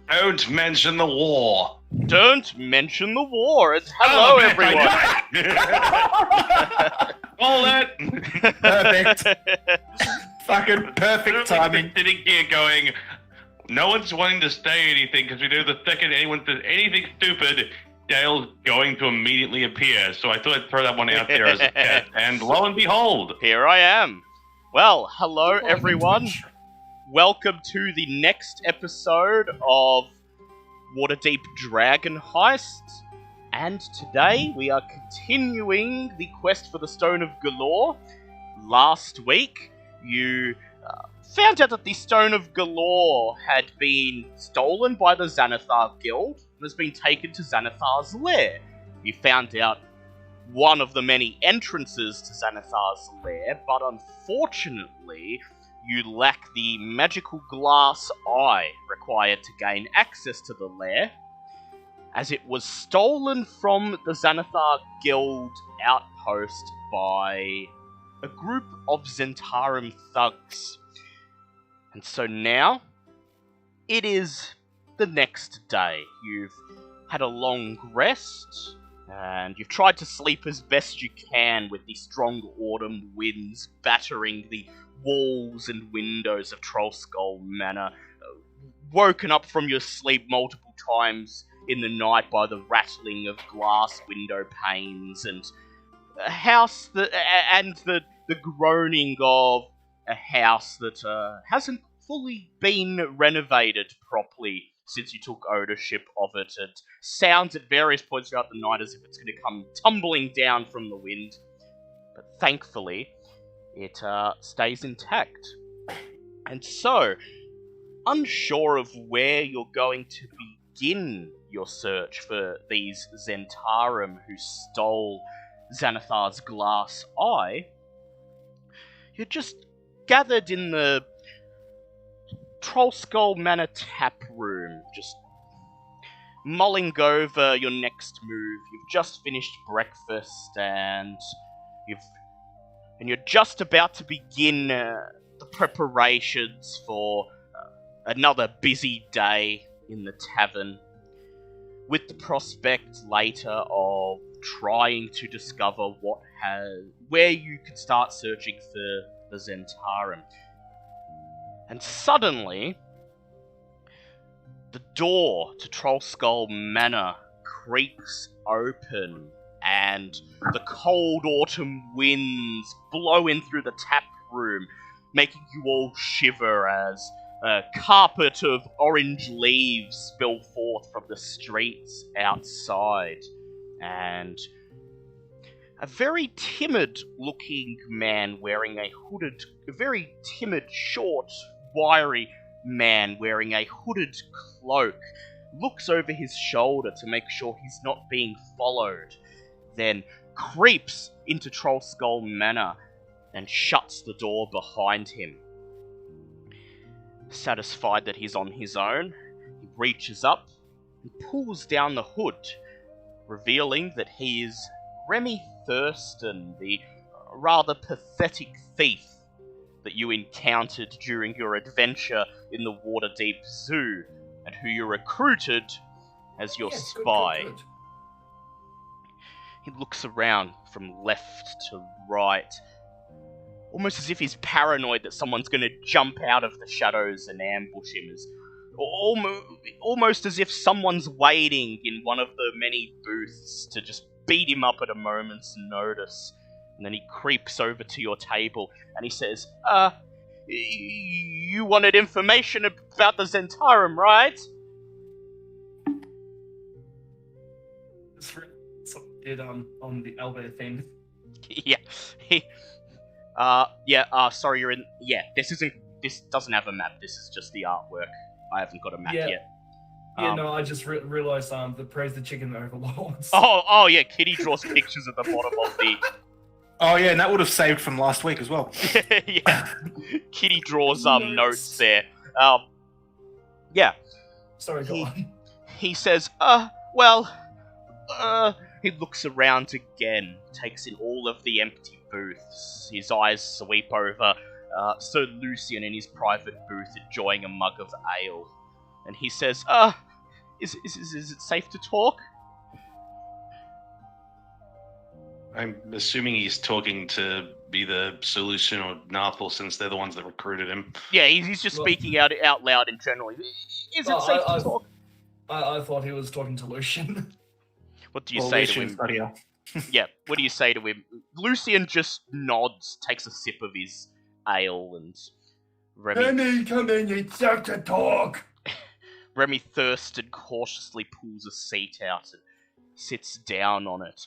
Don't mention the war. Don't mention the war. It's hello, everyone. Hold it. Perfect. Fucking perfect timing. Sitting here going, no one's wanting to say anything because we know the second anyone says anything stupid, Dale's going to immediately appear. So I thought I'd throw that one out there as a test. And lo and behold, Here I am. Well, hello, everyone. Welcome to the next episode of Waterdeep Dragon Heist. And today we are continuing the quest for the Stone of Golorr. Last week, you found out that the Stone of Golorr had been stolen by the Xanathar Guild and has been taken to Xanathar's lair. You found out one of the many entrances to Xanathar's lair, but unfortunately, you lack the magical glass eye required to gain access to the lair, as it was stolen from the Xanathar Guild outpost by a group of Zhentarim thugs. And so now, it is the next day. You've had a long rest, and you've tried to sleep as best you can with the strong autumn winds battering the walls and windows of Trollskull Manor, woken up from your sleep multiple times in the night by the rattling of glass window panes and a house that and the groaning of a house that hasn't fully been renovated properly since you took ownership of it. It sounds at various points throughout the night as if it's going to come tumbling down from the wind, but thankfully it stays intact. And so, unsure of where you're going to begin your search for these Zhentarim who stole Xanathar's glass eye, you're just gathered in the Trollskull Manor tap room, just mulling over your next move. You've just finished breakfast and you're just about to begin the preparations for another busy day in the tavern, with the prospect later of trying to discover where you could start searching for the Zhentarim. And suddenly, the door to Trollskull Manor creaks open, and the cold autumn winds blow in through the tap room, making you all shiver as a carpet of orange leaves spill forth from the streets outside. And a very timid-looking man wearing a very timid, short, wiry man wearing a hooded cloak looks over his shoulder to make sure he's not being followed, then creeps into Trollskull Manor and shuts the door behind him. Satisfied that he's on his own, he reaches up and pulls down the hood, revealing that he is Remy Thurston, the rather pathetic thief that you encountered during your adventure in the Waterdeep Zoo, and who you recruited as your spy. Good. He looks around from left to right, almost as if he's paranoid that someone's going to jump out of the shadows and ambush him, almost as if someone's waiting in one of the many booths to just beat him up at a moment's notice. And then he creeps over to your table and he says, you wanted information about the Zhentarim, right? Did on the elevator thing. Yeah. Sorry, you're in. Yeah, this doesn't have a map. This is just the artwork. I haven't got a map yet. Yeah, no, I just realized the Praise the Chicken Overlords. Oh yeah, Kitty draws pictures at the bottom of the. Oh yeah, and that would have saved from last week as well. Yeah, Kitty draws notes there. Yeah. Sorry, go on. He says, he looks around again, takes in all of the empty booths. His eyes sweep over Sir Lucian in his private booth enjoying a mug of ale. And he says, is it safe to talk? I'm assuming he's talking to either Solution or Narthel, since they're the ones that recruited him. Yeah, he's just speaking out loud in general. Is it safe to talk? I thought he was talking to Lucian. What do you say to Lucian's him? not here. Yeah, what do you say to him? Lucian just nods, takes a sip of his ale, and Remy come in, it's time to talk. Remy thirsted cautiously pulls a seat out and sits down on it,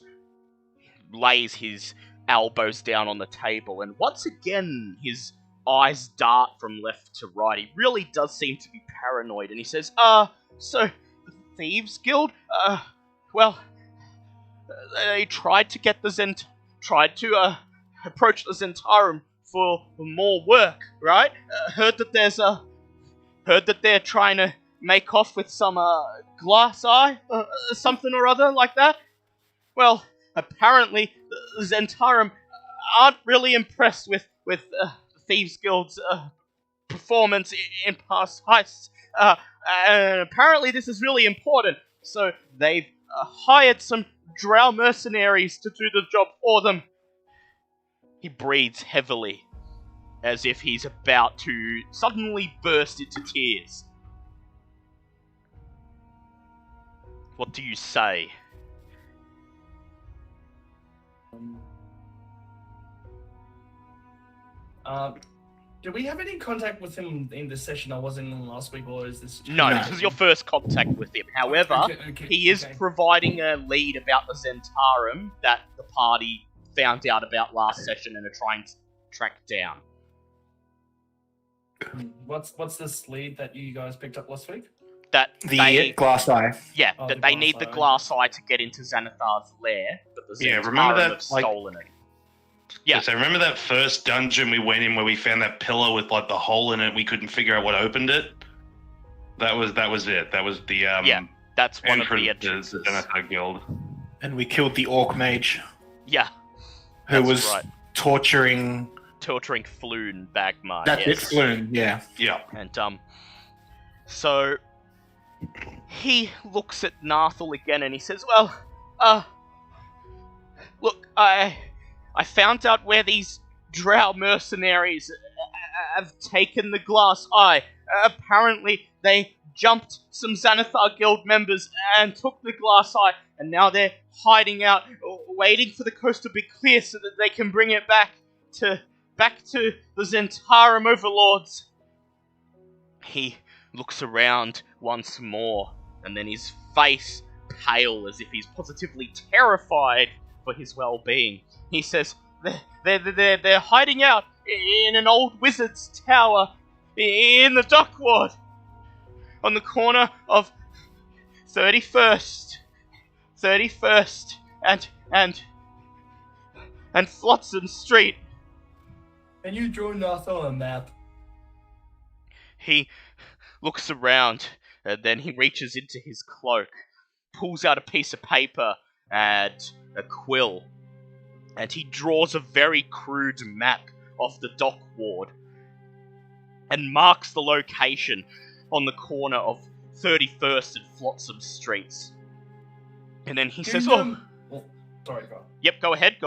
lays his elbows down on the table, and once again his eyes dart from left to right. He really does seem to be paranoid, and he says, so, the Thieves Guild? Well, they tried to get approach the Zhentarim for more work, right? Heard that they're trying to make off with some, glass eye? Something or other like that? Well, apparently, the Zhentarim aren't really impressed with the Thieves Guild's, performance in past heists. And apparently this is really important, so they've hired some drow mercenaries to do the job for them. He breathes heavily, as if he's about to suddenly burst into tears. What do you say? Did we have any contact with him in this session I wasn't in last week, or is this... No, this is your first contact with him. However, he is providing a lead about the Zhentarim that the party found out about last session and are trying to track down. What's this lead that you guys picked up last week? That The glass eye. Yeah, Oh, that the they glass need the eye. glass eye to get into Xanathar's lair, but the Yeah, Zhentarim remember that, have stolen it. Yeah. So remember that first dungeon we went in where we found that pillar with like the hole in it? We couldn't figure out what opened it. That was it. That was the That's one of the entrance to entrances. the Xanathar Guild. And we killed the orc mage Yeah, who that's was right. torturing. Torturing Floon Bagmar. That's yes. it, Floon, yeah. Yeah. And so he looks at Narthel again and he says, "Well, look, I found out where these drow mercenaries have taken the glass eye. Apparently, they jumped some Xanathar Guild members and took the glass eye, and now they're hiding out, waiting for the coast to be clear so that they can bring it back to the Zhentarim overlords." He looks around once more, and then his face pale as if he's positively terrified for his well-being. He says, They're hiding out in an old wizard's tower in the dock ward on the corner of 31st and Flotsam Street. Can you draw Narthel on a map? He looks around, and then he reaches into his cloak, pulls out a piece of paper and a quill, and he draws a very crude map of the dock ward and marks the location on the corner of 31st and Flotsam Streets. And then he says, sorry, bro. Yep, go ahead.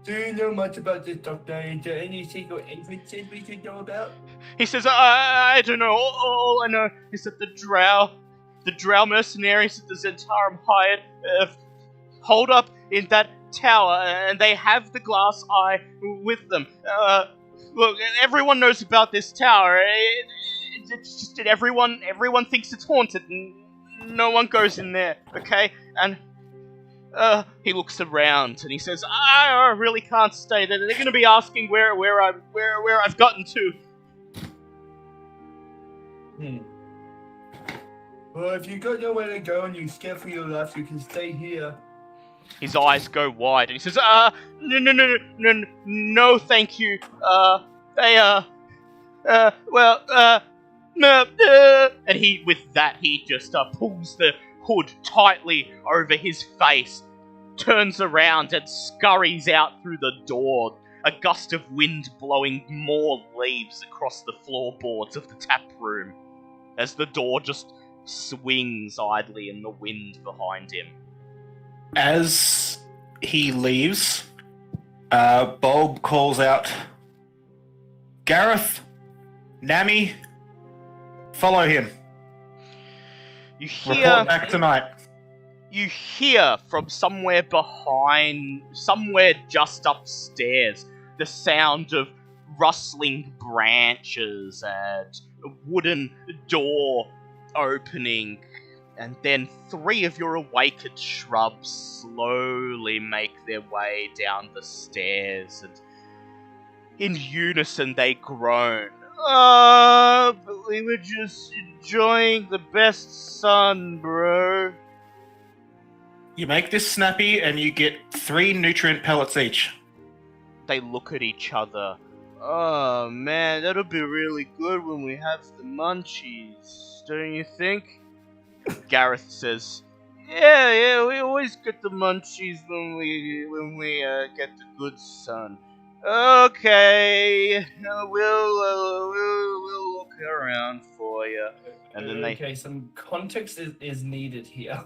Do you know much about this doctor? Is there any secret entrances we should know about? He says, I don't know. All I know is that the drow mercenaries that the Zhentarim hired hold up in that tower, and they have the glass eye with them. Look, everyone knows about this tower. It's just that everyone thinks it's haunted, and no one goes in there, okay? And he looks around and he says, I really can't stay there. They're going to be asking where I've gotten to. Well, if you got nowhere to go and you're scared for your life, you can stay here. His eyes go wide and he says, no, thank you. And with that, he just pulls the hood tightly over his face, turns around and scurries out through the door, a gust of wind blowing more leaves across the floorboards of the tap room. as the door just swings idly in the wind behind him. As he leaves, Bulb calls out, Gareth, Nami, follow him. You Report hear back tonight. from somewhere just upstairs, the sound of rustling branches and a wooden door opening, and then 3 of your awakened shrubs slowly make their way down the stairs, and in unison they groan. But we were just enjoying the best sun, bro. You make this snappy and you get 3 nutrient pellets each. They look at each other. Oh man, that'll be really good when we have the munchies, don't you think? Gareth says, Yeah, we always get the munchies when we get the good sun. Okay, we'll look around for you. And then Okay, some context is needed here.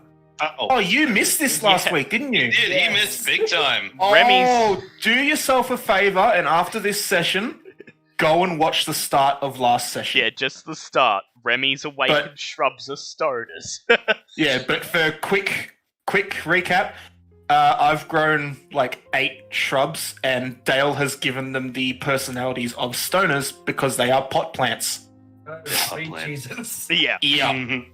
Oh, you missed this last week, didn't you? He did. He missed big time. Oh, do yourself a favor, and after this session, go and watch the start of last session. Yeah, just the start. Remy's awakened shrubs are stoners. Yeah, but for quick recap, I've grown like 8 shrubs, and Dale has given them the personalities of stoners because they are pot plants. Oh, sweet Jesus. Yeah. Yeah.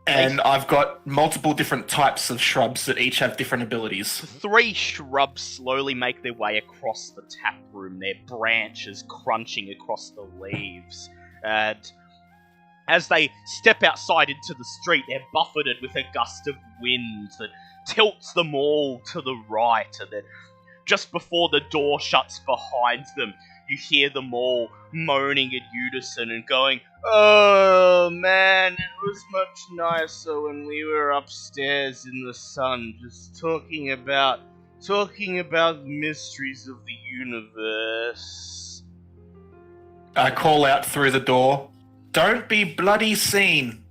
And I've got multiple different types of shrubs that each have different abilities. 3 shrubs slowly make their way across the tap room, their branches crunching across the leaves. And as they step outside into the street, they're buffeted with a gust of wind that tilts them all to the right. And then just before the door shuts behind them, you hear them all moaning in unison and going, Oh man, it was much nicer when we were upstairs in the sun, just talking about the mysteries of the universe. I call out through the door, Don't be bloody seen.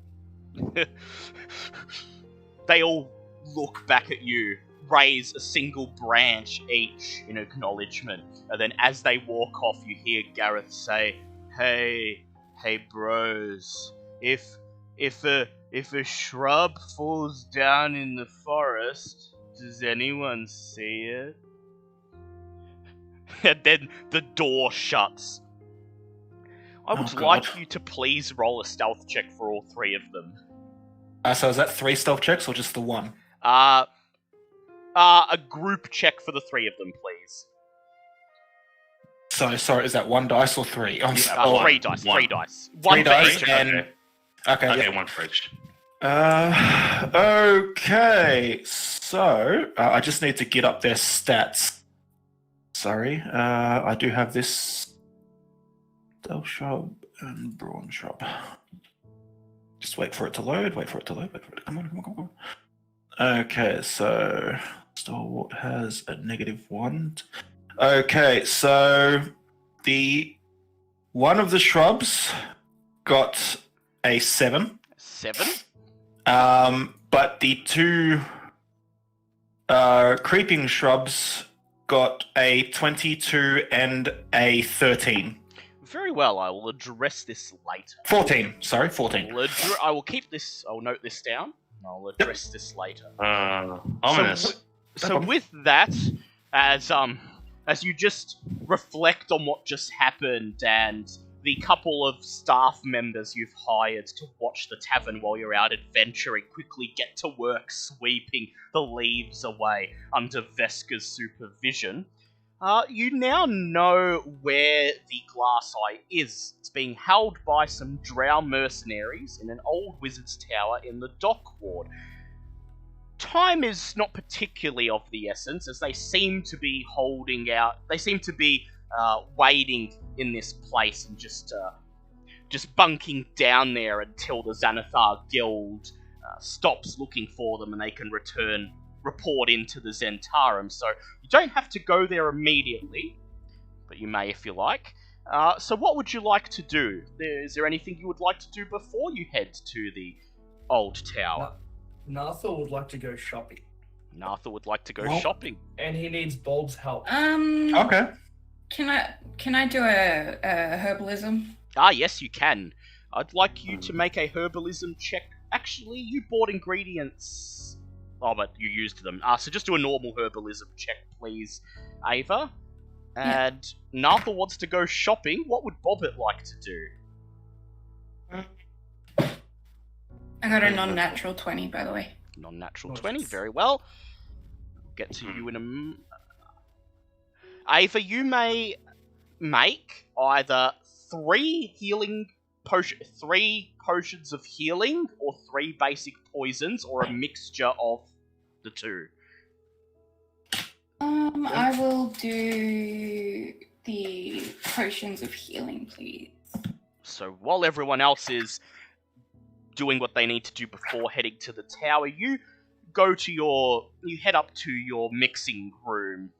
They all look back at you, raise a single branch each in acknowledgement, and then as they walk off, you hear Gareth say, Hey bros, if a shrub falls down in the forest, does anyone see it? And then the door shuts. I would like you to please roll a stealth check for all 3 of them. So is that 3 stealth checks or just the 1? A group check for the 3 of them, please. So, sorry, is that 1 dice or 3? 3 dice. 3 dice. 3 for dice each. and... Okay, yeah. 1 for each. Okay, so I just need to get up their stats. Sorry, I do have this stealth shrub and brawn shrub. Just wait for it to load, Come on. Okay, so Stalwart has a -1. Okay, so the one of the shrubs got a 7. 7? But the 2 creeping shrubs got a 22 and a 13. Very well, I will address this later. 14, sorry, 14. I will keep this, I will note this down, and I'll address this later. Ominous. So with that, as you just reflect on what just happened and the couple of staff members you've hired to watch the tavern while you're out adventuring quickly get to work sweeping the leaves away under Veska's supervision, you now know where the glass eye is. It's being held by some drow mercenaries in an old wizard's tower in the dock ward. Time is not particularly of the essence, as they seem to be waiting in this place and just bunking down there until the Xanathar Guild stops looking for them and they can report into the Zhentarim. So you don't have to go there immediately, but you may if you like. So what would you like to do? Is there anything you would like to do before you head to the old tower? Narthor would like to go shopping. Narthor would like to go Well- shopping. And he needs Bulb's help. Okay. Can I do a herbalism? Ah, yes, you can. I'd like you to make a herbalism check. Actually, you bought ingredients. Oh, but you used them. So just do a normal herbalism check, please, Ava. And Narthor wants to go shopping. What would Bobbit like to do? I got a non-natural 20, by the way. Non-natural 20, very well. Get to you in a... Ava, you may make either 3 potions of healing, or 3 basic poisons, or a mixture of the 2. I will do the potions of healing, please. So while everyone else is doing what they need to do before heading to the tower, you head up to your mixing room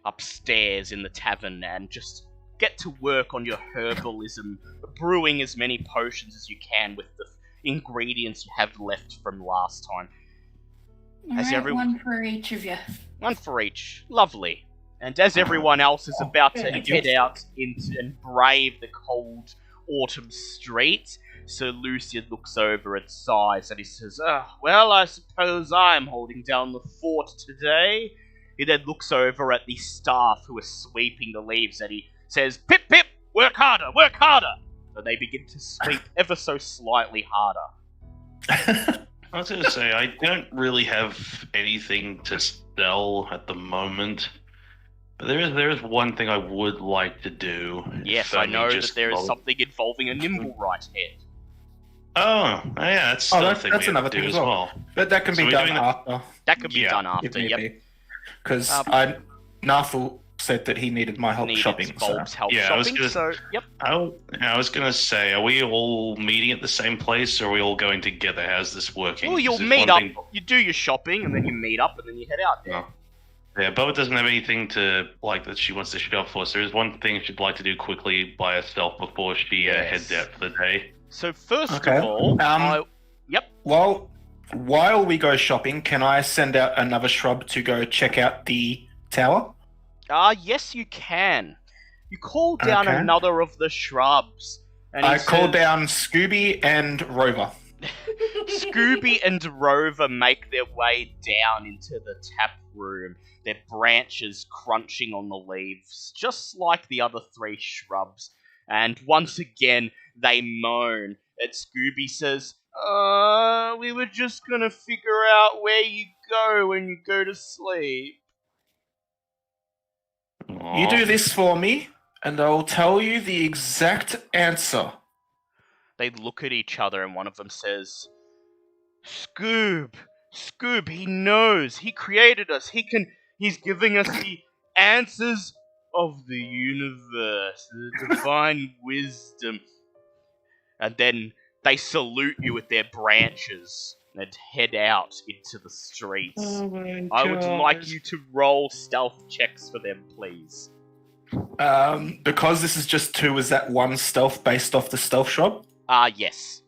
upstairs in the tavern and just get to work on your herbalism, brewing as many potions as you can with the ingredients you have left from last time. Alright, one for each of you. One for each. Lovely. And as everyone else is about to head out into and brave the cold autumn streets, Sir Lucian looks over at Size and he says, well, I suppose I'm holding down the fort today. He then looks over at the staff who are sweeping the leaves and he says, Pip, Pip, work harder, work harder! So they begin to sweep ever so slightly harder. I was going to say, I don't really have anything to sell at the moment. But there is one thing I would like to do. Yes, I know that there is something involving a nimble right head. Oh, yeah, that's that's another thing as well. But that can So be we're done doing that- after. That could be done after, yep. Because Narthor said that he needed my help shopping. Bulb's help Yeah, I was shopping, gonna- so, yep. I was going to say, are we all meeting at the same place, or are we all going together? How's this working? Well, you'll Is this meet one up, thing- you do your shopping, and then you meet up, and then you head out there. Yeah, Boa doesn't have anything to that she wants to shop for, so there's one thing she'd like to do quickly by herself before she heads out for the day. So first Okay. of all, Well, while we go shopping, can I send out another shrub to go check out the tower? Yes you can. You call down Okay. another of the shrubs. And I call down Scooby and Rover. Scooby and Rover make their way down into the tap room, their branches crunching on the leaves, just like the other 3 shrubs. And once again, they moan. And Scooby says, we were just gonna figure out where you go when you go to sleep. You do this for me, and I'll tell you the exact answer. They look at each other and one of them says, Scoob, he knows, he created us, he's giving us the answers of the universe, the divine wisdom. And then they salute you with their branches and head out into the streets. Oh my I would like you to roll stealth checks for them, please. Because this is just 2, is that 1 stealth based off the stealth shrub? Yes.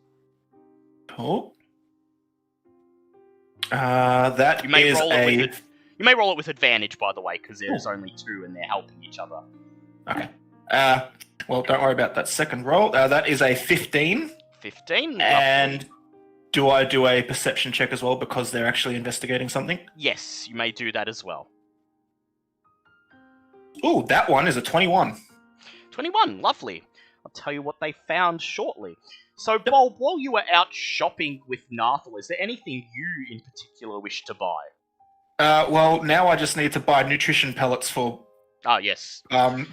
Cool. That You may is roll it a... with You may roll it with advantage, by the way, because there's only 2 and they're helping each other. Okay. Well, don't worry about that second roll. That is a 15. 15. And lovely. do I do a perception check as well because they're actually investigating something? Yes, you may do that as well. Ooh, that one is a 21. 21, lovely. I'll tell you what they found shortly. So, Bulb, while you were out shopping with Narthor, is there anything you in particular wish to buy? Well, now I just need to buy nutrition pellets for Yes.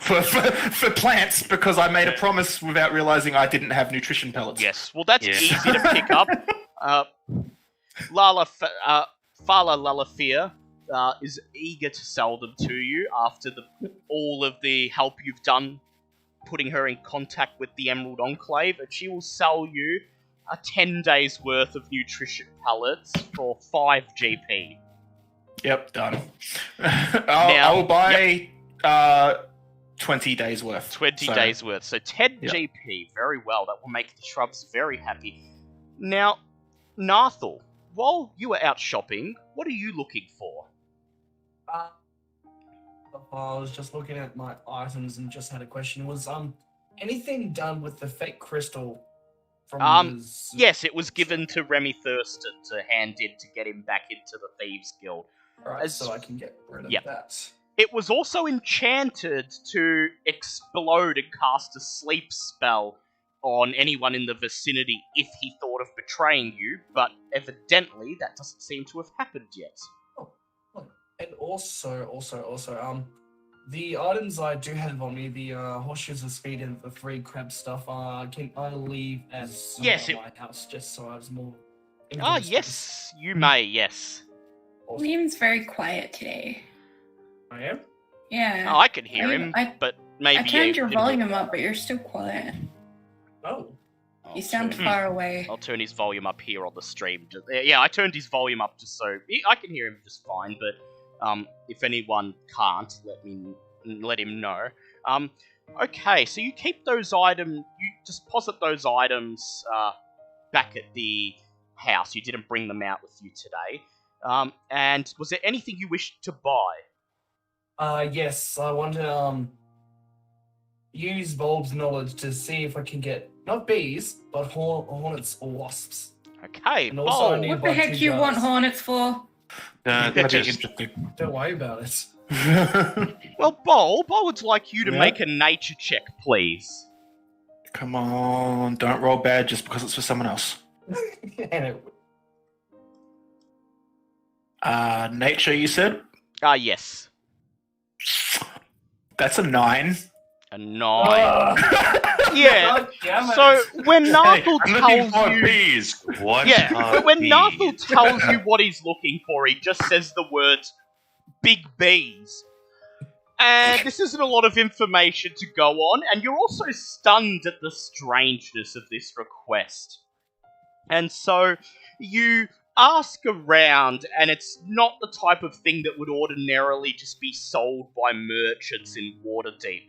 for plants because I made a promise without realizing I didn't have nutrition pellets. Yes, well, that's Yeah. easy to pick up. Fala Lalafia is eager to sell them to you after all of the help you've done putting her in contact with the Emerald Enclave, and she will sell you a 10 days worth of nutrition pellets for 5 GP. Yep, done. I'll buy 20 days worth. 20 So, days worth. So 10 Yep. GP. Very well. That will make the shrubs very happy. Now, Narthel, while you were out shopping, what are you looking for? I was just looking at my items and just had a question. Was anything done with the fake crystal from the Yes, it was given to Remy Thurston to hand in to get him back into the Thieves Guild. Right, so I can get rid of Yep. that. It was also enchanted to explode and cast a sleep spell on anyone in the vicinity if he thought of betraying you, but evidently that doesn't seem to have happened yet. And also, the items I do have on me, the horseshoes of speed and the 3 crab stuff, can I leave as Yes, my house just so I was more... Ah, yes, you may, yes. Awesome. Liam's very quiet today. I am? Yeah. Oh, I can hear him, I but maybe... I turned your didn't- volume up, but you're still quiet. Oh. I'll You sound turn- far away. I'll turn his volume up here on the stream. Yeah, I turned his volume up just so... I can hear him just fine, but if anyone can't, let him know. Okay, so you keep those items... You deposit those items back at the house. You didn't bring them out with you today. And was there anything you wished to buy? Yes, I want to use Bulb's knowledge to see if I can get not bees, but hornets or wasps. Okay, And also I Bold. need- What the heck two you jars. want hornets for? That'd be Just, interesting. Don't worry about it. Well, Bulb, I would like you to Yeah? make a nature check, please. Come on, don't roll bad just because it's for someone else. And it, Nature, you said? Yes. That's a 9. A 9. Yeah. God damn it. So when Narthel I'm looking tells for you, bees. What? yeah, are when bees? Narthel tells you what he's looking for, he just says the words "big bees," and this isn't a lot of information to go on. And you're also stunned at the strangeness of this request, and so you ask around, and it's not the type of thing that would ordinarily just be sold by merchants in Waterdeep.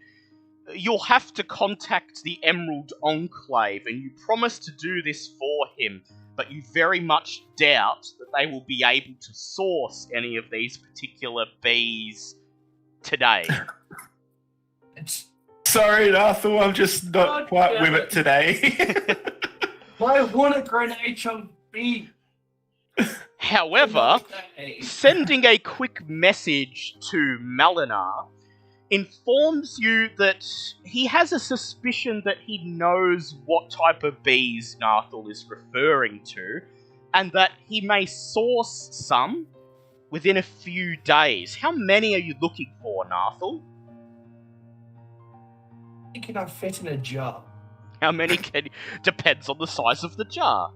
You'll have to contact the Emerald Enclave, and you promise to do this for him, but you very much doubt that they will be able to source any of these particular bees today. It's Sorry, Arthur, I'm just not God quite damn with it. it today. my hornet grenade on bee. However, sending a quick message to Malinar informs you that he has a suspicion that he knows what type of bees Narthel is referring to, and that he may source some within a few days. How many are you looking for, Narthel? Can I fit in a jar? How many can... Depends on the size of the jar.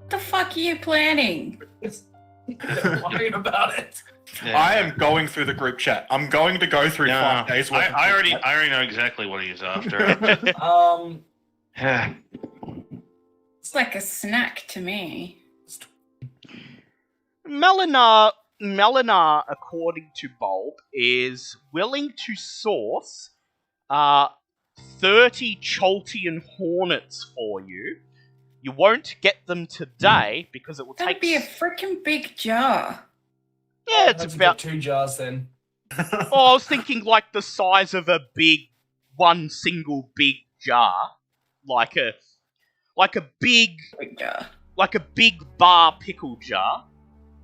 What the fuck are you planning? Don't worry about it. I am going through the group chat. I'm going to go through No, 5 days worth of I group chat. already know exactly what he's after. It's like a snack to me. Malinar, according to Bulb, is willing to source 30 Choltean hornets for you. You won't get them today because it will That'd take... be a freaking big jar. Yeah, it's Let's about... get 2 jars then. Oh, I was thinking like the size of a one single big jar. Like a big bar pickle jar.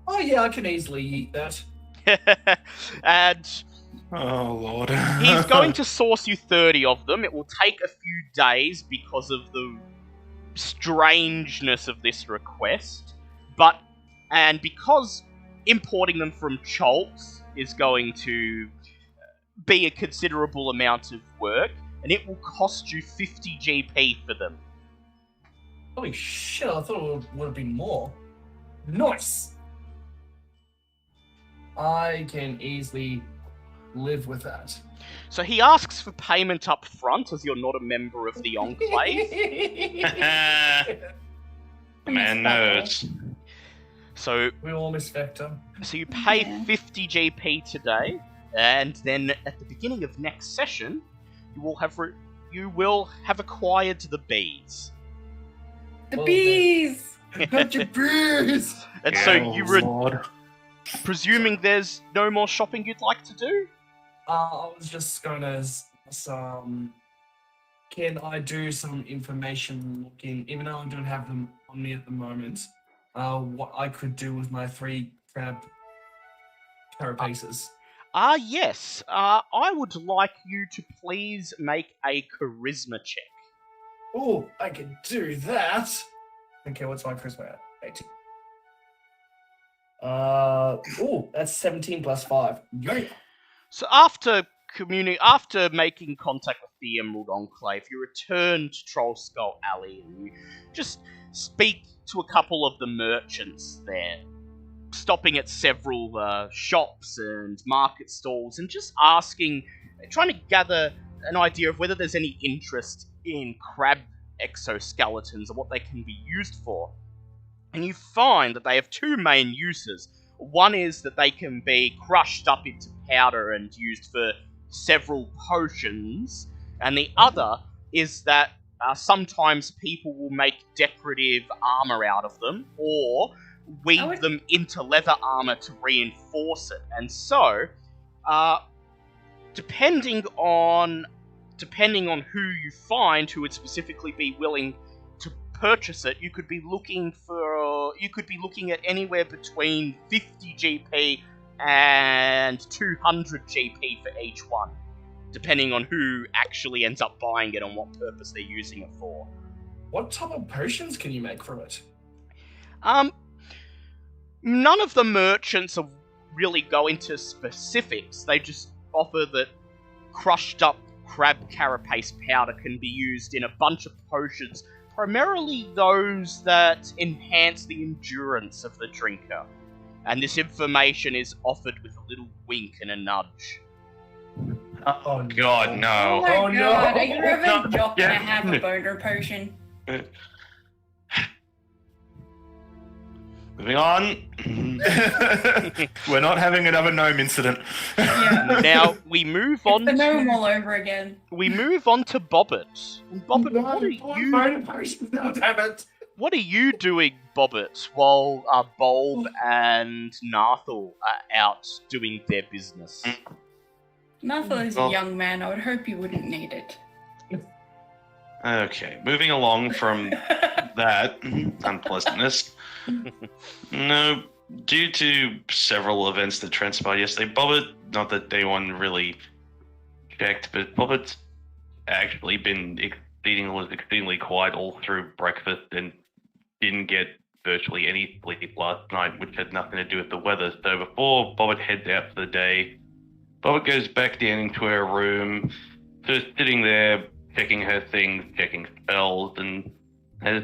Oh yeah, I can easily eat that. And Oh, Lord. he's going to source you 30 of them. It will take a few days because of the strangeness of this request. And because importing them from Cholts is going to be a considerable amount of work, and it will cost you 50 GP for them. Holy shit, I thought it would have been more. Nice! I can easily live with that. So he asks for payment up front, as you're not a member of the Enclave. Man knows. So We all miss Vector. So you pay Yeah. 50 GP today, and then at the beginning of next session, you will have acquired the bees. The Well, bees! Got your bees! And so Oh, you were Lord. presuming there's no more shopping you'd like to do? I was just gonna can I do some information looking, even though I don't have them on me at the moment, what I could do with my 3 crab carapaces? Yes. I would like you to please make a charisma check. Oh, I can do that. Okay, what's my charisma at? 18. That's 17 plus 5. Yeah. So after making contact with the Emerald Enclave, you return to Troll Skull Alley and you just speak to a couple of the merchants there, stopping at several shops and market stalls and just trying to gather an idea of whether there's any interest in crab exoskeletons and what they can be used for. And you find that they have 2 main uses. One is that they can be crushed up into powder and used for several potions, and the other is that sometimes people will make decorative armor out of them, or weave them into leather armor to reinforce it. And so, depending on who you find who would specifically be willing to purchase it, you could be looking at anywhere between 50 GP and 200 GP for each one, depending on who actually ends up buying it and what purpose they're using it for. What type of potions can you make from it? None of the merchants really go into specifics. They just offer that crushed up crab carapace powder can be used in a bunch of potions, primarily those that enhance the endurance of the drinker. And this information is offered with a little wink and a nudge. Oh God, no! Oh my Oh, no. god, are you ever No. not gonna Yeah. have a boner potion? Moving on. We're not having another gnome incident. Yeah. Now we move on. It's the gnome all over again. We move on to Bobbit. And Bobbit, what are you doing, Bobbit, while Bulb and Narthel are out doing their business? Narthel is a young man. I would hope you wouldn't need it. Okay, moving along from that unpleasantness. No, due to several events that transpired yesterday, Bobbit, not that anyone really checked, but Bobbit's actually been exceedingly quiet all through breakfast and didn't get virtually any sleep last night, which had nothing to do with the weather. So before Bobbit heads out for the day, Bobbit goes back down into her room, just sitting there, checking her things, checking spells, and has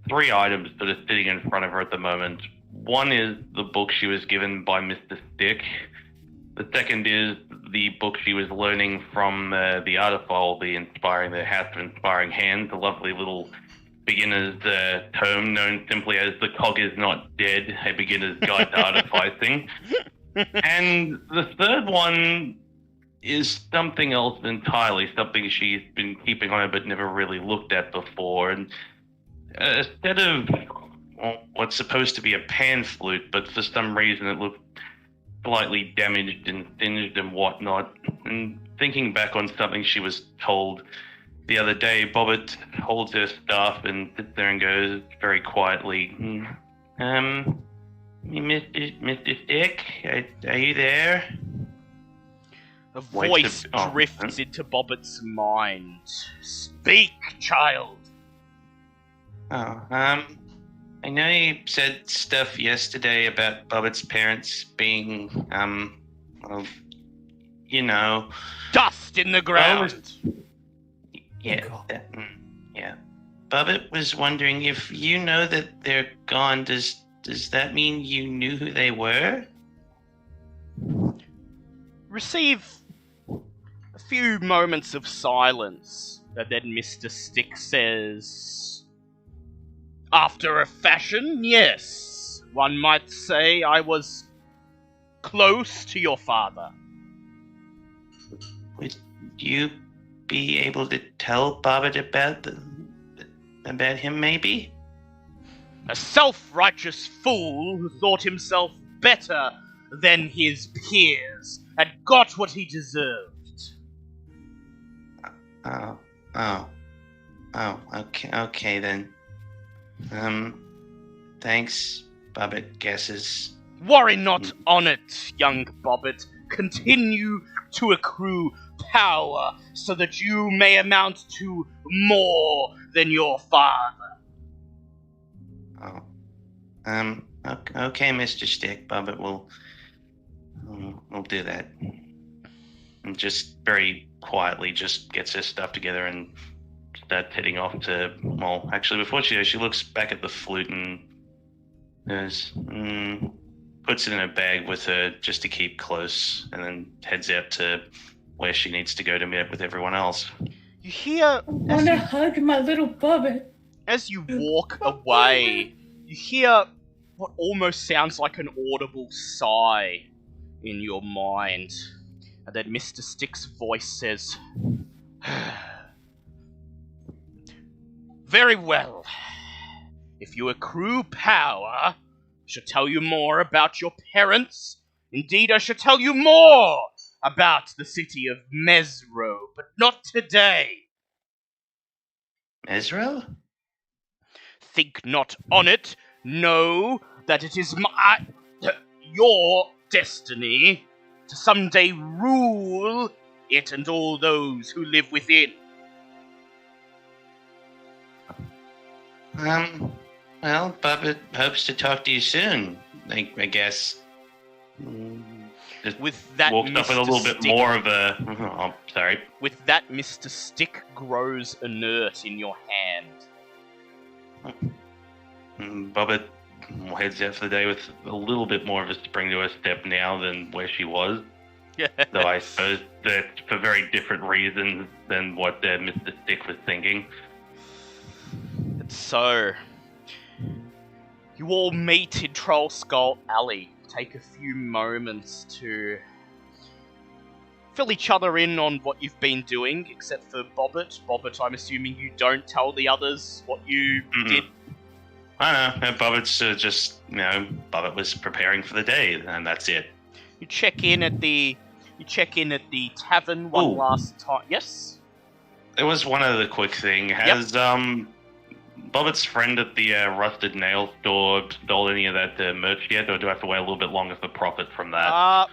3 items that are sitting in front of her at the moment. One is the book she was given by Mr. Stick. The second is the book she was learning from the Artifile, the House of Inspiring Hands, a lovely little beginner's tome known simply as The Cog Is Not Dead, a beginner's guide to artificing. And the third one is something else entirely, something she's been keeping on her but never really looked at before. And a set of what's supposed to be a pan flute, but for some reason it looked slightly damaged and singed and whatnot. And thinking back on something she was told the other day, Bobbit holds her staff and sits there and goes very quietly, Mr. Stick, are you there? A voice drifts into Bobbit's mind. Speak, child. I know you said stuff yesterday about Bobbit's parents being, well, you know... Dust in the ground! Yeah, yeah. Bobbit was wondering if you know that they're gone, does that mean you knew who they were? Receive a few moments of silence, and then Mr. Stick says, after a fashion, yes. One might say I was close to your father. Would you be able to tell Bobbit about him, maybe? A self-righteous fool who thought himself better than his peers had got what he deserved. Okay then. Thanks, Bobbit guesses. Worry not on it, young Bobbit. Continue to accrue power so that you may amount to more than your father. Okay, Mr. Stick, Bobbit will do that. And just very quietly just gets her stuff together and starts heading off to, well, actually before she goes, she looks back at the flute and goes, puts it in a bag with her just to keep close, and then heads out to where she needs to go to meet up with everyone else. You hear, I want to hug my little Bobbit. as you walk away, you hear what almost sounds like an audible sigh in your mind. And then Mr. Stick's voice says, very well. If you accrue power, I shall tell you more about your parents. Indeed, I shall tell you more about the city of Mesro, but not today. Mesro? Think not on it. Know that it is your destiny to someday rule it and all those who live within. Well, Bobbit hopes to talk to you soon, I guess. Just With that, walked up with a little bit more of a... Oh, sorry. With that, Mr. Stick grows inert in your hand. Bobbit heads out for the day with a little bit more of a spring to her step now than where she was. Though I suppose that for very different reasons than what Mr. Stick was thinking. So, you all meet in Troll Skull Alley. Take a few moments to fill each other in on what you've been doing, except for Bobbit. Bobbit, I'm assuming you don't tell the others what you did. I don't know. Bobbit's just, Bobbit was preparing for the day, and that's it. You check in at the tavern one last time. Yes? There was one other quick thing. Has Bobbit's friend at the Rusted Nail store stole any of that merch yet, or do I have to wait a little bit longer for profit from that?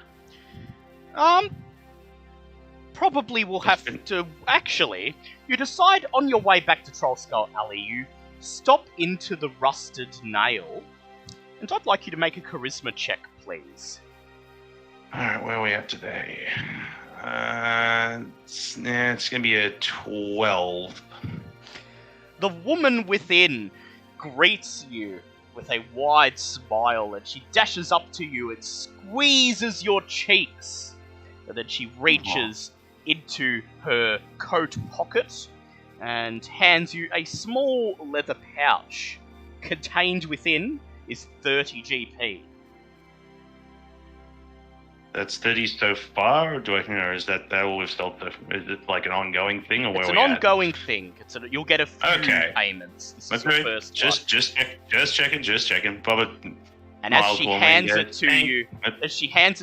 Probably will have to... Actually, you decide on your way back to Troll Skull Alley, you stop into the Rusted Nail, and I'd like you to make a charisma check, please. Alright, where are we at today? It's going to be a 12. The woman within greets you with a wide smile, and she dashes up to you and squeezes your cheeks. And then she reaches into her coat pocket and hands you a small leather pouch. Contained within is 30 GP. That's 30 so far, or do I know? Is that all we've sold? Is it like an ongoing thing, or where It's we an at? ongoing thing. You'll get a few payments. This is your Okay, first just checking. Bobbit. And as mild she woman, hands yeah. it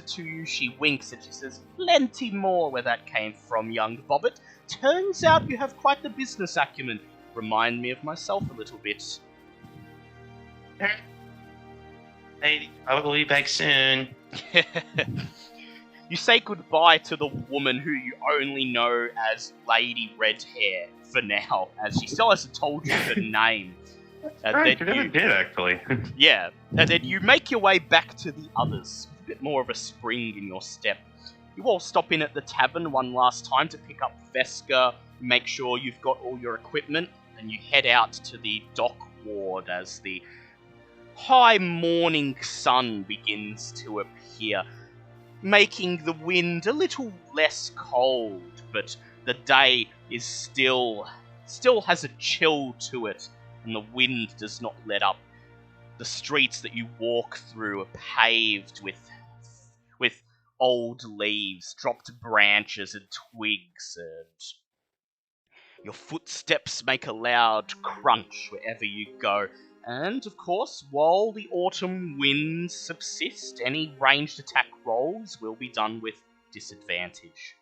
to you, she winks and she says, "Plenty more where that came from, young Bobbit. Turns out you have quite the business acumen. Remind me of myself a little bit." Lady, I will be back soon. You say goodbye to the woman who you only know as Lady Redhair for now, as she still hasn't told you her name. Right, she never did, actually. Yeah, and then you make your way back to the others, with a bit more of a spring in your step. You all stop in at the tavern one last time to pick up Veska, make sure you've got all your equipment, and you head out to the dock ward as the high morning sun begins to appear, making the wind a little less cold, but the day is still has a chill to it, and the wind does not let up. The streets that you walk through are paved with old leaves, dropped branches and twigs, and Your footsteps make a loud crunch wherever you go. And, of course, while the autumn winds subsist, any ranged attack rolls will be done with disadvantage.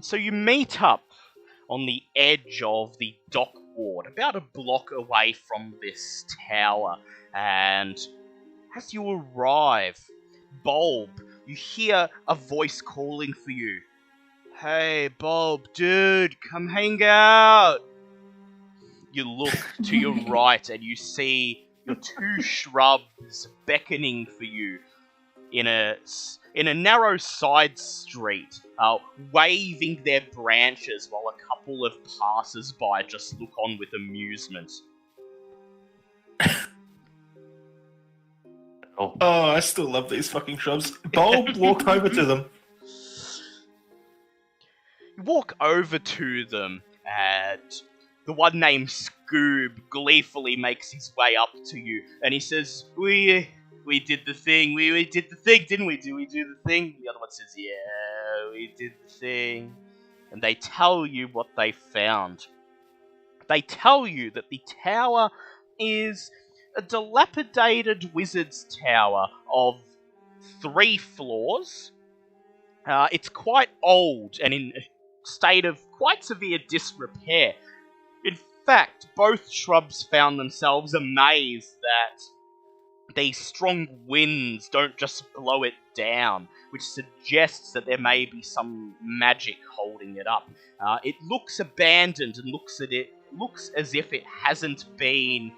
So you meet up on the edge of the dock ward, about a block away from this tower, and as you arrive, Bulb, you hear a voice calling for you. Hey, Bulb, dude, come hang out! You look to your right and you see your two shrubs beckoning for you in a narrow side street, waving their branches while a couple of passers-by just look on with amusement. Oh, I still love these fucking shrubs. Bulb walked over to them. You walk over to them, and the one named Scoob gleefully makes his way up to you, and he says, We did the thing. We did the thing, didn't we? Did we do the thing? The other one says, yeah, we did the thing. And they tell you what they found. They tell you that the tower is a dilapidated wizard's tower of 3 floors. It's quite old and in a state of quite severe disrepair. In fact, both shrubs found themselves amazed that these strong winds don't just blow it down, which suggests that there may be some magic holding it up. It looks abandoned and looks as if it hasn't been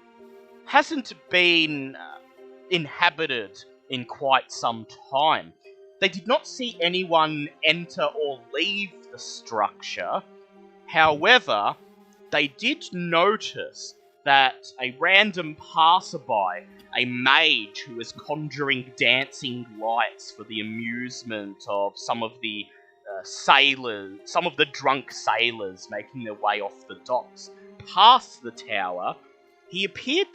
inhabited in quite some time. They did not see anyone enter or leave the structure. However, they did notice that a random passerby, a mage who was conjuring dancing lights for the amusement of some of the drunk sailors making their way off the docks, past the tower. He appeared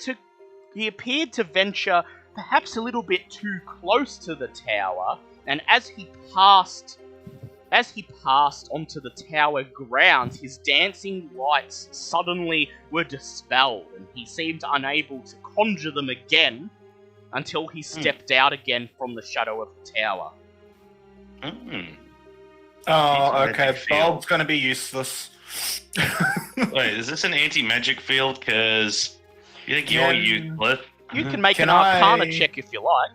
to venture perhaps a little bit too close to the tower, and as he passed onto the tower grounds, his dancing lights suddenly were dispelled, and he seemed unable to conjure them again until he stepped out again from the shadow of the tower. Oh, okay. Bulb's gonna be useless. Wait, is this an anti-magic field? Because you think you're useless? You can make an Arcana check if you like.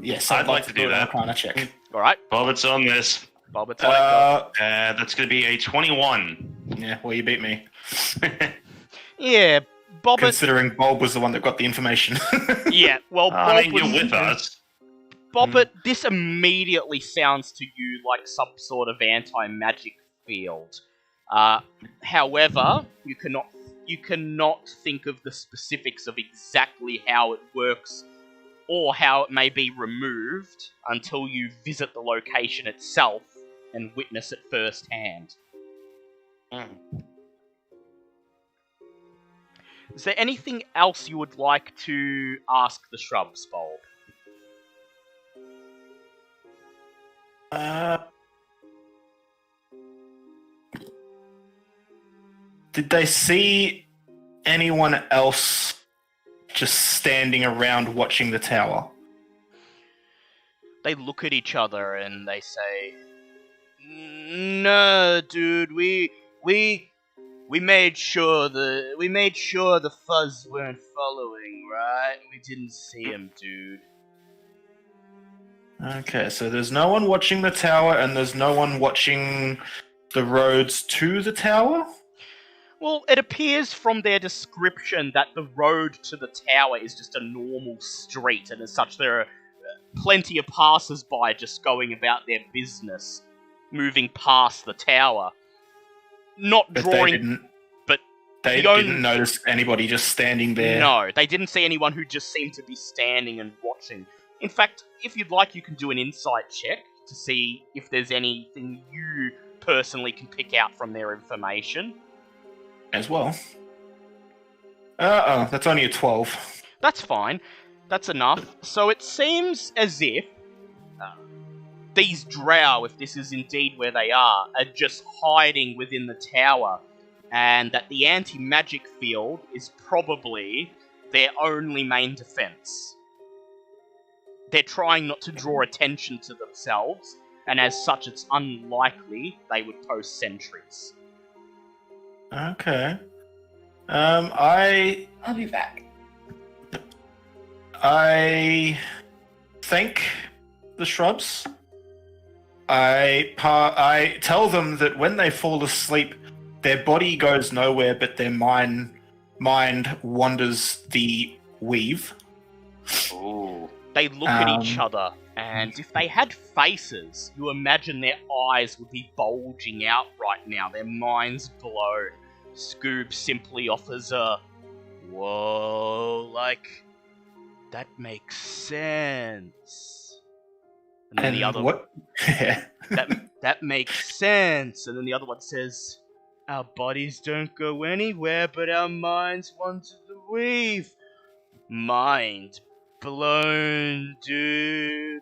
Yes, I'd like to do that. Arcana check. Alright. Bobbitt's on this. Bobbitt's on it. That's going to be a 21. Yeah, well, you beat me. Yeah, Bobbit. Considering Bulb was the one that got the information. Yeah, well, I mean, you're with us. Bobbit, this immediately sounds to you like some sort of anti-magic field. However, you cannot think of the specifics of exactly how it works or how it may be removed until you visit the location itself and witness it firsthand. Is there anything else you would like to ask the shrubs, Bulb? Did they see anyone else just standing around watching the tower? They look at each other and they say, "No, dude, we made sure the fuzz weren't following, right? We didn't see him, dude." Okay, so there's no one watching the tower and there's no one watching the roads to the tower? Well, it appears from their description that the road to the tower is just a normal street, and as such there are plenty of passers-by just going about their business, moving past the tower. Not But drawing... They didn't notice anybody just standing there? No, they didn't see anyone who just seemed to be standing and watching. In fact, if you'd like, you can do an insight check to see if there's anything you personally can pick out from their information. As well. That's only a 12. That's fine. That's enough. So it seems as if these drow, if this is indeed where they are just hiding within the tower and that the anti-magic field is probably their only main defense. They're trying not to draw attention to themselves, and as such it's unlikely they would post sentries. Okay. I'll be back. I thank the shrubs. I tell them that when they fall asleep, their body goes nowhere, but their mind wanders the weave. Ooh. They look at each other, and if they had faces, you imagine their eyes would be bulging out right now, their minds blown. Scoob simply offers a, whoa, like, that makes sense. And then the other what? that makes sense. And then the other one says, our bodies don't go anywhere, but our minds wander the weave. Mind blown, dude.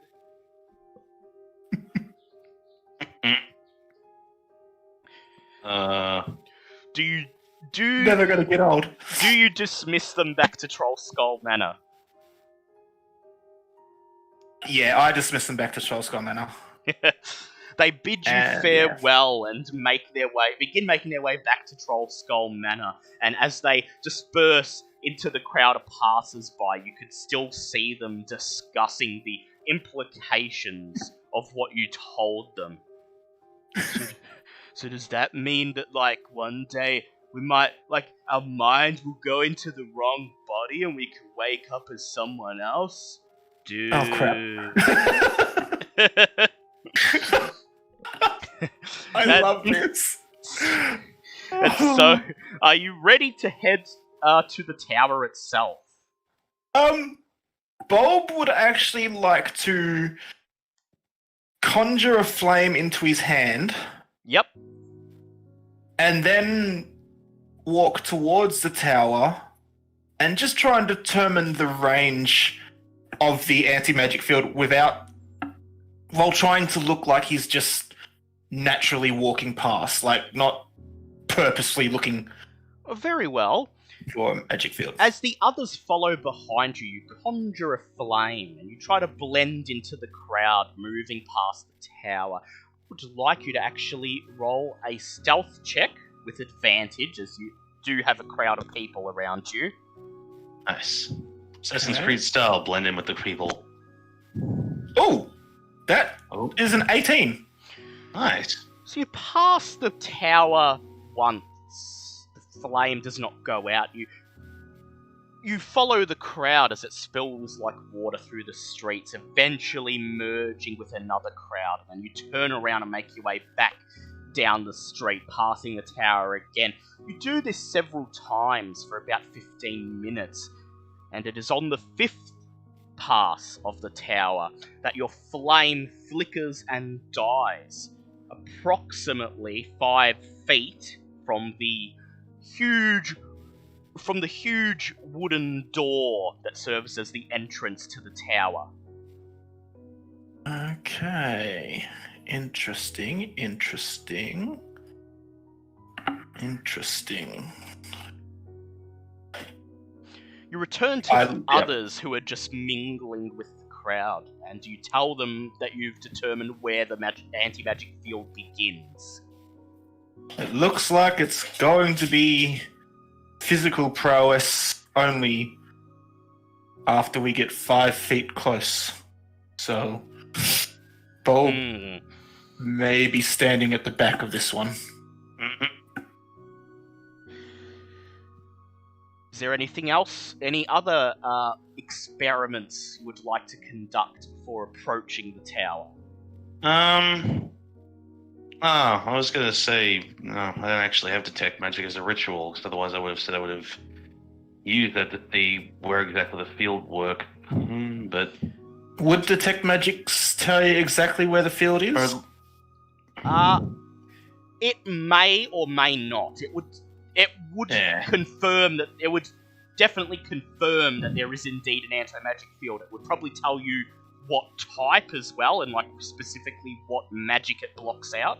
Never gonna get old. Do you dismiss them back to Troll Skull Manor? Yeah, I dismiss them back to Troll Skull Manor. They bid you farewell and begin making their way back to Troll Skull Manor. And as they disperse into the crowd of passers-by, you could still see them discussing the implications of what you told them. So does that mean that, like, one day we might, like, our mind will go into the wrong body and we can wake up as someone else? Dude. Oh, crap. I love this. And so, are you ready to head to the tower itself? Bulb would actually like to conjure a flame into his hand. Yep. And then walk towards the tower and just try and determine the range of the anti-magic field while trying to look like he's just naturally walking past, like not purposely looking very well for a magic field. As the others follow behind you, you conjure a flame and you try to blend into the crowd moving past the tower. Would like you to actually roll a stealth check with advantage, as you do have a crowd of people around you. Nice. Assassin's Creed style, blend in with the people. Oh, that is an 18. Nice. So you pass the tower once. The flame does not go out. You follow the crowd as it spills like water through the streets, eventually merging with another crowd. And then you turn around and make your way back down the street, passing the tower again. You do this several times for about 15 minutes. And it is on the 5th pass of the tower that your flame flickers and dies. Approximately 5 feet from the huge wooden door that serves as the entrance to the tower. Okay. Interesting. You return to the others who are just mingling with the crowd, and you tell them that you've determined where the anti-magic field begins. It looks like it's going to be physical prowess only after we get 5 feet close. So, Bulb may be standing at the back of this one. Is there anything else? Any other experiments you would like to conduct before approaching the tower? I was gonna say, no, I don't actually have detect magic as a ritual, because otherwise I would have said I would have used that to see where exactly the field work. But would detect magic tell you exactly where the field is? It may or may not. It would confirm that. It would definitely confirm that there is indeed an anti-magic field. It would probably tell you what type as well, and like specifically what magic it blocks out.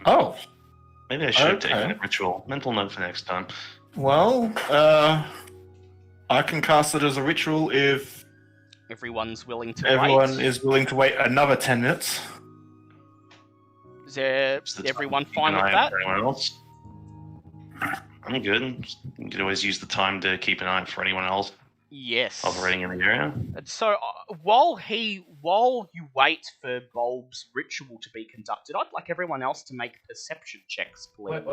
Oh, Maybe I should take Okay. that ritual. Mental note for next time. Well, I can cast it as a ritual if Everyone's willing to everyone wait. is willing to wait another 10 minutes. Is there It's the time everyone to keep fine an with eye out that? for anyone else. I'm good. You can always use the time to keep an eye out for anyone else Yes. operating in the area. And so while you wait for Bulb's ritual to be conducted, I'd like everyone else to make perception checks, please. Wait.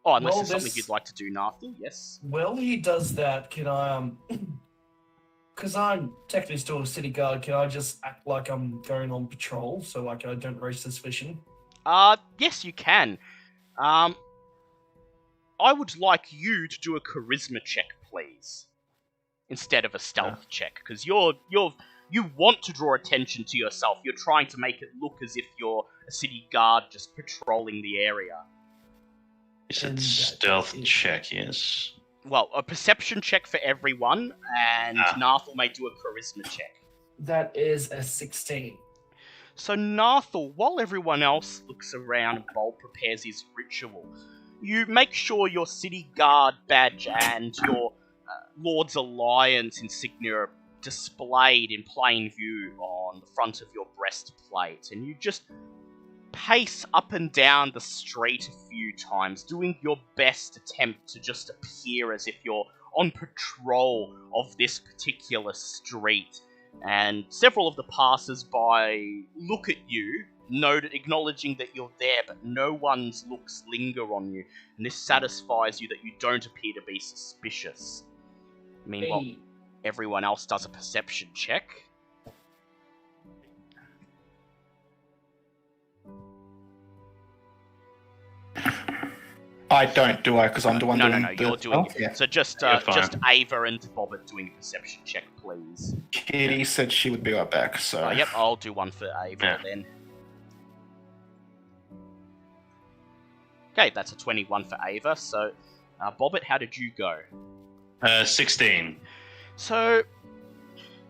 Oh, unless well, there's something this- you'd like to do, Nathan. Yes. While he does that, can I because I'm technically still a city guard, can I just act like I'm going on patrol, so like I don't raise suspicion? Yes, you can. I would like you to do a charisma check, please, instead of a stealth check, because you want to draw attention to yourself. You're trying to make it look as if you're a city guard just patrolling the area. You said And that stealth is- check, yes. Well, a perception check for everyone, and Narthel may do a charisma check. That is a 16. So Narthel, while everyone else looks around and Bulb prepares his ritual, you make sure your city guard badge and your Lord's Alliance insignia are displayed in plain view on the front of your breastplate, and you just pace up and down the street a few times, doing your best attempt to just appear as if you're on patrol of this particular street. And several of the passers-by look at you, acknowledging that you're there, but no one's looks linger on you, and this satisfies you that you don't appear to be suspicious. Meanwhile, Hey, everyone else does a perception check. I don't, do I? Because I'm the one No, doing no, you're the doing stealth? it. Yeah. So just You're fine. Ava and Bobbert doing a perception check, please. Kitty said she would be right back, so... Yep, I'll do one for Ava Yeah. then. Okay, that's a 21 for Ava. So, Bobbert, how did you go? 16. So,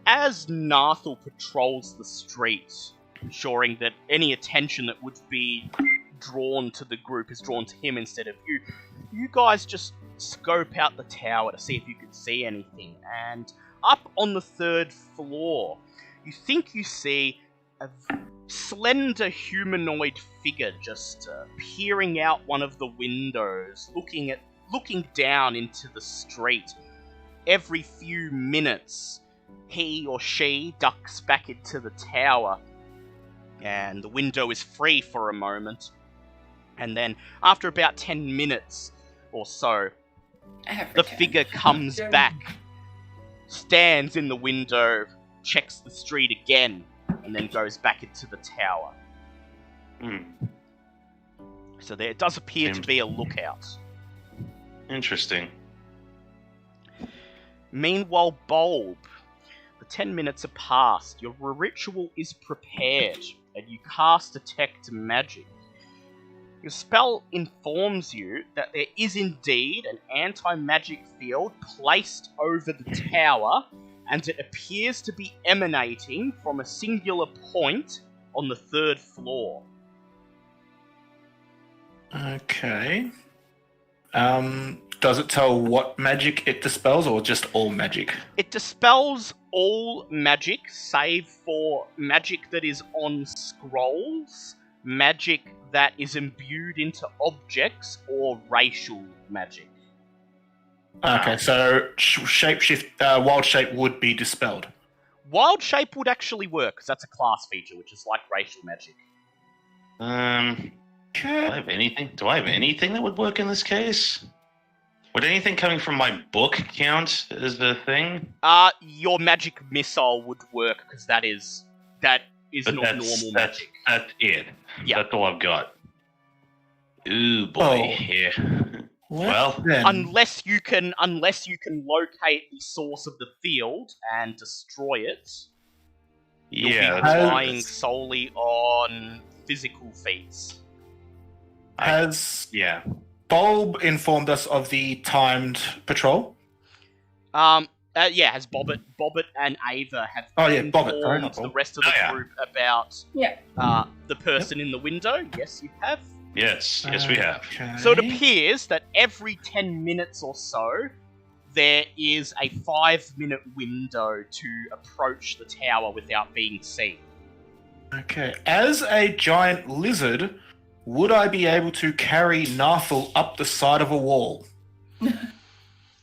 as Narthel patrols the street, ensuring that any attention that would be drawn to the group is drawn to him instead of you, you guys just scope out the tower to see if you can see anything. And up on the 3rd floor, you think you see a slender humanoid figure just peering out one of the windows, looking down into the street. Every few minutes, he or she ducks back into the tower, and the window is free for a moment. And then, after about 10 minutes or so, I have the returned. figure comes back, stands in the window, checks the street again, and then goes back into the tower. Hmm. So there does appear to Seems- be a lookout. Interesting. Meanwhile, Bulb, the 10 minutes are past, your ritual is prepared, and you cast Detect Magic. Your spell informs you that there is indeed an anti-magic field placed over the tower, and it appears to be emanating from a singular point on the 3rd floor. Okay. Does it tell what magic it dispels, or just all magic? It dispels all magic, save for magic that is on scrolls, magic that is imbued into objects, or racial magic. Okay, so shapeshift, wild shape would be dispelled. Wild shape would actually work, because that's a class feature, which is like racial magic. Do I have anything? Do I have anything that would work in this case? Would anything coming from my book count as the thing? Your magic missile would work, because that is But not normal magic. That's it. Yeah. That's all I've got. Ooh boy, Oh. yeah. Well, then, Unless you can locate the source of the field and destroy it, you'll yeah. be that's- relying solely on physical feats. has yeah. Bulb informed us of the timed patrol? Has Bobbert and Ava have Oh, yeah, Bobbert, sorry, informed not the Bulb. rest of the Oh, yeah. group about Yeah. the person in the window? Yes, you have. Yes, we have. Okay. So it appears that every 10 minutes or so, there is a 5-minute window to approach the tower without being seen. Okay. As a giant lizard, would I be able to carry Narthel up the side of a wall?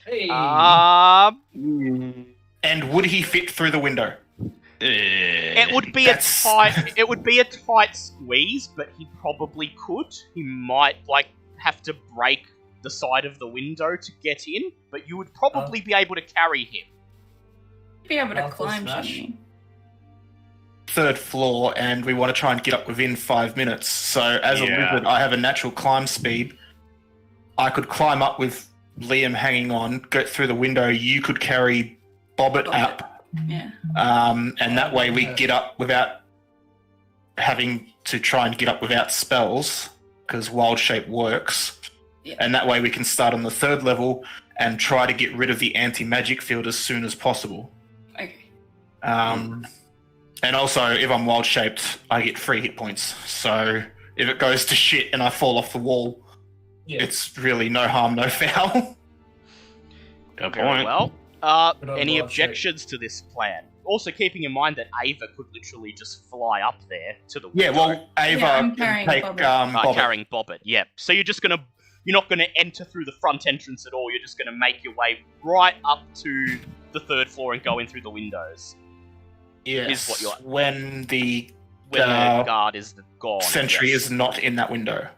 Hey. And would he fit through the window? It would be That's- it would be a tight squeeze, but he probably could. He might have to break the side of the window to get in, but you would probably be able to carry him. Be able to Alpha climb, smash. shouldn't you? 3rd floor, and we want to try and get up within 5 minutes. So as a Yeah. lizard, I have a natural climb speed. I could climb up with Liam hanging on, go through the window. You could carry Bobbit up. Yeah. And that way we get up without having to try and get up without spells, because Wild Shape works. Yeah. And that way we can start on the 3rd level and try to get rid of the anti-magic field as soon as possible. Okay. And also, if I'm Wild Shaped, I get 3 hit points. So if it goes to shit and I fall off the wall, Yeah. it's really no harm, no foul. Good Very point. well. But I'm Any Wild Shape. objections to this plan? Also keeping in mind that Ava could literally just fly up there to the window. Yeah, well, Ava Yeah, I'm can carrying take Bobbit. Bobbit. Carrying Bobbit, yeah. So you're not gonna enter through the front entrance at all. You're just gonna make your way right up to the 3rd floor and go in through the windows. Yes, is what you're- when the When the guard is gone. sentry yes. is not in that window.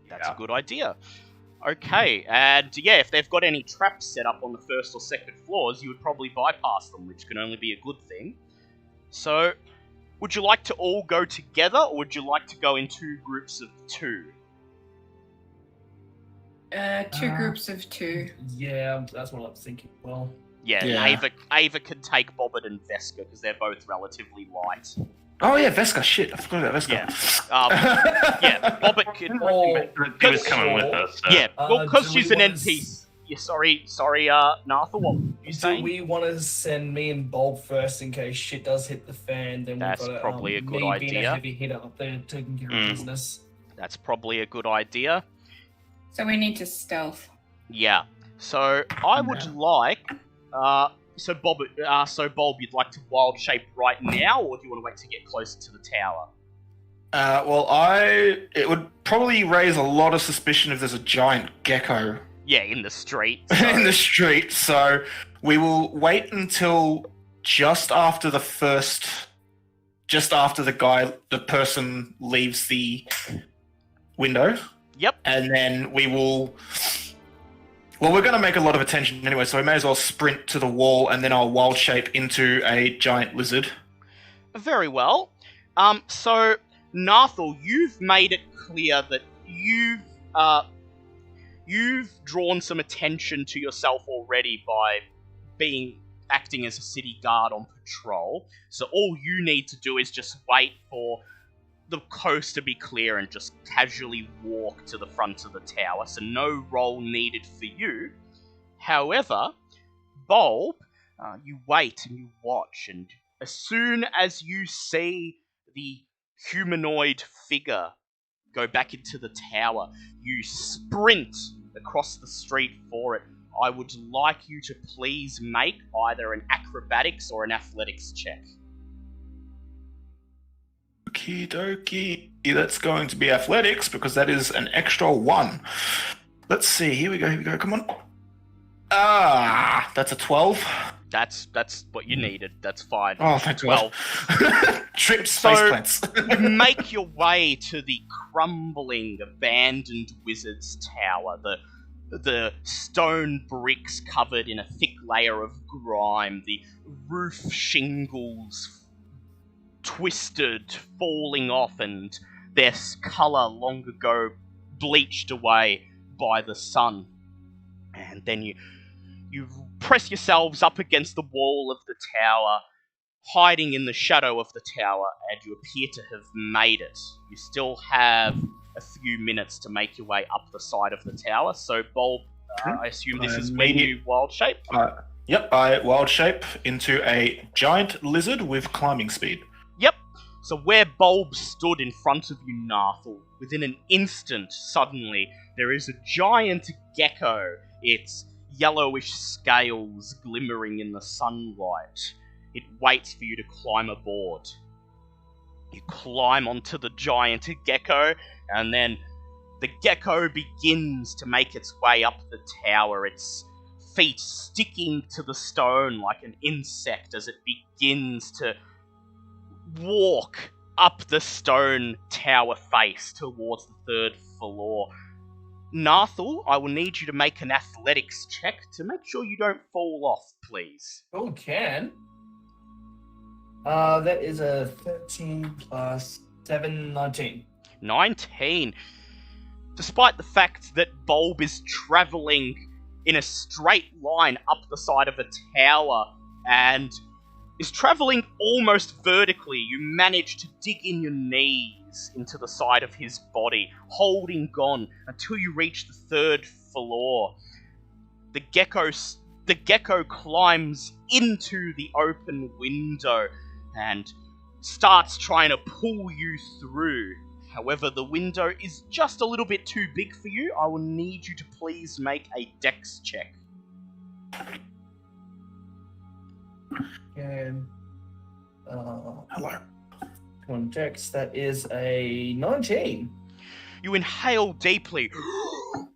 That's a good idea. Okay, and yeah, if they've got any traps set up on the 1st or 2nd floors, you would probably bypass them, which can only be a good thing. So, would you like to all go together, or would you like to go in 2 groups of 2? 2 groups of 2. Yeah, that's what I was thinking. Well, Yeah, Yeah. Ava can take Bobbit and Veska, because they're both relatively light. Oh yeah, Vesca. Shit, I forgot about Vesca. Yeah, Bobbit can... He was coming with us. So. Yeah, well, because do we she's an wanna NPC. Yeah, sorry, Narthel, what were you do saying? we want to send me and Bulb first in case shit does hit the fan? Then That's we've got probably a good me being idea. a heavy hitter up there taking care of business. That's probably a good idea. So we need to stealth. Yeah. So I would like, so Bulb, you'd like to wild shape right now, or do you want to wait to get closer to the tower? Well, it would probably raise a lot of suspicion if there's a giant gecko Yeah, in the street. in the street. So we will wait until just after the person leaves the window. Yep. And then we will. Well, we're going to make a lot of attention anyway, so we may as well sprint to the wall, and then I'll wild shape into a giant lizard. Very well. So Narthel, you've made it clear that you've drawn some attention to yourself already by acting as a city guard on patrol. So all you need to do is just wait for the coast to be clear and just casually walk to the front of the tower. So no roll needed for you. However, Bulb, you wait and you watch, and as soon as you see the humanoid figure go back into the tower, you sprint across the street for it. I would like you to please make either an acrobatics or an athletics check. Okie dokie. That's going to be athletics because that is an extra 1. Let's see. Here we go. Come on. That's a 12. That's what you needed. That's fine. Oh, thank 12. God. Tripped space So- plants. You make your way to the crumbling, abandoned wizard's tower. The stone bricks covered in a thick layer of grime. The roof shingles twisted, falling off, and their colour long ago bleached away by the sun. And then you press yourselves up against the wall of the tower, hiding in the shadow of the tower, and you appear to have made it. You still have a few minutes to make your way up the side of the tower. So, Bulb, I assume this is when you wild shape? Yep, I wild shape into a giant lizard with climbing speed. Yep. So where Bulb stood in front of you, Narthel, within an instant, suddenly, there is a giant gecko, its yellowish scales glimmering in the sunlight. It waits for you to climb aboard. You climb onto the giant gecko, and then the gecko begins to make its way up the tower, its feet sticking to the stone like an insect as it begins to walk up the stone tower face towards the third floor. Narthel, I will need you to make an athletics check to make sure you don't fall off, please. Oh, can. That is a 13 plus 7, 19. 19. Despite the fact that Bulb is travelling in a straight line up the side of a tower and is travelling almost vertically, you manage to dig in your knees into the side of his body, holding on until you reach the third floor. The gecko climbs into the open window and starts trying to pull you through. However, the window is just a little bit too big for you. I will need you to please make a dex check. And Hello. on dex, that is a 19. You inhale deeply,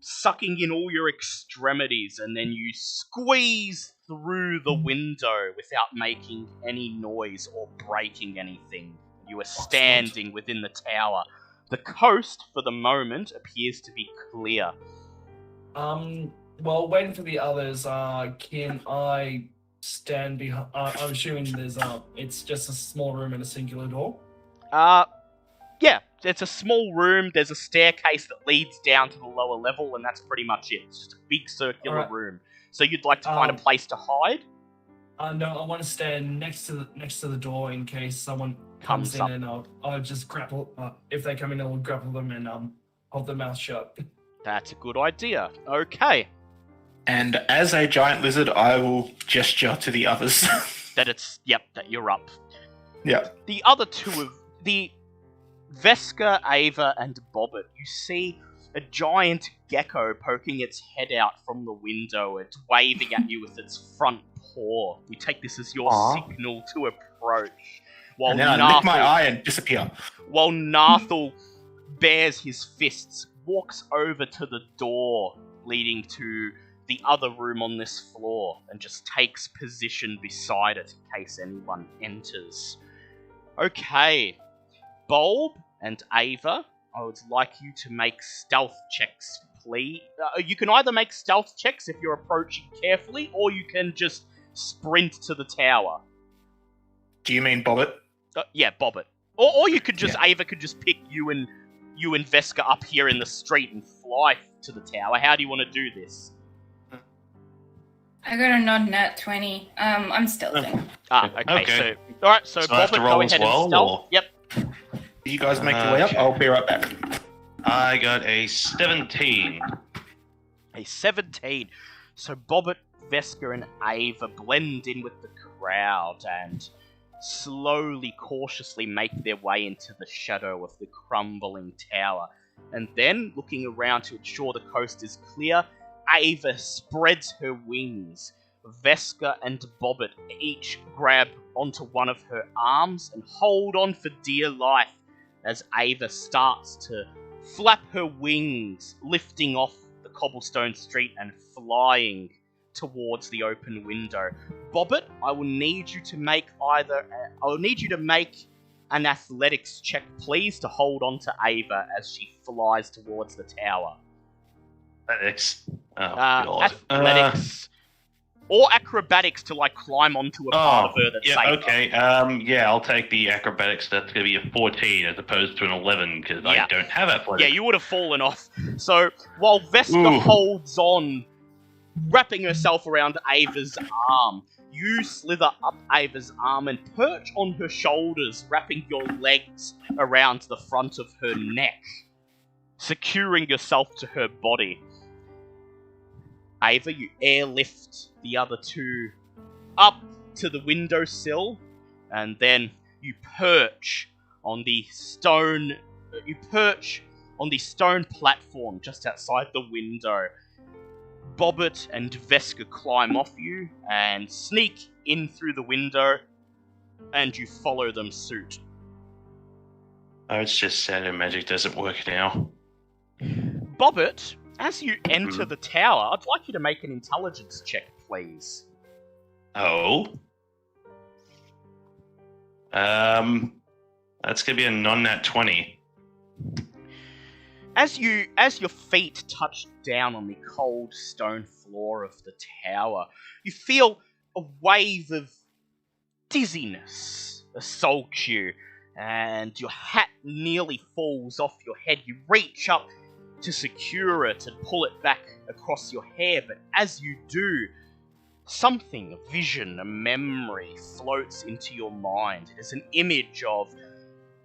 sucking in all your extremities, and then you squeeze through the window without making any noise or breaking anything. You are standing within the tower. The coast, for the moment, appears to be clear. While waiting for the others, can I stand behind? I'm assuming there's it's just a small room and a singular door. Yeah, it's a small room. There's a staircase that leads down to the lower level, and that's pretty much it. It's just a big circular Alright. room. So you'd like to find a place to hide? No, I want to stand next to the door in case someone comes in, up. and I'll just grapple. If they come in, I'll grapple them and hold their mouth shut. That's a good idea. Okay. And as a giant lizard, I will gesture to the others. That you're up. Yeah. The other two of the Veska, Ava, and Bobbit, you see a giant gecko poking its head out from the window. It's waving at you with its front paw. We take this as your signal to approach. While And then I lick my eye and disappear. While Narthel bares his fists, walks over to the door leading to the other room on this floor and just takes position beside it in case anyone enters. Okay, Bulb and Ava, I would like you to make stealth checks, please. You can either make stealth checks if you're approaching carefully, or you can just sprint to the tower. Do you mean Bobbit? Yeah, Bobbit. Or you could just, Ava could just pick you and Veska up here in the street and fly to the tower. How do you want to do this? I got a nat 20. I'm stealthing. Okay. So, alright, so So I have to Bobbit, roll go as ahead well, and stealth. or? Yep. You guys make your way up. Okay. I'll be right back. I got a 17. A 17. So Bobbit, Veska, and Ava blend in with the crowd and slowly, cautiously make their way into the shadow of the crumbling tower. And then, looking around to ensure the coast is clear, Ava spreads her wings. Veska and Bobbit each grab onto one of her arms and hold on for dear life as Ava starts to flap her wings, lifting off the cobblestone street and flying towards the open window. Bobbit, I will need you to make an athletics check, please, to hold on to Ava as she flies towards the tower. Athletics. Oh, God. Athletics. Or acrobatics to, climb onto a part of her that's safer. Okay. I'll take the acrobatics. That's going to be a 14 as opposed to an 11, because I don't have athletics. Yeah, you would have fallen off. So, while Veska holds on, wrapping herself around Ava's arm, you slither up Ava's arm and perch on her shoulders, wrapping your legs around the front of her neck, securing yourself to her body. Ava, you airlift the other two up to the windowsill, and then you perch on the stone. You perch on the stone platform just outside the window. Bobbit and Veska climb off you and sneak in through the window, and you follow them suit. Oh, it's just sad her magic doesn't work now. Bobbit, as you enter the tower, I'd like you to make an intelligence check, please. Oh? That's gonna be a non-nat 20. As your feet touch down on the cold stone floor of the tower, you feel a wave of dizziness assault you, and your hat nearly falls off your head. You reach up to secure it and pull it back across your hair, but as you do, something, a vision, a memory floats into your mind. It is an image of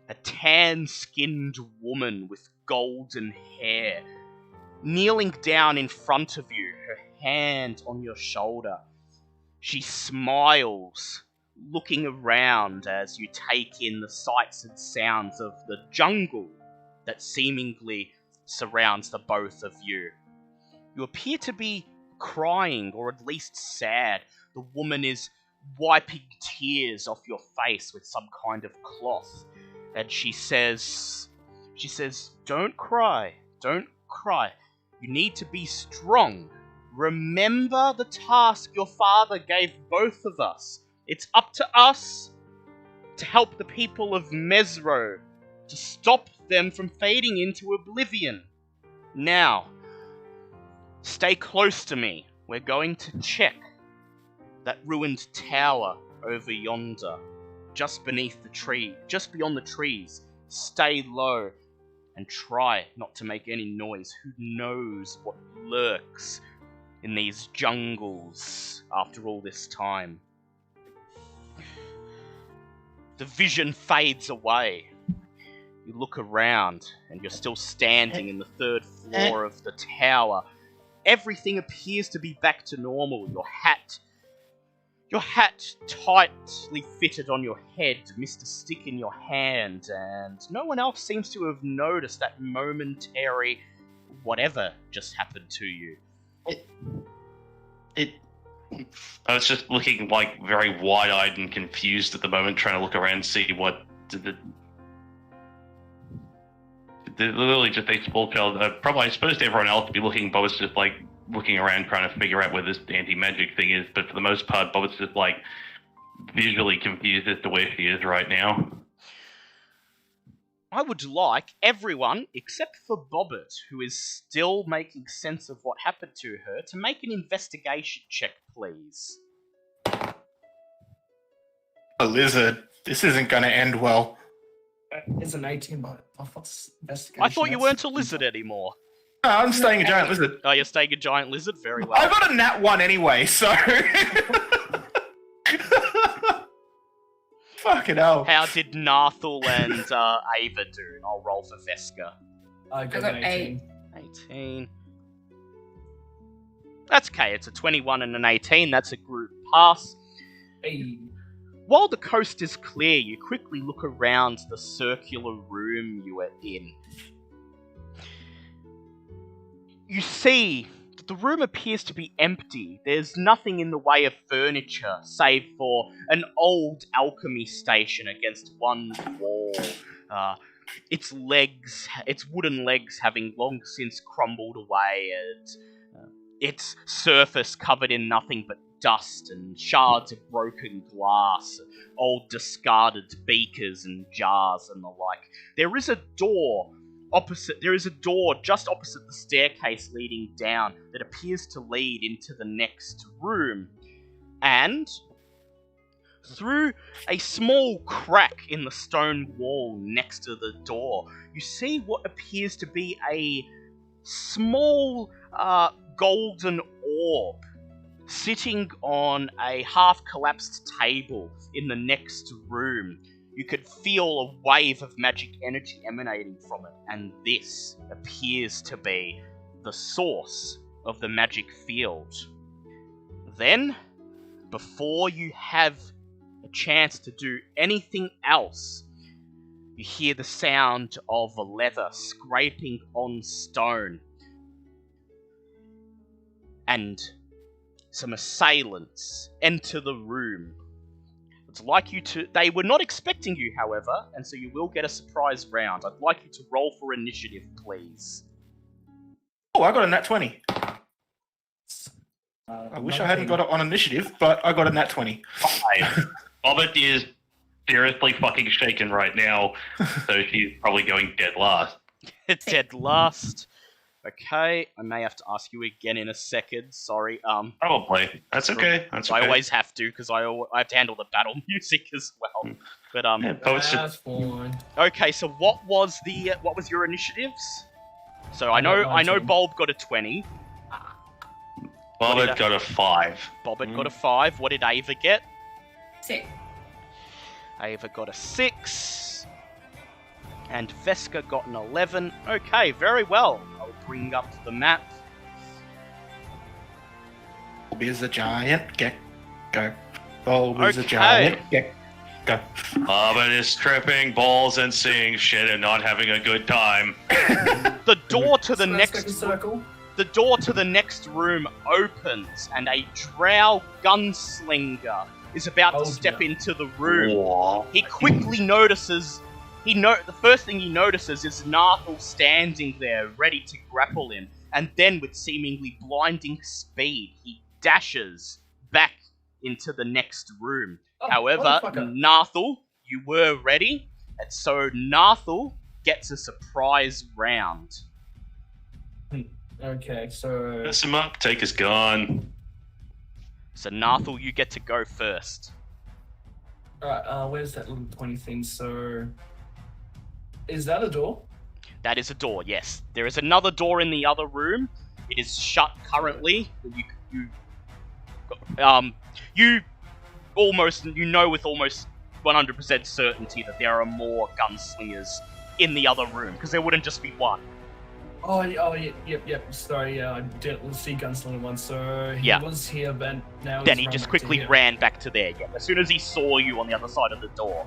a tan-skinned woman with golden hair, kneeling down in front of you, her hand on your shoulder. She smiles, looking around as you take in the sights and sounds of the jungle that seemingly surrounds the both of you. You appear to be crying, or at least sad. The woman is wiping tears off your face with some kind of cloth, and she says, "Don't cry, don't cry. You need to be strong. Remember the task your father gave both of us. It's up to us to help the people of Mesro, to stop them from fading into oblivion. Now, stay close to me. We're going to check that ruined tower over yonder, just beneath the tree, just beyond the trees. Stay low and try not to make any noise. Who knows what lurks in these jungles after all this time." The vision fades away. You look around, and you're still standing in the third floor of the tower. Everything appears to be back to normal. Your hat tightly fitted on your head, missed a stick in your hand, and no one else seems to have noticed that momentary whatever just happened to you. I was just looking like very wide-eyed and confused at the moment, trying to look around and see what literally just a small child. Probably, I suppose to everyone else to be looking, Bob's just like looking around trying to figure out where this anti-magic thing is. But for the most part, Bob's just like visually confused as to where she is right now. I would like everyone, except for Bobbit, who is still making sense of what happened to her, to make an investigation check, please. A lizard. This isn't going to end well. It's an 18, but what's investigation? I thought you weren't a lizard anymore. No, I'm staying a giant lizard. Oh, you're staying a giant lizard? Very well. I got a nat 1 anyway, so... Fucking hell. How did Nathal and Ava do? I'll roll for Veska. I got 18. 18. That's okay, it's a 21 and an 18. That's a group pass. Hey. While the coast is clear, you quickly look around the circular room you are in. You see that the room appears to be empty. There's nothing in the way of furniture, save for an old alchemy station against one wall. Its wooden legs having long since crumbled away, and its surface covered in nothing but dust and shards of broken glass, old discarded beakers and jars and the like. There is a door just opposite the staircase leading down that appears to lead into the next room. And through a small crack in the stone wall next to the door, you see what appears to be a small golden orb sitting on a half-collapsed table in the next room. You could feel a wave of magic energy emanating from it, and this appears to be the source of the magic field. Then, before you have a chance to do anything else, you hear the sound of leather scraping on stone. And some assailants enter the room. It's like you to... They were not expecting you, however, and so you will get a surprise round. I'd like you to roll for initiative, please. Oh, I got a nat 20. I wish I hadn't got it on initiative, but I got a nat 20. Bobbit is seriously fucking shaken right now, so she's probably going dead last. Dead last. Okay, I may have to ask you again in a second. Sorry. Probably. That's okay. That's okay. I always have to because I have to handle the battle music as well. But Yeah, poets That's fine. okay. So what was your initiatives? So I know 19. Bulb got a 20. Bobbit got a 5. Bobbit got a 5. What did Ava get? 6. Ava got a 6. And Veska got an 11. Okay, very well. I'll bring up the map. Bulb is a giant gecko. Bulb is a Okay. giant gecko. Bobbit is tripping balls and seeing shit and not having a good time. The door to the Square, next circle. The door to the next room opens, and a drow gunslinger is about to step into the room. Whoa. He quickly notices. The first thing he notices is Nathal standing there, ready to grapple him, and then, with seemingly blinding speed, he dashes back into the next room. Oh, However, motherfucker. Nathal, you were ready, and so Nathal gets a surprise round. Okay, so Mess him up, take his gun. So Nathal, you get to go first. alright, where's that little pointy thing? So is that a door? That is a door, yes. There is another door in the other room. It is shut currently. You know with almost 100% certainty that there are more gunslingers in the other room, because there wouldn't just be one. Yep. Sorry, yeah, I didn't see Gunslinger once, so he Yeah. was here, but now Then he's he run just back to quickly here. ran back to there, yeah. As soon as he saw you on the other side of the door.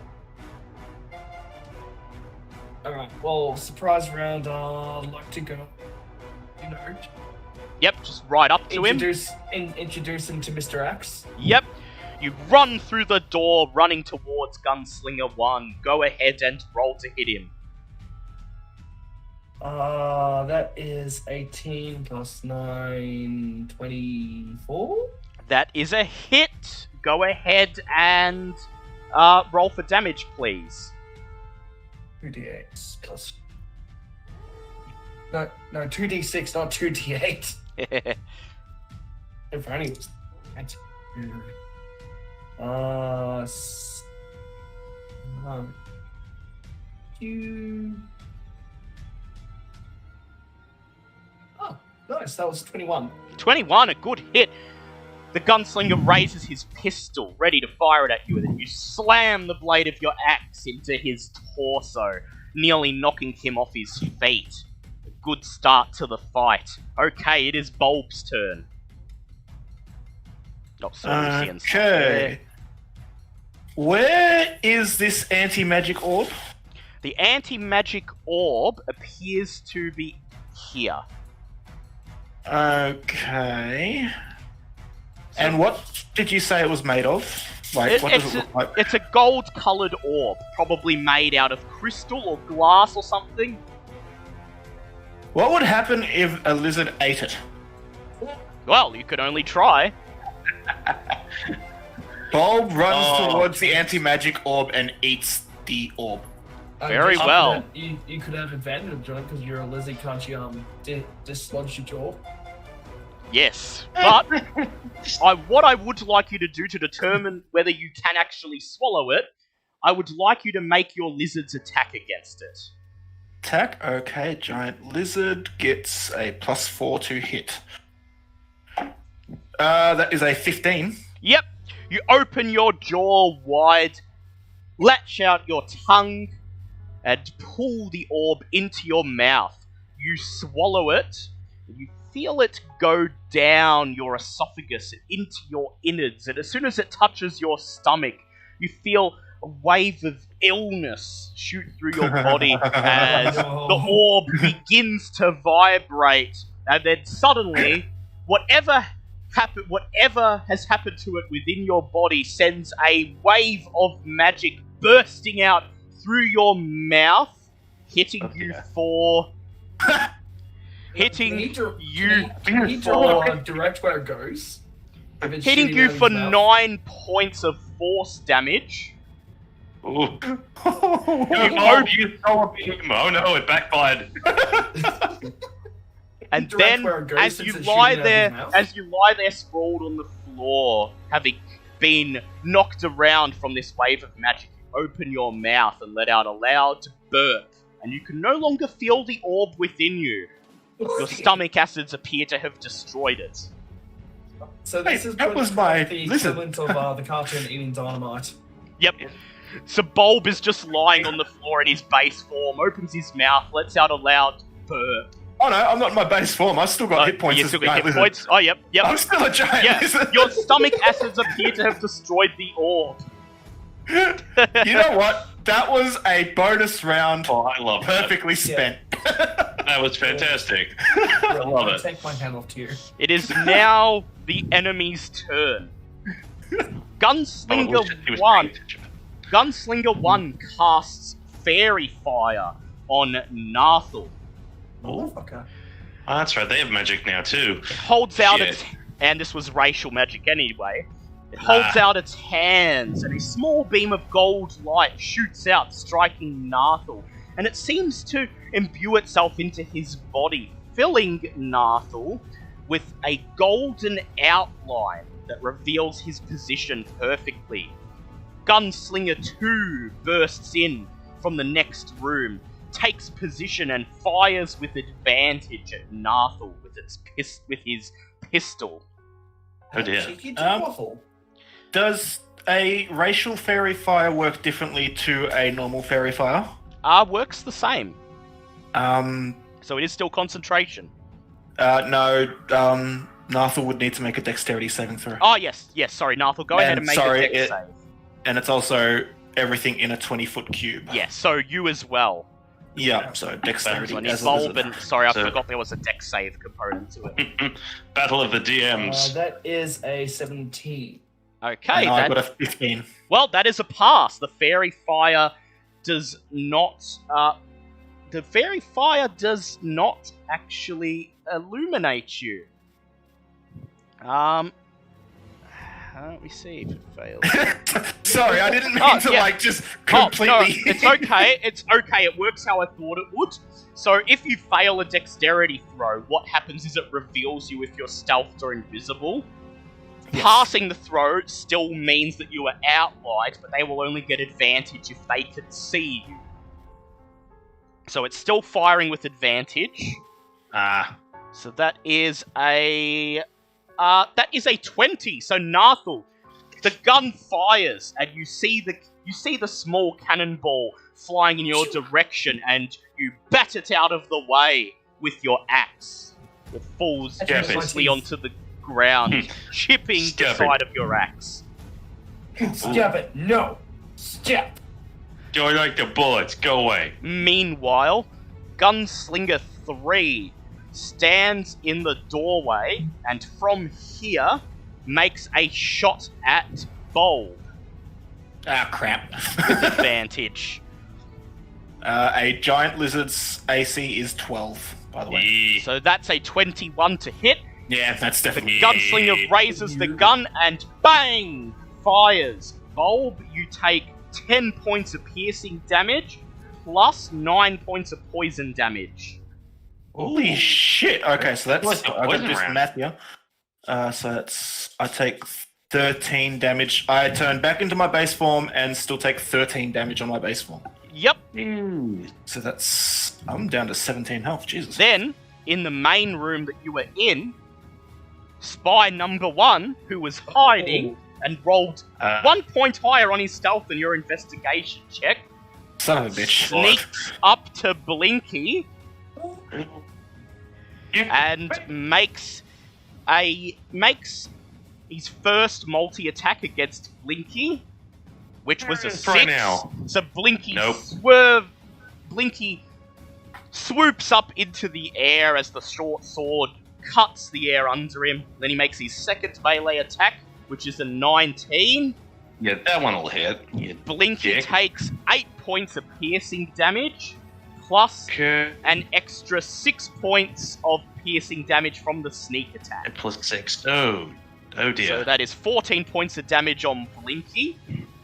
Alright, well, surprise round, I'd like to go, Yep, just right up to him. introduce him to Mr. Axe. Yep. You run through the door, running towards Gunslinger 1. Go ahead and roll to hit him. That is 18 plus 9, 24? That is a hit. Go ahead and roll for damage, please. 2d8 plus... No, 2d6, not 2d8. If only it was... You... Oh, nice, that was 21. 21, a good hit. The gunslinger raises his pistol, ready to fire it at you, and then you slam the blade of your axe into his torso, nearly knocking him off his feet. A good start to the fight. Okay, it is Bulb's turn. Oh, sorry, Lucian's not there. Okay. Where is this anti-magic orb? The anti-magic orb appears to be here. Okay. And what did you say it was made of? Like, what does it look like? It's a gold-coloured orb, probably made out of crystal or glass or something. What would happen if a lizard ate it? Well, you could only try. Bulb runs towards the anti-magic orb and eats the orb. Very well. You could have advantage on it because you're a lizard, can't you? Dislodge your jaw. Yes, but what I would like you to do to determine whether you can actually swallow it, I would like you to make your lizard's attack against it. Attack, okay. Giant lizard gets a +4 to hit. That is a 15. Yep, you open your jaw wide, latch out your tongue, and pull the orb into your mouth. You swallow it, and you feel it go down your esophagus and into your innards, and as soon as it touches your stomach, you feel a wave of illness shoot through your body as the orb begins to vibrate, and then suddenly, whatever has happened to it within your body sends a wave of magic bursting out through your mouth, hitting you for... Can you draw direct where it goes? If it's hitting shooting you out of for his mouth? 9 points of force damage. Ooh. You Oh no, it backfired. And Direct then, where it goes as since you it's lie shooting out of there, his mouth? sprawled on the floor, having been knocked around from this wave of magic, you open your mouth and let out a loud burp, and you can no longer feel the orb within you. Your stomach acids appear to have destroyed it. So this Hey, is that was my the lizard. equivalent of the cartoon eating dynamite. Yep. So Bulb is just lying on the floor in his base form, opens his mouth, lets out a loud burp. Oh no, I'm not in my base form. I've still got hit points. You as still a got giant hit lizard. points? Oh, yep. I'm still a giant Yeah, lizard. your stomach acids appear to have destroyed the orb. You know what? That was a bonus round. Oh, I love that. Perfectly spent. That was fantastic. I love it. Take my hand off to you. It is now the enemy's turn. Gunslinger He was 1. paying attention. Gunslinger 1 casts Fairy Fire on Nathal. Motherfucker. Oh, that's right, they have magic now too. It holds out Shit. its... And this was racial magic anyway. It holds out its hands, and a small beam of gold light shoots out, striking Nathal. And it seems to imbue itself into his body, filling Nathal with a golden outline that reveals his position perfectly. Gunslinger 2 bursts in from the next room, takes position and fires with advantage at Nathal with his pistol. Oh dear. Cheeky awful. Does a racial fairy fire work differently to a normal fairy fire? Works the same. So it is still concentration. No. Nathal would need to make a dexterity saving throw. Oh, yes, sorry, Nathal, go ahead and make sorry, a dex save. And it's also everything in a 20-foot cube. Yes, so you as well. Yeah, so dexterity. So I need as a Bulb lizard. and... Sorry, I So- forgot there was a dex save component to it. Battle of the DMs. That is a 17. Okay, And I got a that, 15. well, that is a pass. The Fairy Fire does not... the Fairy Fire does not actually illuminate you. Let me see if it fails. Sorry, I didn't mean to yeah. just completely. Oh, no, it's okay. It's okay. It works how I thought it would. So if you fail a dexterity throw, what happens is it reveals you if you're stealthed or invisible. Yes. Passing the throw still means that you are outlined, but they will only get advantage if they can see you. So it's still firing with advantage. So that is a 20. So Nathal, the gun fires, and you see the small cannonball flying in your direction, and you bat it out of the way with your axe. It falls That's uselessly right. onto the ground, chipping the Step it. side of your axe. Step it. No. Step. Don't like the bullets. Go away. Meanwhile, Gunslinger 3 stands in the doorway and from here makes a shot at Bulb Ah, crap. with advantage. A giant lizard's AC is 12, by the way. Yeah. So that's a 21 to hit. Yeah, that's The definitely. Gunslinger raises the gun and bang! Fires. Bulb, you take 10 points of piercing damage plus 9 points of poison damage. Holy shit! Okay, so that's. What's the I got poison this round? math here. So that's. I take 13 damage. I turn back into my base form and still take 13 damage on my base form. Yep. So that's. I'm down to 17 health. Jesus. Then, in the main room that you were in, Spy number 1, who was hiding and rolled 1 point higher on his stealth than your investigation check, Son of a bitch. sneaks up to Blinky and makes his first multi-attack against Blinky. which was a It's 6. right now. So Blinky Nope. Blinky swoops up into the air as the short sword cuts the air under him. Then he makes his second melee attack, which is a 19. Yeah, that one will hit. You Blinky dick. takes 8 points of piercing damage, plus Okay. an extra 6 points of piercing damage from the sneak attack. And plus 6. Oh dear. So that is 14 points of damage on Blinky.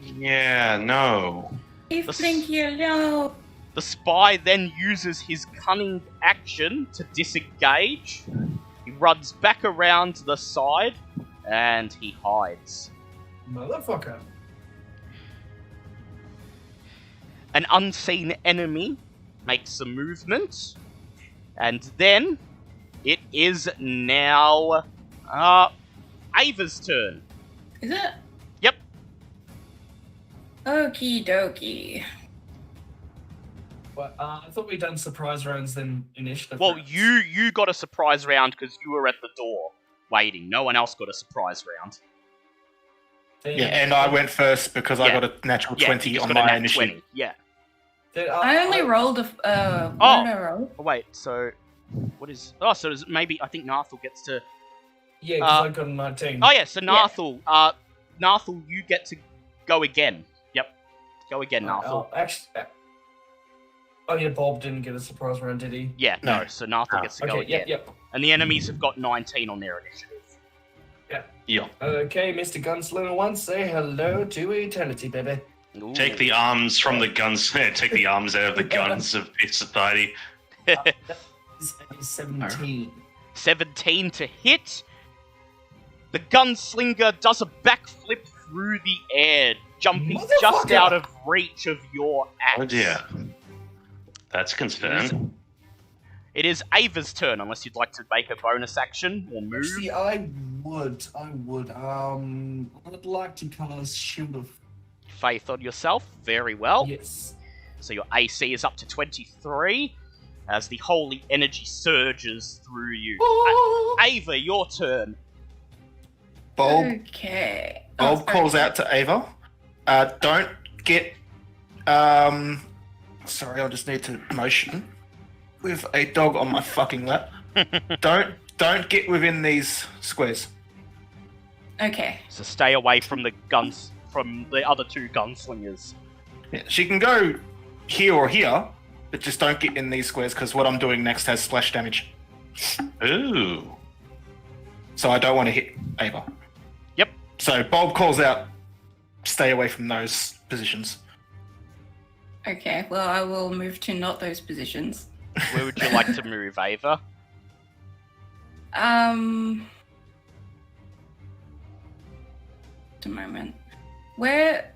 Yeah, no. Leave The Blinky alone. The spy then uses his cunning action to disengage. He runs back around the side, and he hides. Motherfucker. An unseen enemy makes a movement, and then it is now Ava's turn. Is it? Yep. Okie dokie. But I thought we'd done surprise rounds then initiative. Well, rounds. you got a surprise round because you were at the door waiting. No one else got a surprise round. Then- Yeah, and I went first because I Yeah. got a natural Yeah, 20 you just on got a my nat initiative. 20. Yeah. then, I only rolled a. What Oh. did I roll? Oh, wait, so what is? Oh, so is maybe I think Narthel gets to. Yeah, because I got a 19. Oh yeah, so Narthel, Narthel, you get to go again. Yep, go again, Narthel. Actually, oh yeah, Bob didn't get a surprise round, did he? Yeah, no, so Narthel gets to go Okay, again. yep. And the enemies have got 19 on their initiative. Yeah. Okay, Mr. Gunslinger 1, say hello to eternity, baby. Ooh. Take the arms from the guns. Take the arms out of the guns of Peace Society. It's 17. 17 to hit. The gunslinger does a backflip through the air, jumping just Motherfucker! out of reach of your axe. Oh dear. That's a concern. It is Ava's turn, unless you'd like to make a bonus action or move. Actually, I would. I'd like to cast Shield of... Faith on yourself. Very well. Yes. So your AC is up to 23 as the holy energy surges through you. Oh! Ava, your turn. Bulb, Okay. Bulb sorry. calls out to Ava. Don't get. Sorry, I just need to motion with a dog on my fucking lap. Don't get within these squares. Okay. So stay away from the guns, from the other two gunslingers. Yeah, she can go here or here, but just don't get in these squares because what I'm doing next has splash damage. Ooh. So I don't want to hit Ava. Yep. So Bulb calls out, stay away from those positions. Okay. Well, I will move to not those positions. Where would you like to move, Ava? Just a moment. Where?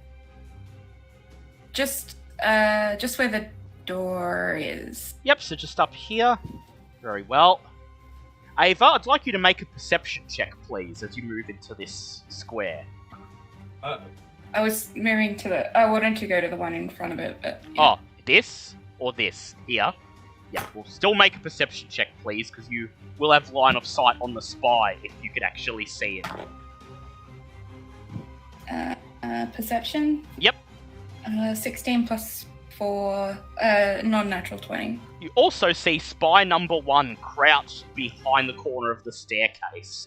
Just where the door is. Yep, so just up here. Very well. Ava, I'd like you to make a perception check, please, as you move into this square. I was moving to the. I wanted to go to the one in front of it, but. Oh, this or this here. Yeah, we'll still make a perception check, please, because you will have line of sight on the spy if you could actually see it. Perception. Yep. 16 plus 4, non-natural 20. You also see spy number 1 crouched behind the corner of the staircase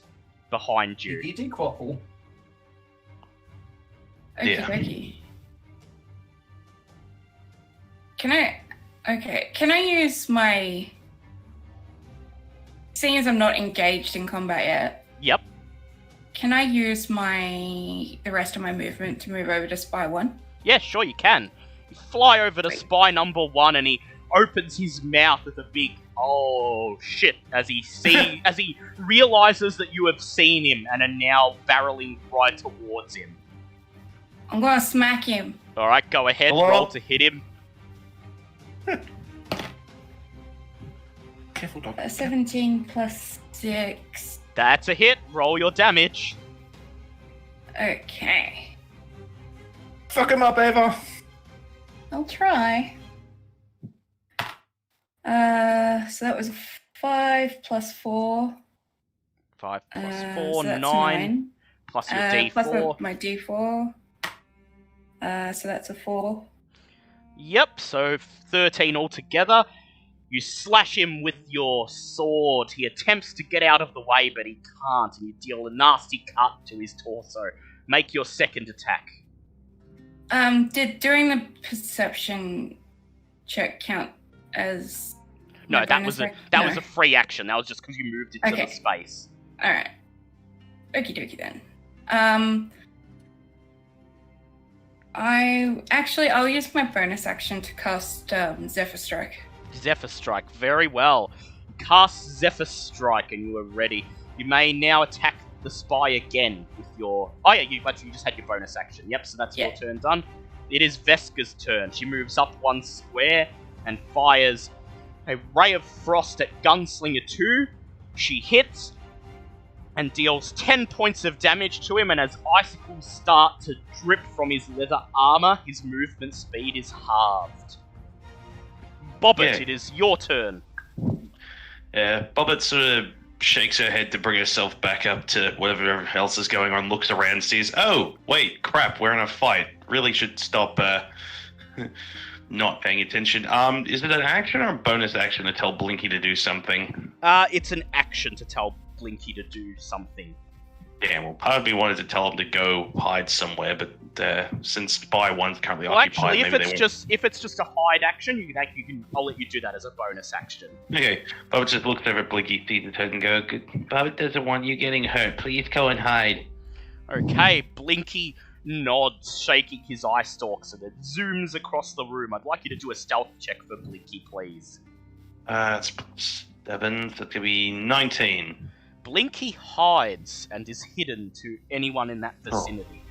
behind you. You did quapple. Okay, Yeah. okay. Can I use my... Seeing as I'm not engaged in combat yet, Yep. can I use the rest of my movement to move over to Spy 1? Yeah, sure you can. You fly over to Great. spy number 1 and he opens his mouth with a big oh shit as he realizes that you have seen him and are now barreling right towards him. I'm gonna smack him. Alright, go ahead, Hello? roll to hit him. Careful, dog. 17 plus 6. That's a hit, roll your damage. Okay. Fuck him up, Ava. I'll try. So that was 5 plus 4. 5 plus so 4, that's 9, plus your Plus d4. my D4. So that's a 4. Yep, so 13 altogether. You slash him with your sword. He attempts to get out of the way, but he can't, and you deal a nasty cut to his torso. Make your second attack. Did during the perception check count as... No, my that bonus was a action? that No. was a free action. That was just because you moved into Okay. the space. Alright. Okie dokie then. I'll use my bonus action to cast Zephyr Strike. Zephyr Strike, very well. Cast Zephyr Strike, and you are ready. You may now attack the spy again with your... Oh yeah, you just had your bonus action. Yep, so that's your turn done. It is Veska's turn. She moves up 1 square and fires a Ray of Frost at Gunslinger 2. She hits and deals 10 points of damage to him, and as icicles start to drip from his leather armor, his movement speed is halved. Bobbit, it is your turn. Yeah, Bobbit sort of shakes her head to bring herself back up to whatever else is going on, looks around, sees, oh, wait, crap, we're in a fight. Really should stop not paying attention. Is it an action or a bonus action to tell Blinky to do something? It's an action to tell Blinky to do something. Damn, well, part of me wanted to tell him to go hide somewhere, but since Spy 1's currently Well, occupied, actually, maybe they won't. if it's just a hide action, I'll let you do that as a bonus action. Okay, Bobbit just looks over at Blinky, sees his head and goes, Bobbit doesn't want you getting hurt. Please go and hide. Okay, Blinky nods, shaking his eye stalks, and it zooms across the room. I'd like you to do a stealth check for Blinky, please. It's 7, so it's gonna be 19. Blinky hides and is hidden to anyone in that vicinity.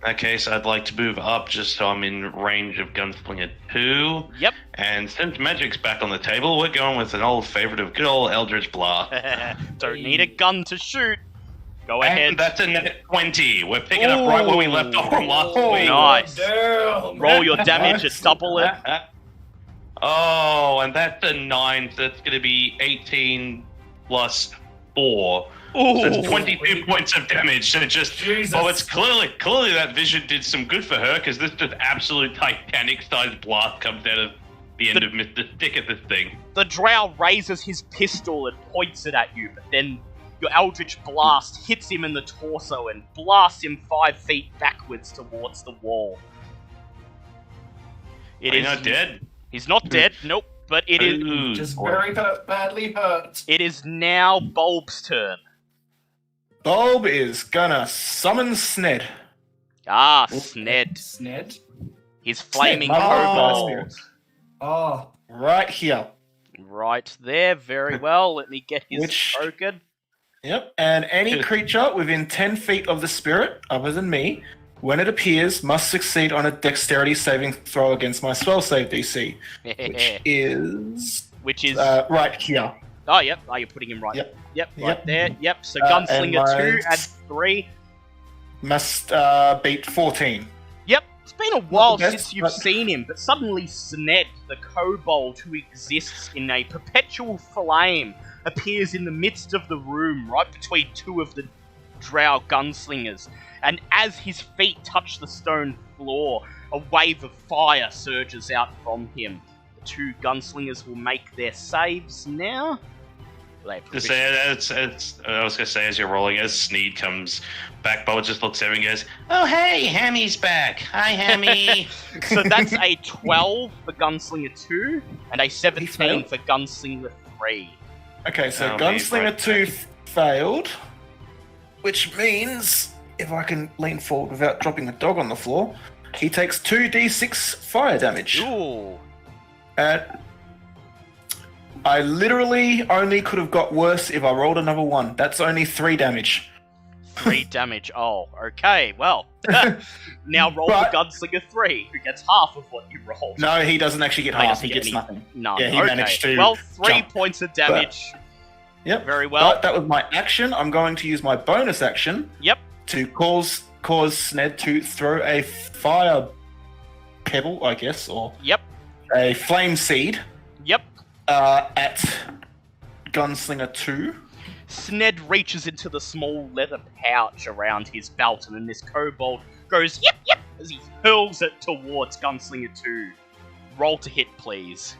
Okay, so I'd like to move up just so I'm in range of Gunslinger 2. Yep. And since magic's back on the table, we're going with an old favorite of good old Eldritch Blast. Don't need a gun to shoot. Go And ahead. that's a net 20. We're picking up right where we left off from last week. Nice. Damn. Roll your damage at double it. Oh, and that's a 9, so that's going to be 18 plus 4. Ooh. So it's 22 points of damage. So it just, Jesus. oh, it's clearly that vision did some good for her, because this just absolute Titanic-sized blast comes out of the end of Mr. Stick at this thing. The drow raises his pistol and points it at you, but then your Eldritch Blast hits him in the torso and blasts him 5 feet backwards towards the wall. Are you not dead? He's not dead, nope, but it is... Ooh, Just boy. very badly hurt. It is now Bulb's turn. Bulb is gonna summon Sned. Ah, Sned. Sned? His flaming my kobold. Oh. Right here. Right there, very well. Let me get his Which- token. Yep. And any creature within 10 feet of the spirit, other than me, when it appears, must succeed on a dexterity saving throw against my spell save DC, which is right here. Oh, yep. Oh, you're putting him right. Yep. Yep, right Yep. there. Yep, so And Gunslinger my 2 and 3. Must beat 14. Yep, it's been a while the best, since you've but- seen him, but suddenly Sned, the kobold who exists in a perpetual flame, appears in the midst of the room, right between 2 of the drow gunslingers. And as his feet touch the stone floor, a wave of fire surges out from him. The 2 gunslingers will make their saves now. Just say, I was going to say, as you're rolling, as Sneed comes back, Bob just looks at him and goes, oh, hey, Hammy's back. Hi, Hammy. So that's a 12 for Gunslinger 2 and a 17 failed? for Gunslinger 3. Okay, so Oh, Gunslinger right. 2 failed, which means, if I can lean forward without dropping the dog on the floor, he takes 2d6 fire damage. Ooh. I literally only could have got worse if I rolled another 1. That's only 3 damage. 3 damage. Oh, okay. Well, now roll But- for Gunslinger 3, who gets half of what you rolled. No, he doesn't actually get No, he half. doesn't He get gets any. nothing. None. Yeah, he Okay. managed to Well, 3 jump. points of damage. Yep. Very well. But that was my action. I'm going to use my bonus action Yep. to cause Sned to throw a fire pebble, I guess, or Yep. a flame seed Yep. at Gunslinger 2. Sned reaches into the small leather pouch around his belt, and then this kobold goes yip yip as he hurls it towards Gunslinger 2. Roll to hit, please.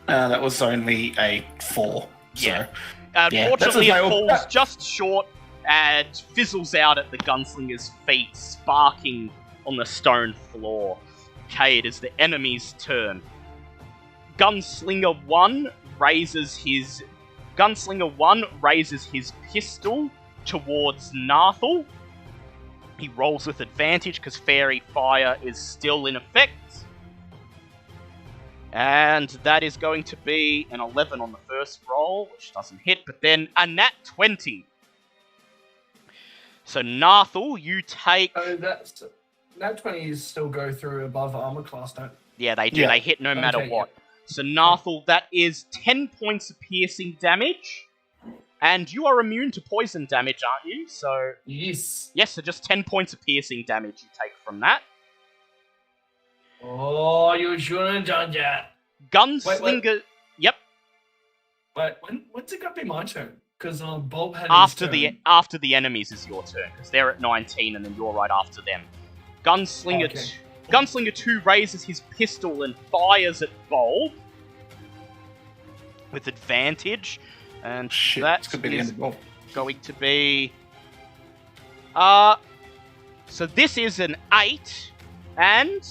That was only a 4. Yeah. So. Unfortunately, Yeah, it falls just short and fizzles out at the Gunslinger's feet, sparking on the stone floor. Okay, it is the enemy's turn. Gunslinger 1 raises his pistol towards Nathal. He rolls with advantage because Fairy Fire is still in effect. And that is going to be an 11 on the first roll, which doesn't hit, but then a nat 20. So Nathal, you take... Oh, that's... Nat 20s still go through above armor class, don't... Yeah, they do. Yeah. They hit no matter Okay, what. So Nathal, that is 10 points of piercing damage. And you are immune to poison damage, aren't you? So... Yes. Yes, so just 10 points of piercing damage you take from that. Oh, you shouldn't have done that. Gunslinger... Yep. Wait, when's it gonna be my turn? Because Bob had After his turn. after the enemies is your turn, because they're at 19 and then you're right after them. Gunslinger, Okay. Gunslinger 2 raises his pistol and fires at Bulb with advantage, and Shit, that it's gonna be the end is of the ball. going to be... So this is an 8 and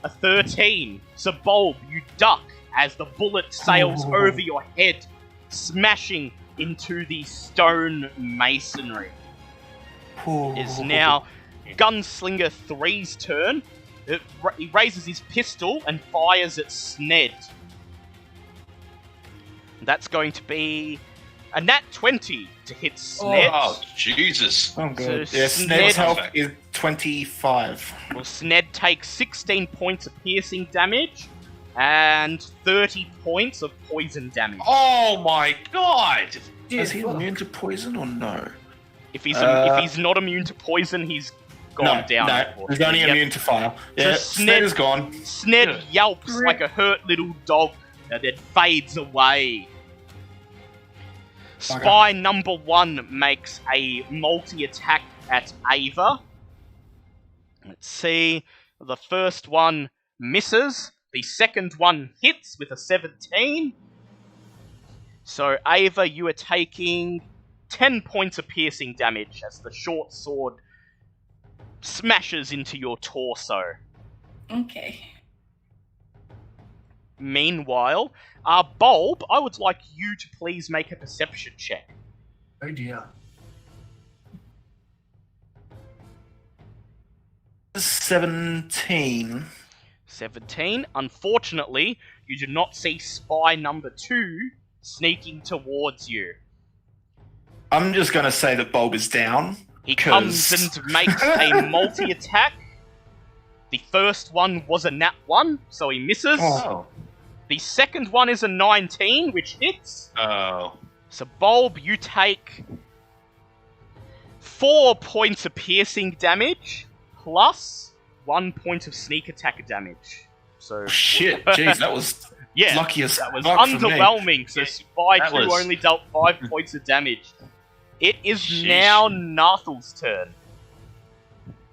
a 13. So Bulb, you duck as the bullet sails Oh. over your head, smashing into the stone masonry. It is now Gunslinger 3's turn. He raises his pistol and fires at Sned. That's going to be a nat 20 to hit Sned. Oh, Jesus. Oh, good. So Yeah, Sned- Sned's health is 25. Well, Sned takes 16 points of piercing damage and 30 points of poison damage. Oh my god! Is he fuck. immune to poison or no? If he's not immune to poison, he's gone down. No, he's unfortunately. only Yep. immune to fire. Yeah, Sned- Sned is gone. Sned Yeah. yelps like a hurt little dog and then fades away. Bugger. Spy number 1 makes a multi-attack at Ava. Let's see. The first one misses. The second one hits with a 17. So, Ava, you are taking 10 points of piercing damage as the short sword smashes into your torso. Okay. Meanwhile, Bulb, I would like you to please make a perception check. Oh dear. 17. 17. Unfortunately, you do not see spy number 2 sneaking towards you. I'm just going to say that Bulb is down. He 'Cause- comes and makes a multi-attack. The first one was a nat 1, so he misses. Oh. The second one is a 19, which hits. Oh. So, Bulb, you take 4 points of piercing damage, plus 1 point of sneak attack damage. So, Shit, jeez, that was yeah, lucky as that was fuck for me. underwhelming. So, Spy That 2 was- only dealt 5 points of damage. It is Sheesh. now Nathal's turn.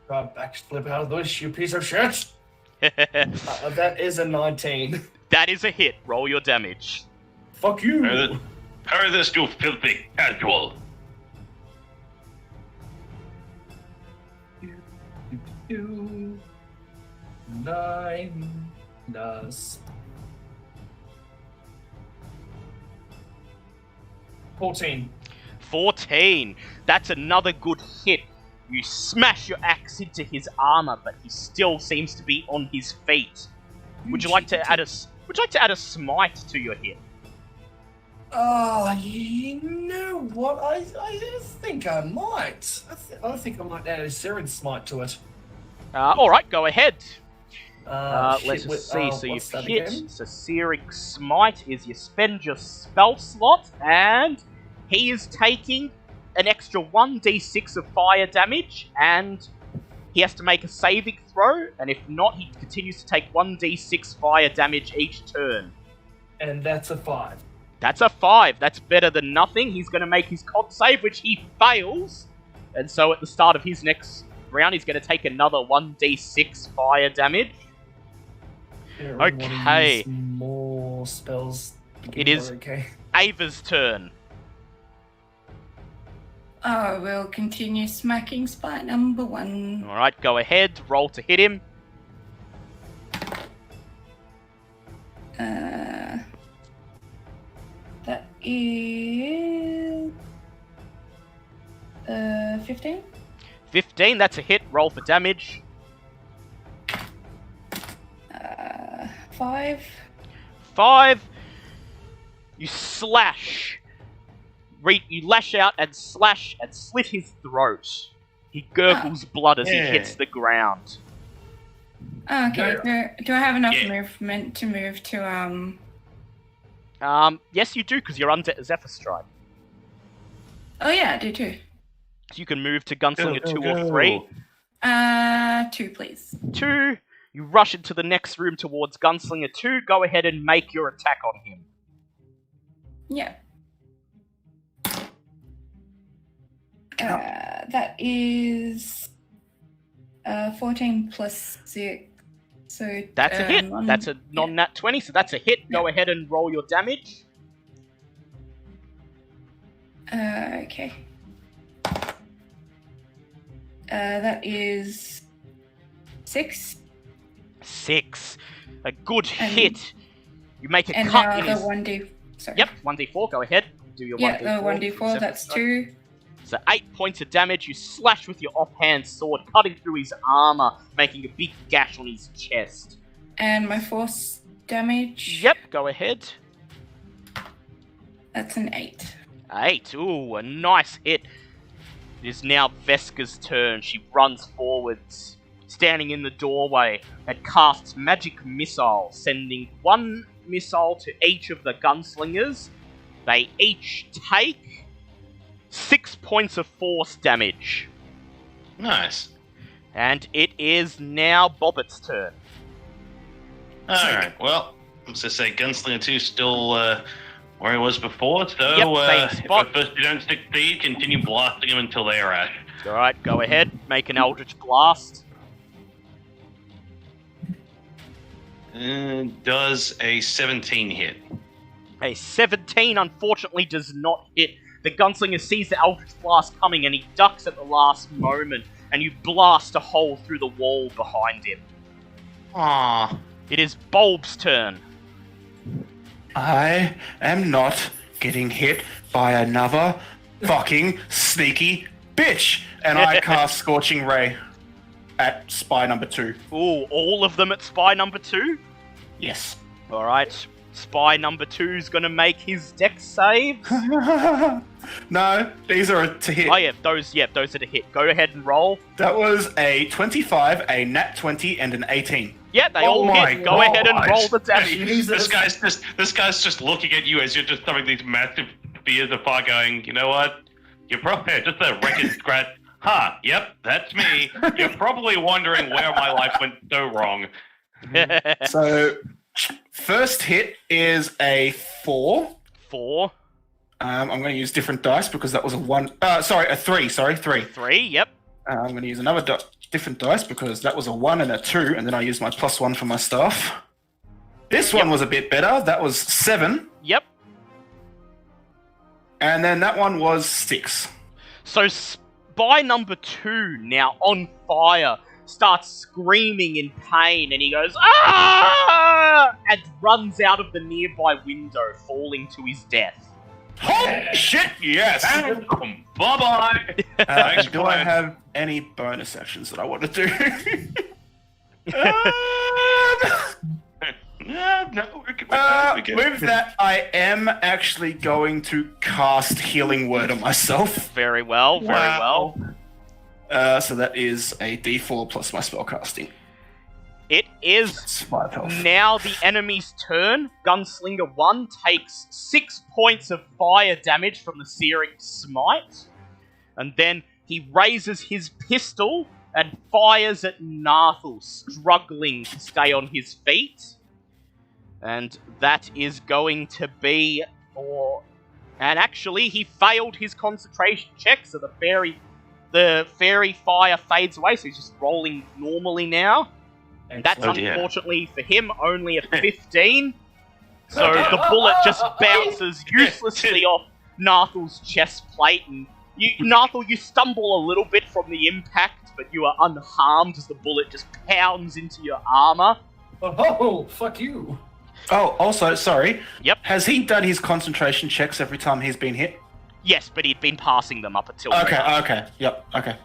Backflip out of this, you piece of shit! That is a 19. That is a hit. Roll your damage. Fuck you! Hurry this, you filthy casual. Two, 9 does 14. 14. That's another good hit. You smash your axe into his armor, but he still seems to be on his feet. Would you like to add a smite to your hit? You know what? I think I might. I think I might add a Searing Smite to it. All right, go ahead. Shit, Let's just see. So what's you've that hit. again? So Searing Smite is you spend your spell slot, and he is taking an extra 1d6 of fire damage, and he has to make a saving throw, and if not, he continues to take 1d6 fire damage each turn. And that's a 5. That's a 5. That's better than nothing. He's going to make his con save, which he fails. And so at the start of his next round, he's going to take another 1d6 fire damage. Yeah, we wanna Okay. use more spells. It is Okay. Ava's turn. Oh, we'll continue smacking spot number 1. Alright, go ahead. Roll to hit him. That is 15. 15, that's a hit. Roll for damage. 5. 5. You slash. You lash out and slash and slit his throat. He gurgles blood as he hits the ground. Okay. Do I have enough movement to move to Yes, you do, because you're under Zephyr Strike. Oh yeah, I do too. So you can move to Gunslinger Go, 2 go, or go. 3. 2, please. 2. You rush into the next room towards Gunslinger 2. Go ahead and make your attack on him. Yeah. That is 14 plus 6. So That's a hit. That's a non-nat 20, so that's a hit. Go ahead and roll your damage. Okay. That is 6. 6. A good And- hit. You make a And cut now in the his... 1d. Sorry. Yep, 1d4. Go ahead. Do your Yeah, 1d4. the 1d4. That's 2. So 8 points of damage. You slash with your offhand sword, cutting through his armor, making a big gash on his chest. And my force damage. Yep, go ahead. That's an 8. 8. Ooh, a nice hit. It is now Veska's turn. She runs forwards, standing in the doorway, and casts Magic Missile, sending 1 missile to each of the gunslingers. They each take 6 points of force damage. Nice. And it is now Bobbitt's turn. Alright, well, let's just say Gunslinger 2 still where he was before, so Yep, same spot. if at first you don't succeed, continue blasting him until they are ash. Alright, go ahead. Make an Eldritch Blast. Does a 17 hit? A 17 unfortunately does not hit. The gunslinger sees the Eldritch Blast coming and he ducks at the last moment, and you blast a hole through the wall behind him. Aww. It is Bulb's turn. I am not getting hit by another fucking sneaky bitch. And I cast Scorching Ray at spy number 2. Ooh, all of them at spy number 2? Yes. Alright, spy number 2's gonna make his dex save. No, these are to hit. Oh yeah, those are to hit. Go ahead and roll. That was a 25, a nat 20, and an 18. Yeah, they Oh all my hit. Go ahead and God. roll the damage. This guy's just looking at you as you're just throwing these massive spears of fire, going, you know what? You're probably just a record scratch. Huh? Yep, that's me. You're probably wondering where my life went so wrong. So, first hit is a 4. 4. I'm going to use different dice because that was a 1. A 3. Sorry, 3. 3, yep. I'm going to use another different dice because that was a 1 and a 2, and then I used my +1 for my staff. This one was a bit better. That was 7. Yep. And then that one was 6. So spy number 2, now on fire, starts screaming in pain, and he goes, "Ah!" and runs out of the nearby window, falling to his death. Holy shit, yes! Bye-bye! Do I have any bonus actions that I want to do? No, we're good. With that, I am actually going to cast Healing Word on myself. Very well, very well. So that is a D4 plus my spellcasting. It is It's 5 health. now the enemy's turn. Gunslinger 1 takes 6 points of fire damage from the Searing Smite. And then he raises his pistol and fires at Nathal, struggling to stay on his feet. And that is going to be And actually, he failed his concentration check, so the fairy fire fades away, so he's just rolling normally now. And that's unfortunately for him only a 15. So the bullet just bounces uselessly off Nathal's chest plate, and Nathal, you stumble a little bit from the impact, but you are unharmed as the bullet just pounds into your armor. Oh, fuck you. Oh, also, sorry. Yep. Has he done his concentration checks every time he's been hit? Yes, but he'd been passing them up until Okay, now. okay, yep, okay.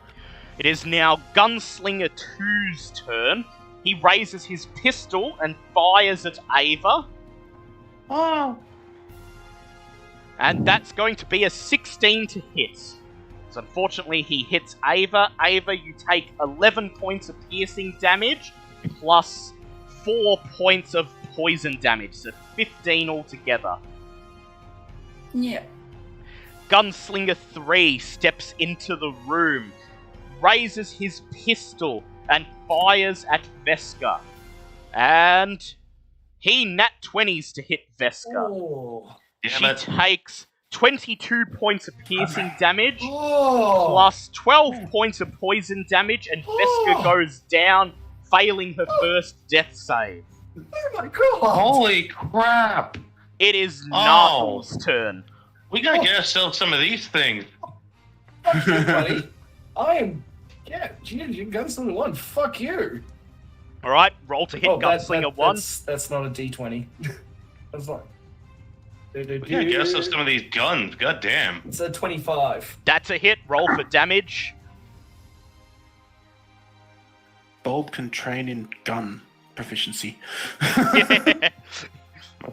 It is now Gunslinger 2's turn. He raises his pistol and fires at Ava. Oh. And that's going to be a 16 to hit. So unfortunately, he hits Ava. Ava, you take 11 points of piercing damage, plus 4 points of poison damage, so 15 altogether. Yeah. Gunslinger 3 steps into the room, raises his pistol, and fires at Veska. And he nat 20s to hit Veska. Oh. Yeah, She takes 22 points of piercing damage, Oh. plus 12 points of poison damage, and Veska goes down, failing her first death save. Oh my god. Holy crap! It is Oh. Nathal's turn. We gotta get ourselves some of these things. Fuck you, buddy. Yeah, you Gunslinger 1. Fuck you. Alright, roll to hit Gunslinger 1. That's not a D20. That's not. We gotta get ourselves some of these guns. God damn. It's a 25. That's a hit, roll for damage. Bulb can train in gun proficiency.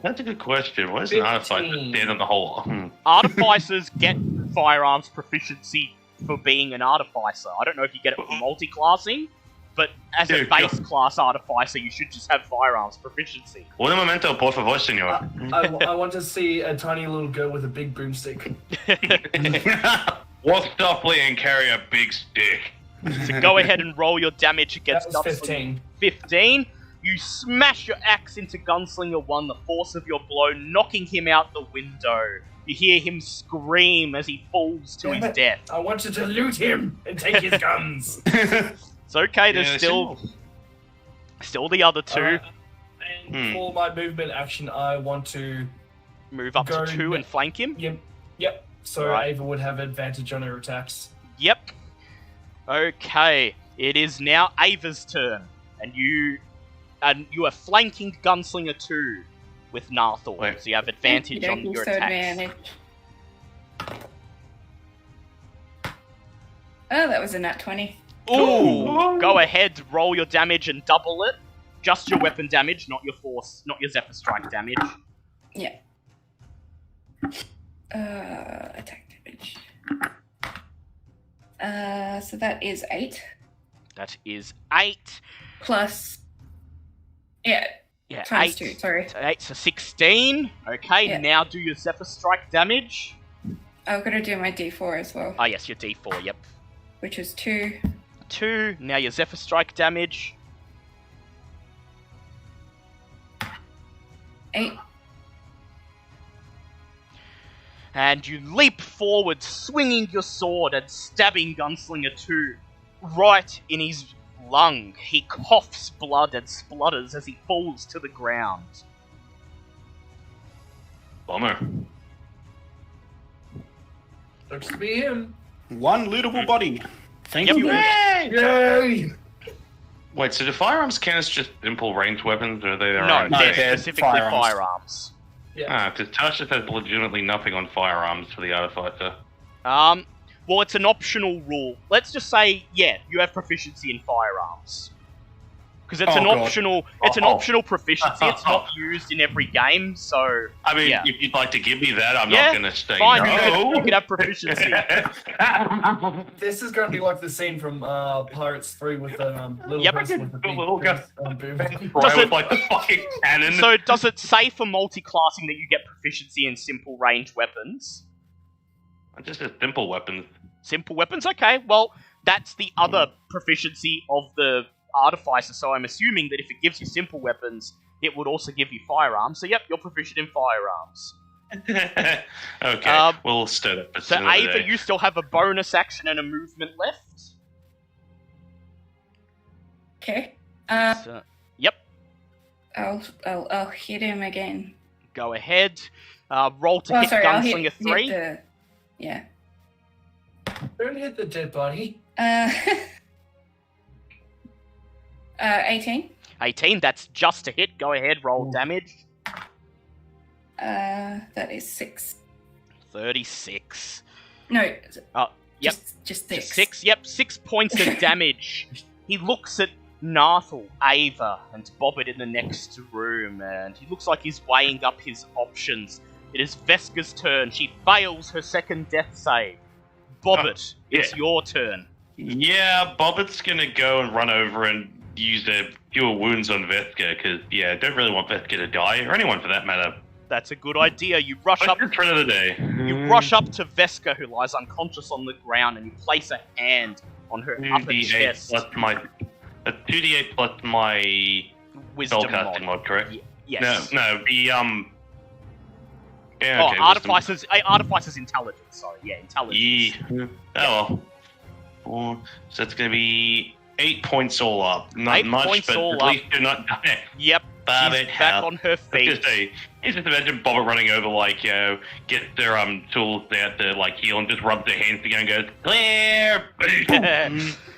That's a good question. What is an artificer stand on the whole? Artificers get firearms proficiency for being an artificer. I don't know if you get it for multi-classing, but as a base class artificer, you should just have firearms proficiency. Un momento, por favor, señor. I want to see a tiny little girl with a big broomstick. Walk softly and carry a big stick. So go ahead and roll your damage against That was Gunslinger. 15. 15. You smash your axe into Gunslinger 1, the force of your blow knocking him out the window. You hear him scream as he falls to his death. I want you to loot him and take his guns. It's okay, there's still the other two. And for my movement action, I want to Move up to 2 and flank him. Yep. So Right. Ava would have advantage on her attacks. Yep. Okay, it is now Ava's turn, and you are flanking Gunslinger 2 with Nathal, Wait. so you have advantage on your so attacks. advantage. Oh, that was a nat 20. Ooh! Go ahead, roll your damage and double it. Just your weapon damage, not your force, not your Zephyr Strike damage. Yeah. Attack damage. So that is 8. That is 8. Plus. Yeah, Yeah, times 8. 2, sorry. So 8, so 16. Okay, Yeah. now do your Zephyr Strike damage. I've got to do my d4 as well, Ah, yes, your D4, yep. which is 2. 2, now your Zephyr Strike damage. 8. And you leap forward, swinging your sword and stabbing Gunslinger 2 right in his lung. He coughs blood and splutters as he falls to the ground. Bummer. Looks to be him. One lootable body. Thank Yep. you. Yay! Wait, so do firearms count as just simple ranged weapons, or are they their No, own? they're they're specifically firearms. firearms. Yeah. Because Tasha has legitimately nothing on firearms for the artificer. Well, it's an optional rule. Let's just say, yeah, you have proficiency in firearms. Because it's Oh, an God. optional, optional proficiency. It's not used in every game, so I mean, yeah. if you'd like to give me that, I'm Yeah, not going to say fine. no. You could have proficiency. This is going to be like the scene from Pirates 3 with the little Yep. person with the The big little guy. boom. Right, Does with it- like the fucking cannon. So does it say for multi-classing that you get proficiency in simple range weapons? Just as simple weapons. Simple weapons? Okay, well, that's the other proficiency of the artificer, so I'm assuming that if it gives you simple weapons, it would also give you firearms. So yep, you're proficient in firearms. Okay, we'll stir that. So Ava, you still have a bonus action and a movement left. Okay. Yep. I'll hit him again. Go ahead. Roll to hit Gunslinger 3. Yeah. Don't hit the dead body. 18. 18, that's just a hit. Go ahead, roll damage. That is 6. 36. No. Yep. Just 6. 6, yep, 6 points of damage. He looks at Nathal, Ava, and Bobbit in the next room, and he looks like he's weighing up his options. It is Veska's turn. She fails her second death save. Bobbit, it's your turn. Yeah, Bobbit's gonna go and run over and use the cure wounds on Veska, because, I don't really want Veska to die, or anyone for that matter. That's a good idea. You rush up. Friend of the day. You rush up to Veska, who lies unconscious on the ground, and you place a hand on her upper chest. Plus a 2d8 plus my wisdom spellcasting mod, correct? Yes. No, the Yeah, okay, Artificer's intelligence. Sorry, intelligence. Yeah. Oh well. So it's gonna be 8 points all up. Not 8 much, points but all at up. least you're not dying. Yep. She's back on her feet. You just imagine Bobbit running over, get their tools out to heal and just rub their hands together and goes, clear!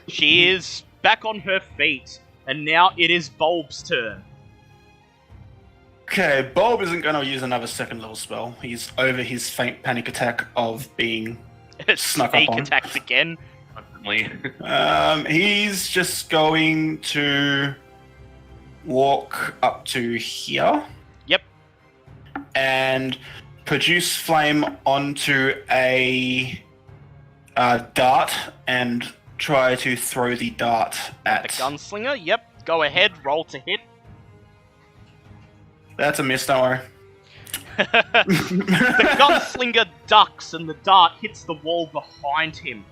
She is back on her feet, and now it is Bulb's turn. Okay, Bulb isn't going to use another second level spell. He's over his faint panic attack of being snuck up on. Sneak attacks again. He's just going to walk up to here. Yep. And produce flame onto a dart and try to throw the dart at the gunslinger. Yep. Go ahead. Roll to hit. That's a miss, don't worry. The gunslinger ducks and the dart hits the wall behind him.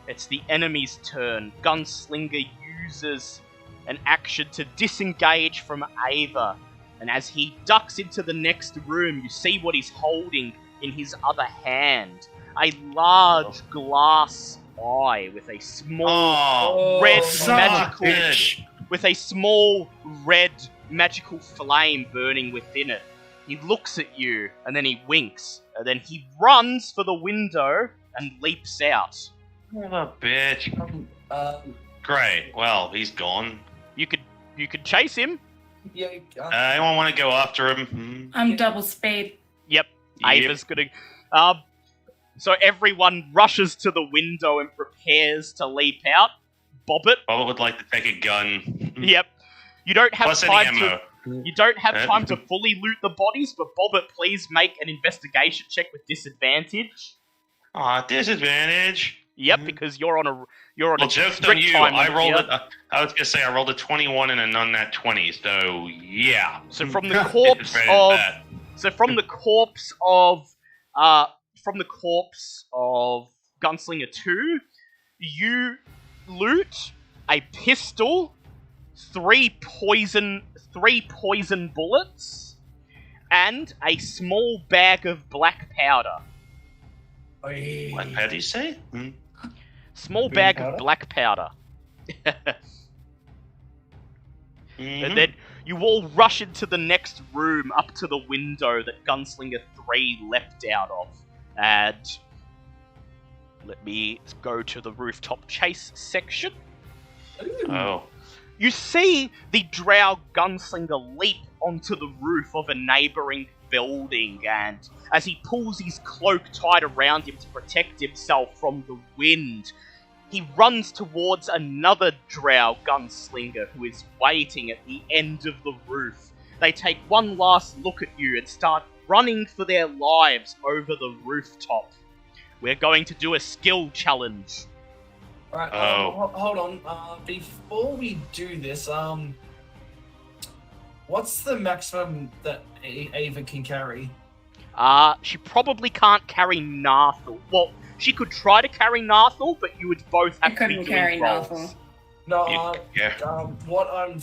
It's the enemy's turn. Gunslinger uses an action to disengage from Ava. And as he ducks into the next room, you see what he's holding in his other hand. A large glass eye with a small red magical flame burning within it. He looks at you, and then he winks, and then he runs for the window and leaps out. What a bitch. Great. Well, he's gone. You could chase him. Yeah. Anyone want to go after him? I'm double speed. Yep. Ava's gonna. So everyone rushes to the window and prepares to leap out. Bobbit would like to take a gun. Yep. You don't have Plus time any ammo. You don't have time to fully loot the bodies, but Bobbit, please make an investigation check with disadvantage. Disadvantage. Yep, because you're on a joke's on you. I was gonna say I rolled a 21 and a non-nat 20. So yeah. So from the corpse of Gunslinger 2, you loot a pistol, 3 poison bullets, and a small bag of black powder. Black powder, you say? Small bag of black powder. And then you all rush into the next room up to the window that Gunslinger 3 leapt out of. And let me go to the Rooftop Chase section. Oh. You see the drow gunslinger leap onto the roof of a neighbouring building, and as he pulls his cloak tight around him to protect himself from the wind, he runs towards another drow gunslinger who is waiting at the end of the roof. They take one last look at you and start running for their lives over the rooftop. We're going to do a skill challenge. Alright, hold on. Before we do this, what's the maximum that Ava can carry? She probably can't carry Nathal. Well, she could try to carry Nathal, but you would both have to be doing carry rolls. Nathal. No, what I'm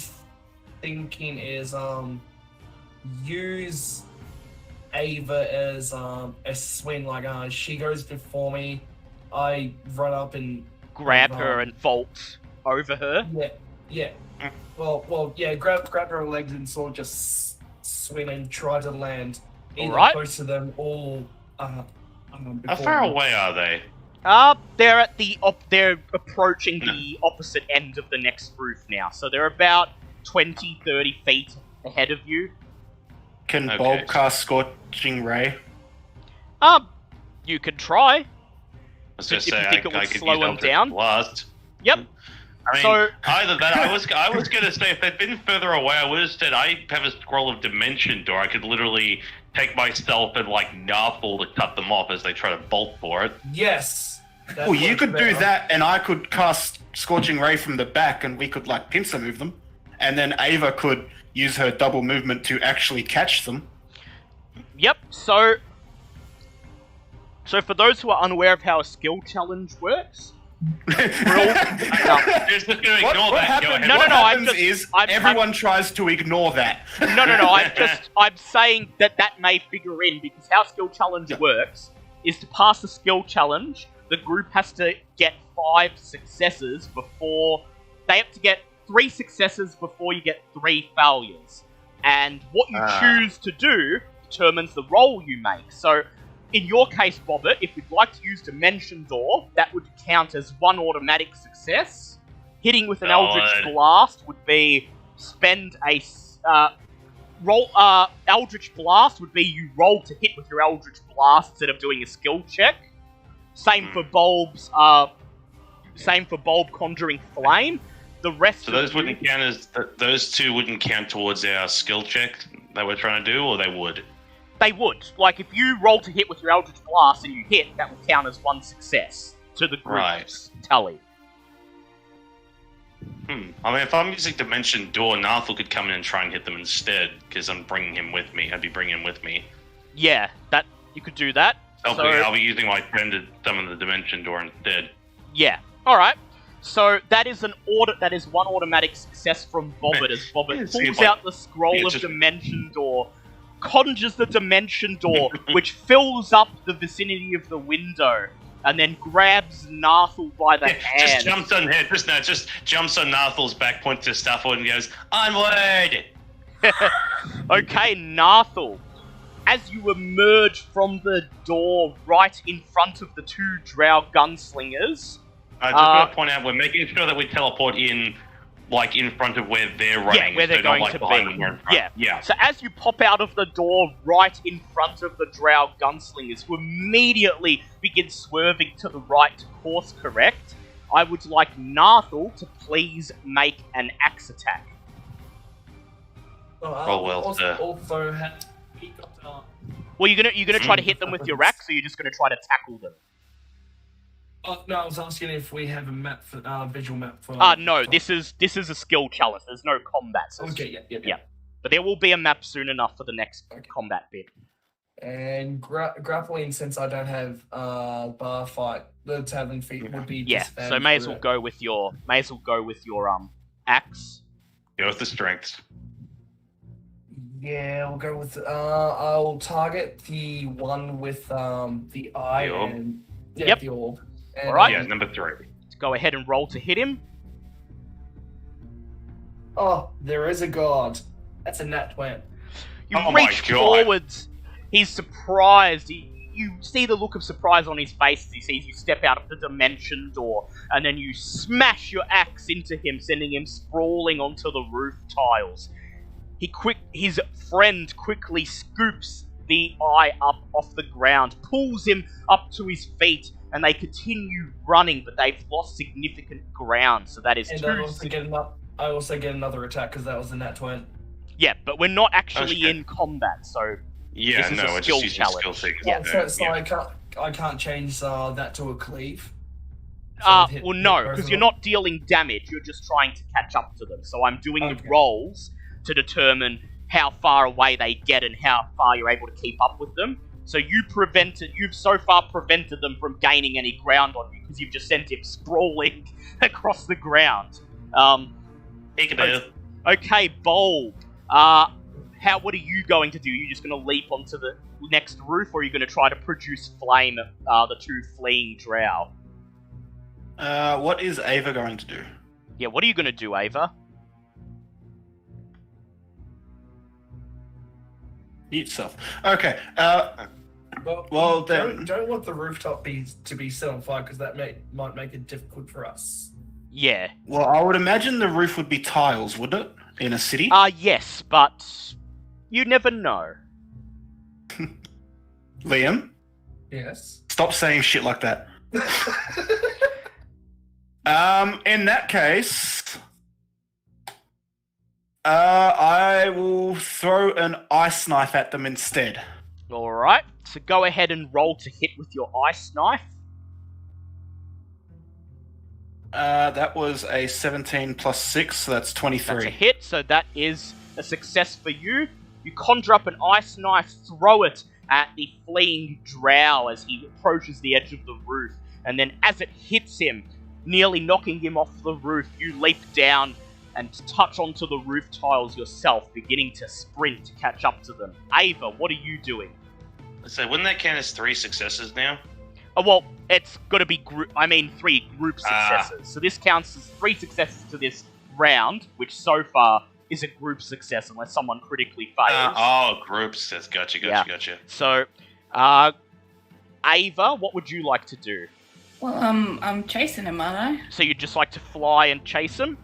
thinking is, use Ava is a swing. Like she goes before me. I run up and Grab her and vault over her. yeah. Well, yeah. Grab her legs and sort of just swing and try to land either Alright. close to them or How before far them. away are they? They're at the they're approaching the opposite end of the next roof now. So they're about 20, 30 feet ahead of you. Can Okay. Bulb cast Scorching Ray? You could try. I was gonna If you say, think it I would could slow use them Eldritch down. Blast. Yep. I mean, So- either that, I was gonna say if they'd been further away, I would have said I have a scroll of dimension door. I could literally take myself and like Narful to cut them off as they try to bolt for it. Yes. Well, you could do that, and I could cast Scorching Ray from the back, and we could like pincer move them, and then Ava could use her double movement to actually catch them. Yep. So for those who are unaware of how a skill challenge works, You're just gonna ignore What that. Go happens, ahead. No, what no, I'm happens just- is I'm- everyone tries to ignore that. No, I'm saying that may figure in because how skill challenge works is to pass the skill challenge, the group has to get 5 successes before they have to get 3 successes before you get 3 failures. And what you choose to do determines the roll you make. So in your case, Bobbert, if you'd like to use Dimension Door, that would count as 1 automatic success. Hitting with an Eldritch Blast would be spend a roll. Eldritch Blast would be you roll to hit with your Eldritch Blast instead of doing a skill check. Same for Bulb's. Same for Bulb Conjuring Flame. The rest. So those wouldn't count as those two wouldn't count towards our skill check that we're trying to do, or they would. They would. Like, if you roll to hit with your Eldritch Blast and you hit, that will count as 1 success to the group's tally. I mean, if I'm using Dimension Door, Narthel could come in and try and hit them instead, because I'm bringing him with me. I'd be bringing him with me. Yeah, that you could do that. I'll be using my friend to summon the Dimension Door instead. Yeah. Alright. So that is 1 automatic success from Bobbert as Bobbert pulls out the scroll of Dimension Door, conjures the Dimension Door, which fills up the vicinity of the window, and then grabs Narthel by the hand. Just jumps on Narthel's back, points to Stafford, and goes, "Onward!" Okay, Narthel. As you emerge from the door right in front of the 2 drow gunslingers... I just want to point out, we're making sure that we teleport in, like, in front of where they're running. Yeah, where they're so going not, like, to behind be. them, we're in front. Yeah. So as you pop out of the door right in front of the drow gunslingers, who immediately begin swerving to the right to course correct, I would like Narthel to please make an axe attack. Also, Well, you're gonna try to hit them with your axe, or you're just gonna try to tackle them? No, I was asking if we have a map for visual map for. No. This is a skill challenge. There's no combat system. Okay, yeah. But there will be a map soon enough for the next combat bit. And grappling, since I don't have bar fight, the tavern feat would be So may as well go with your axe. Go with the strength. Yeah, we'll go with. I'll target the one with the eye The orb? and Yep. the orb. And, Alright. Yeah, number 3. Go ahead and roll to hit him. Oh, there is a god. That's a nat 20. You Oh my reach God. forwards. He's surprised. You see the look of surprise on his face as he sees you step out of the Dimension Door, and then you smash your axe into him, sending him sprawling onto the roof tiles. His friend quickly scoops the eye up off the ground, pulls him up to his feet, and they continue running, but they've lost significant ground. So that is And 2. I also get another attack because that was a nat 20. Yeah, but we're not actually Okay. in combat, so Yeah, This is no, a we're skill just using challenge. skill seekers. Yeah. So I can't change that to a cleave. well, no, because you're not dealing damage. You're just trying to catch up to them. So I'm doing the Okay. rolls to determine how far away they get and how far you're able to keep up with them. So you've so far prevented them from gaining any ground on you because you've just sent him sprawling across the ground. Peekaboo. Okay, Bulb. what are you going to do? Are you just going to leap onto the next roof, or are you going to try to produce flame at the two fleeing drow? What is Ava going to do? Yeah, what are you going to do, Ava? Eat stuff. Okay. Well, then don't want the rooftop to be set on fire, because that might make it difficult for us. Yeah. Well, I would imagine the roof would be tiles, wouldn't it? In a city? Yes, but you never know. Liam? Yes. Stop saying shit like that. In that case, I will throw an ice knife at them instead. Alright, so go ahead and roll to hit with your ice knife. That was a 17 plus 6, so that's 23. That's a hit, so that is a success for you. You conjure up an ice knife, throw it at the fleeing drow as he approaches the edge of the roof, and then as it hits him, nearly knocking him off the roof, you leap down and touch onto the roof tiles yourself, beginning to sprint to catch up to them. Ava, what are you doing? So wouldn't that count as 3 successes now? Oh, well, it's got to be 3 group successes. So this counts as 3 successes to this round, which so far is a group success unless someone critically fails. Group success. Gotcha. Gotcha. So, Ava, what would you like to do? Well, I'm chasing him, aren't I? So you'd just like to fly and chase him?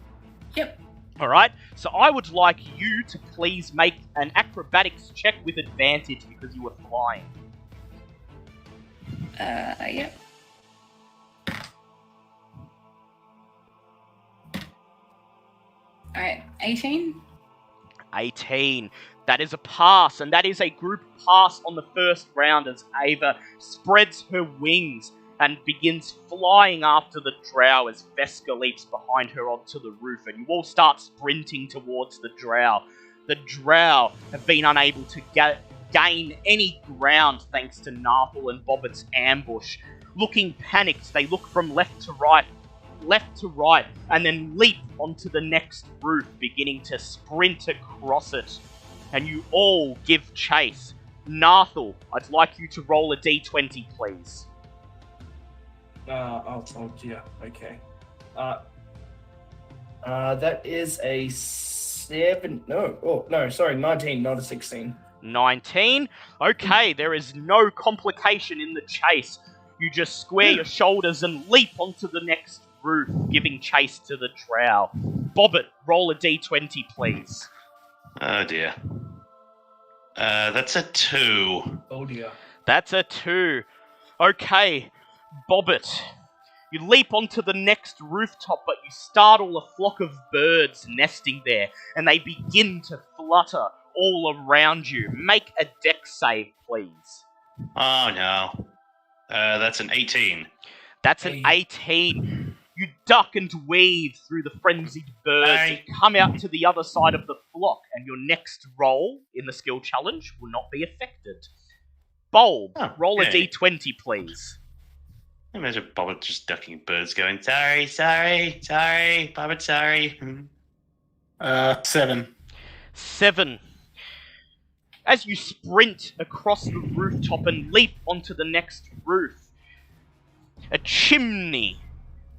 Yep. Alright, so I would like you to please make an acrobatics check with advantage because you were flying. Yep. Alright, 18? 18. That is a pass, and that is a group pass on the first round as Ava spreads her wings and begins flying after the drow as Veska leaps behind her onto the roof, and you all start sprinting towards the drow. The drow have been unable to gain any ground thanks to Narthel and Bobbitt's ambush. Looking panicked, they look from left to right, and then leap onto the next roof, beginning to sprint across it. And you all give chase. Narthel, I'd like you to roll a d20, please. Oh dear. Okay. That is a 7. No, sorry, 19, not a 16. 19. Okay, there is no complication in the chase. You just square your shoulders and leap onto the next roof, giving chase to the drow. Bobbit, roll a d20, please. Oh dear. That's a 2. Oh dear. That's a 2. Okay, Bobbit. You leap onto the next rooftop, but you startle a flock of birds nesting there, and they begin to flutter all around you. Make a dex save, please. Oh no. That's an 18. That's an 18. You duck and weave through the frenzied birds and come out to the other side of the flock, and your next roll in the skill challenge will not be affected. Bulb, roll a d20, please. Imagine Bobbit just ducking birds going, sorry, Bobbit, sorry. 7. 7. As you sprint across the rooftop and leap onto the next roof, a chimney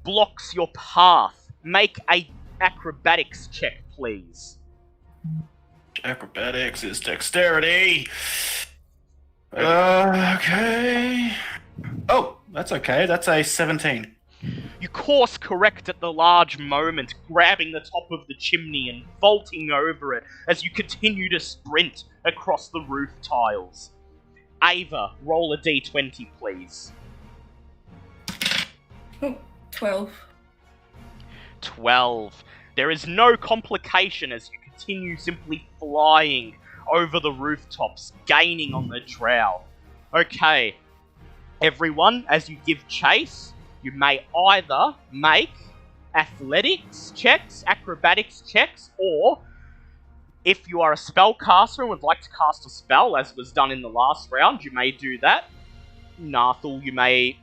blocks your path. Make a acrobatics check, please. Acrobatics is dexterity. Okay. Oh, that's okay. That's a 17. You course correct at the large moment, grabbing the top of the chimney and vaulting over it as you continue to sprint across the roof tiles. Ava, roll a d20, please. Oh, 12. 12. There is no complication as you continue simply flying over the rooftops, gaining on the drow. Okay, everyone, as you give chase, you may either make athletics checks, acrobatics checks, or if you are a spellcaster and would like to cast a spell, as was done in the last round, you may do that. Narthel, you may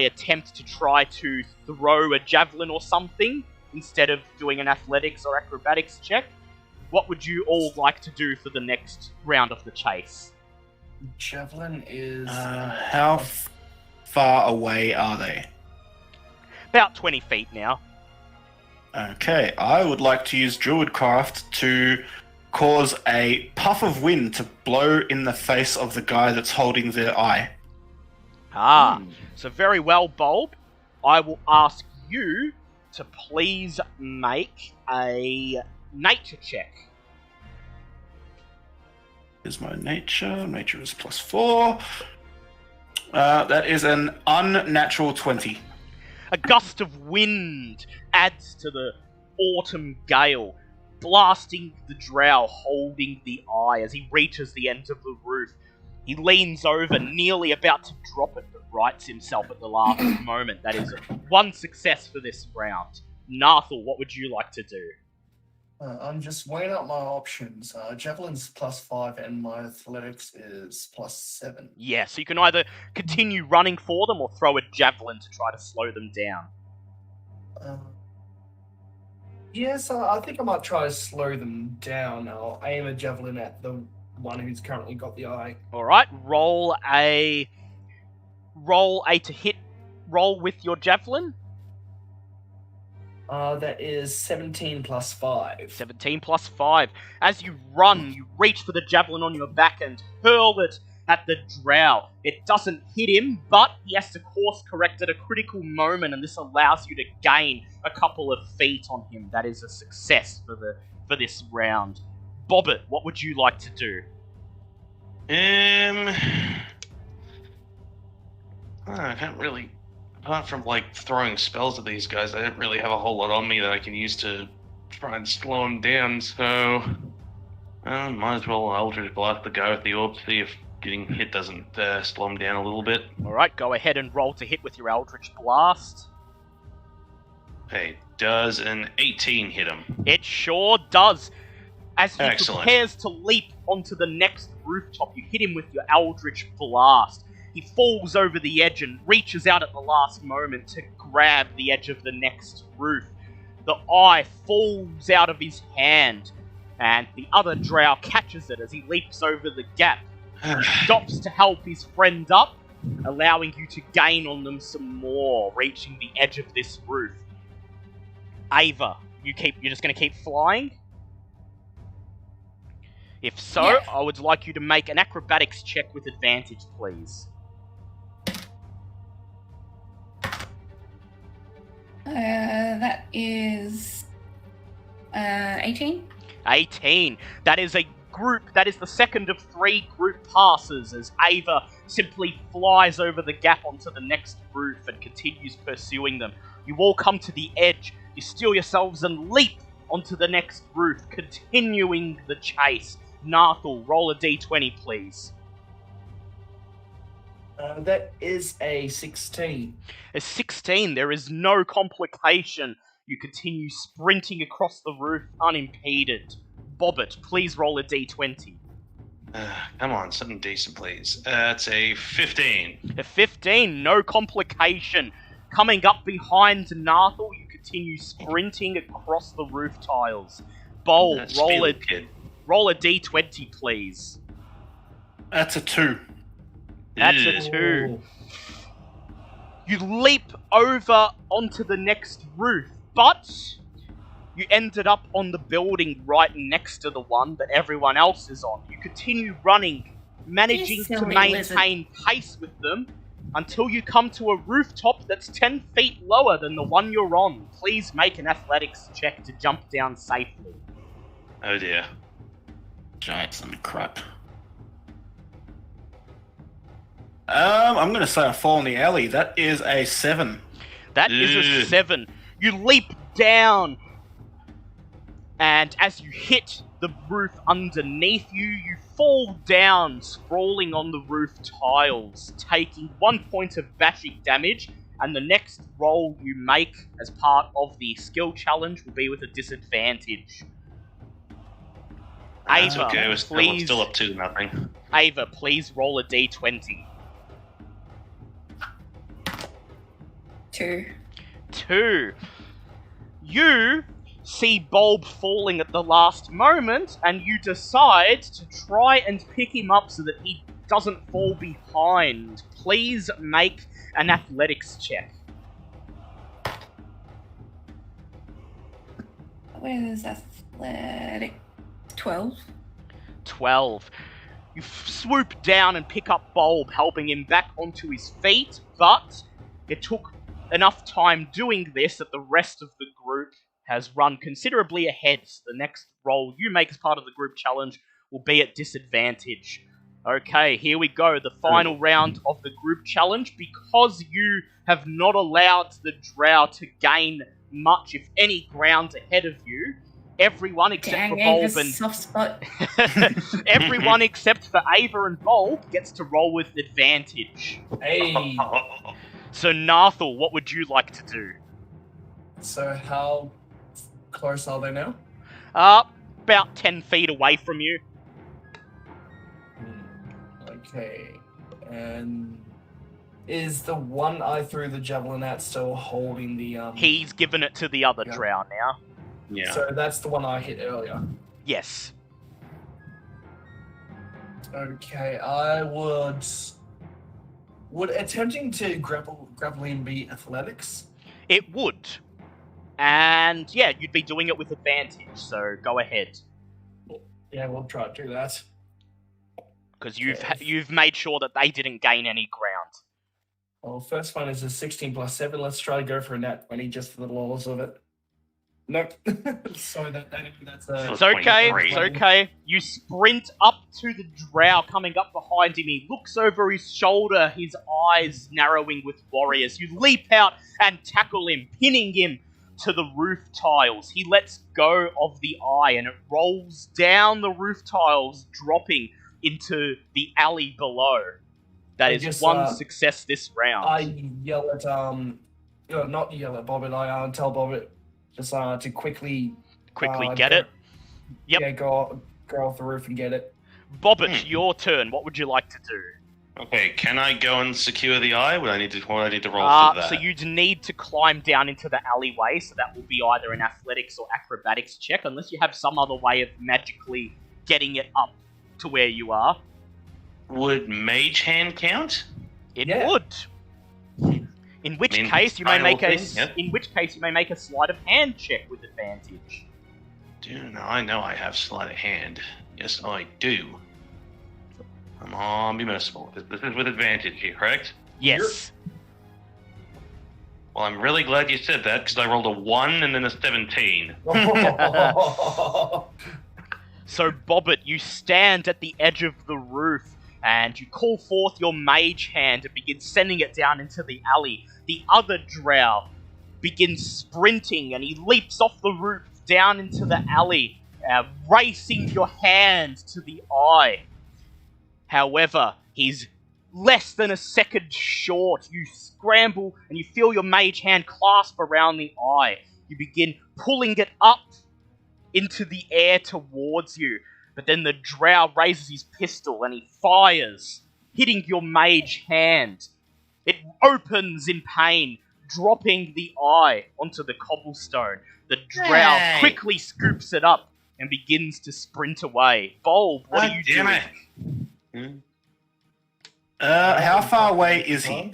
attempt to try to throw a javelin or something instead of doing an athletics or acrobatics check. what would you all like to do for the next round of the chase? Javelin is. How far away are they? About 20 feet now. Okay, I would like to use Druidcraft to cause a puff of wind to blow in the face of the guy that's holding their eye. So very well, Bulb. I will ask you to please make a nature check. Here's my nature. Nature is +4. That is an unnatural 20. A gust of wind adds to the autumn gale, blasting the drow holding the eye as he reaches the end of the roof. He leans over, nearly about to drop it, but rights himself at the last moment. That is one success for this round. Nathal, what would you like to do? I'm just weighing up my options. Javelin's +5 and my athletics is +7. Yeah, so you can either continue running for them or throw a javelin to try to slow them down. Yes, I think I might try to slow them down. I'll aim a javelin at the one who's currently got the eye. Alright, roll a to hit roll with your javelin. That is 17 +5. 17 plus 5. As you run, you reach for the javelin on your back and hurl it at the drow. It doesn't hit him, but he has to course correct at a critical moment, and this allows you to gain a couple of feet on him. That is a success for this round. Bobbit, what would you like to do? I can't really, apart from like throwing spells at these guys, I don't really have a whole lot on me that I can use to try and slow them down, so might as well Eldritch Blast the guy with the orb, see if getting hit doesn't slow him down a little bit. Alright, go ahead and roll to hit with your Eldritch Blast. Hey, does an 18 hit him? It sure does. As he Excellent. prepares to leap onto the next rooftop, you hit him with your Eldritch Blast. He falls over the edge and reaches out at the last moment to grab the edge of the next roof. The eye falls out of his hand, and the other drow catches it as he leaps over the gap. He stops to help his friend up, allowing you to gain on them some more, reaching the edge of this roof. Ava, you're just going to keep flying? If so, Yeah. I would like you to make an acrobatics check with advantage, please. That is 18. 18. That is the second of 3 group passes as Ava simply flies over the gap onto the next roof and continues pursuing them. You all come to the edge, you steel yourselves and leap onto the next roof, continuing the chase. Nathal, roll a d20, please. That is a 16. A 16, there is no complication. You continue sprinting across the roof unimpeded. Bobbit, please roll a d20. Come on, something decent, please. It's a 15. A 15, no complication. Coming up behind Nathal, you continue sprinting across the roof tiles. Bold, roll a d20, please. That's a 2. That's a 2. You leap over onto the next roof, but you ended up on the building right next to the one that everyone else is on. You continue running, managing to maintain pace with them until you come to a rooftop that's 10 feet lower than the one you're on. Please make an athletics check to jump down safely. Oh dear. Giants and crap. I'm going to say I fall in the alley. That is a 7. That is a 7. You leap down, and as you hit the roof underneath you, you fall down, sprawling on the roof tiles, taking 1 point of bashing damage, and the next roll you make as part of the skill challenge will be with a disadvantage. That's Ava, okay, we're please, still up to nothing. Ava, please roll a d20. 2. 2. You see Bulb falling at the last moment, and you decide to try and pick him up so that he doesn't fall behind. Please make an athletics check. What is athletic? 12. 12. You swoop down and pick up Bulb, helping him back onto his feet, but it took enough time doing this that the rest of the group has run considerably ahead. So the next roll you make as part of the group challenge will be at disadvantage. Okay, here we go, the final round of the group challenge. Because you have not allowed the drow to gain much, if any, ground ahead of you, everyone except for Bulb and soft spot. everyone except for Ava and Bulb gets to roll with advantage. Hey. So Nathal, what would you like to do? So how close are they now? About 10 feet away from you. Okay. And is the one I threw the javelin at still holding the He's given it to the other Yeah. drow now. Yeah. So that's the one I hit earlier. Yes. Okay, I would attempting to grapple him be athletics? It would. And yeah, you'd be doing it with advantage, so go ahead. Yeah, we'll try to do that. Because you've made sure that they didn't gain any ground. Well, first one is a 16 plus 7. Let's try to go for a nat 20 just for the laws of it. Nope. Sorry, that's a... It's okay, 23. it's okay. You sprint up to the drow coming up behind him. He looks over his shoulder, his eyes narrowing with warriors. You leap out and tackle him, pinning him to the roof tiles. He lets go of the eye and it rolls down the roof tiles, dropping into the alley below. That is just, one success this round. I yell at, not yell at Bobbit, I tell Bobbit just to quickly Get it? Yep. Yeah, go off the roof and get it. Bobbit, your turn. What would you like to do? Okay, can I go and secure the eye? What do I need to roll for that? So you'd need to climb down into the alleyway, so that will be either an athletics or acrobatics check, unless you have some other way of magically getting it up to where you are. Would Mage Hand count? It Yeah. would. In which case you may make a sleight of hand check with advantage. Dude, I know I have sleight of hand. Yes, I do. Come on, be merciful. This is with advantage here, correct? Yes. Well, I'm really glad you said that, because I rolled a 1 and then a 17. So, Bobbit, you stand at the edge of the roof and you call forth your mage hand and begin sending it down into the alley. The other drow begins sprinting and he leaps off the roof down into the alley, racing your hand to the eye. However, he's less than a second short. You scramble and you feel your mage hand clasp around the eye. You begin pulling it up into the air towards you. But then the drow raises his pistol and he fires, hitting your mage hand. It opens in pain, dropping the eye onto the cobblestone. The drow quickly scoops it up and begins to sprint away. Bulb, what are you doing? How far away is he?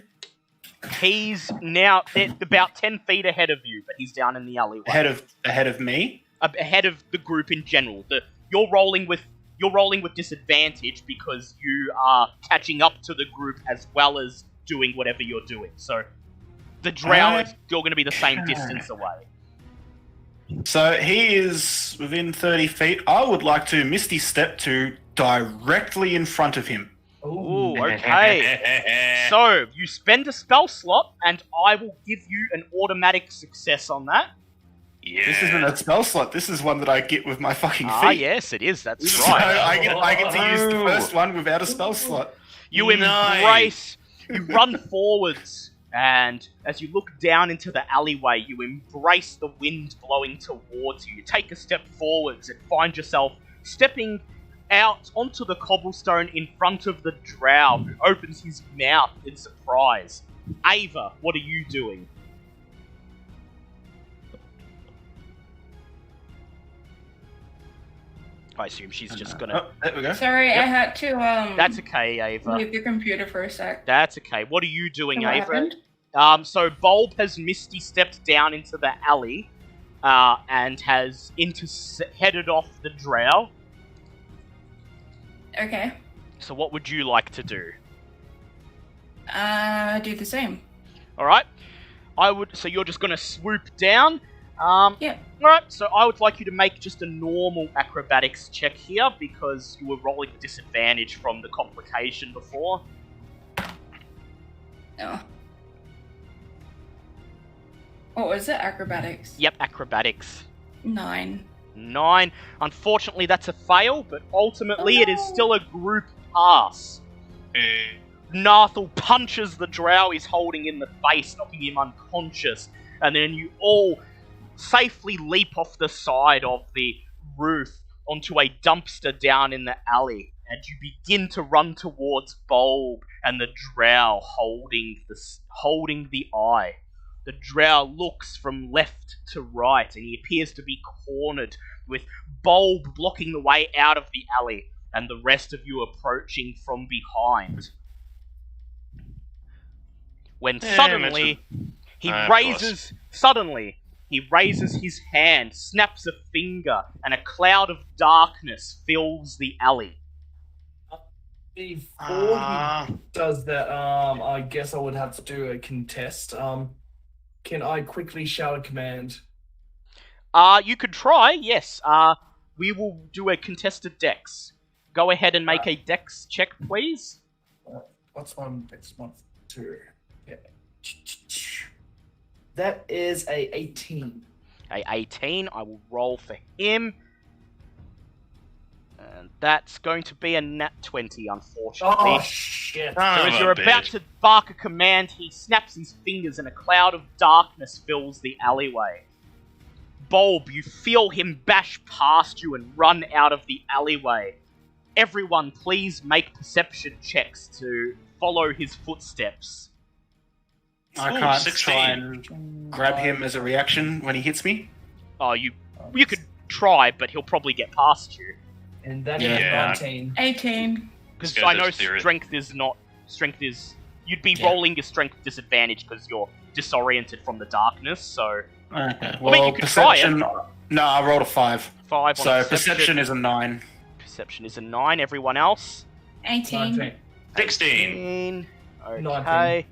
He's now about 10 feet ahead of you, but he's down in the alleyway. Ahead of me? Ahead of the group in general. You're rolling with disadvantage because you are catching up to the group as well as doing whatever you're doing. So the drow is still going to be the same distance away. So he is within 30 feet. I would like to Misty Step to directly in front of him. Ooh, okay. So you spend a spell slot, and I will give you an automatic success on that. Yeah. This isn't a spell slot. This is one that I get with my fucking feet. Ah, yes, it is. That's So right. I get to use the first one without a spell slot. You embrace, you run forwards, and as you look down into the alleyway, you embrace the wind blowing towards you. You take a step forwards and find yourself stepping out onto the cobblestone in front of the drow, who opens his mouth in surprise. Ava, what are you doing? I assume she's just gonna... Oh, there we go. Sorry, Yep. I had to That's okay, Ava. leave the computer for a sec. That's okay. What are you doing, What Ava? happened? So Bulb has Misty stepped down into the alley, and has headed off the drow. Okay. So what would you like to do? Do the same. Alright. So you're just gonna swoop down. Yeah. Alright, so I would like you to make just a normal acrobatics check here, because you were rolling with disadvantage from the complication before. Oh. What was it? Acrobatics? Yep, acrobatics. 9. 9. Unfortunately, that's a fail, but ultimately it is still a group pass. Nathal punches the drow he's holding in the face, knocking him unconscious, and then you all safely leap off the side of the roof onto a dumpster down in the alley, and you begin to run towards Bulb and the drow holding the eye. The drow looks from left to right, and he appears to be cornered, with Bulb blocking the way out of the alley, and the rest of you approaching from behind. When suddenly, he raises his hand, snaps a finger, and a cloud of darkness fills the alley. Before he does that, I guess I would have to do a contest. Can I quickly shout a command? You could try, yes. We will do a contested dex. Go ahead and make a dex check, please. What's my next one? 2. Yeah. That is a 18. A 18, I will roll for him. And that's going to be a nat 20, unfortunately. Oh, shit. So as you're about to bark a command, he snaps his fingers and a cloud of darkness fills the alleyway. Bulb, you feel him bash past you and run out of the alleyway. Everyone, please make perception checks to follow his footsteps. I Ooh, can't 16. try and grab him as a reaction when he hits me. Oh, you could try, but he'll probably get past you. And that Yeah. is 19. 18. Because This I guy's know a serious- strength is... You'd be Yeah. rolling your strength disadvantage because you're disoriented from the darkness, so... Okay. I mean, you could try it. perception. No, I rolled a 5. 5 on So perception is a 9. Perception is a 9. Everyone else? 18. 19. 16. 19. Okay.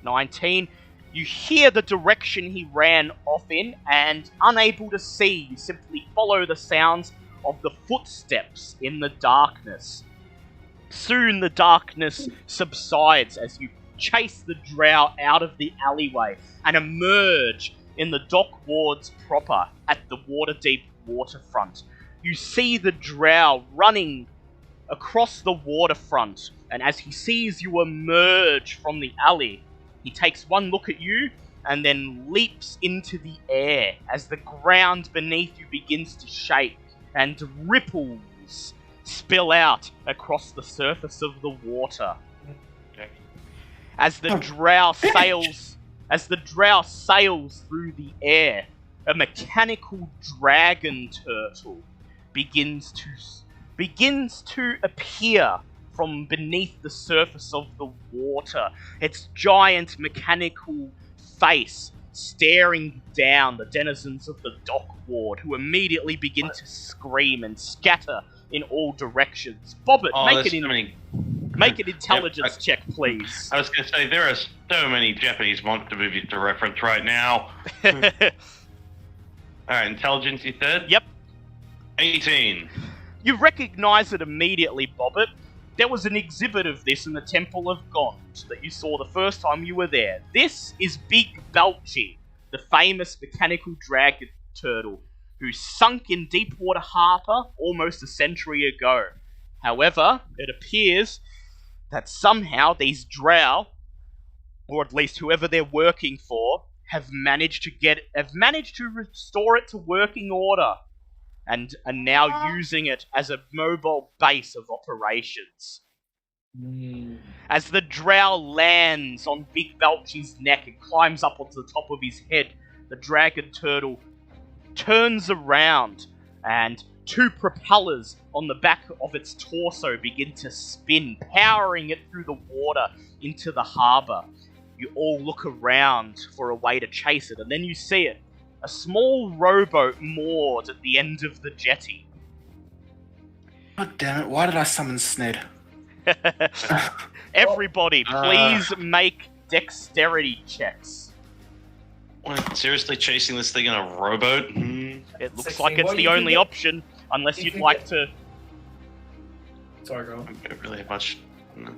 19. You hear the direction he ran off in, and unable to see, you simply follow the sounds of the footsteps in the darkness. Soon the darkness subsides as you chase the drow out of the alleyway and emerge in the dock wards proper at the Waterdeep waterfront. You see the drow running across the waterfront, and as he sees you emerge from the alley, he takes one look at you and then leaps into the air as the ground beneath you begins to shake and ripples spill out across the surface of the water. As the drow sails through the air, a mechanical dragon turtle begins to appear from beneath the surface of the water, its giant mechanical face staring down the denizens of the dock ward, who immediately begin to scream and scatter in all directions. Bobbit, make an intelligence check, please. I was going to say, there are so many Japanese monster movies to reference right now. Alright, intelligence, you said? Yep. 18. You recognize it immediately, Bobbit. There was an exhibit of this in the Temple of Gond that you saw the first time you were there. This is Big Belchy, the famous mechanical dragon turtle, who sunk in Deepwater Harbour almost a century ago. However, it appears that somehow these drow, or at least whoever they're working for, have managed to restore it to working order, and are now using it as a mobile base of operations. As the drow lands on Big Belchy's neck and climbs up onto the top of his head, the dragon turtle turns around and two propellers on the back of its torso begin to spin, powering it through the water into the harbour. You all look around for a way to chase it, and then you see it. A small rowboat moored at the end of the jetty. God damn it, why did I summon Sned? Everybody, please make dexterity checks. What, seriously chasing this thing in a rowboat? It looks 16. like it's Well, the you can only get- option, unless you you'd can like get- to... Sorry, go on. I don't really have much. No,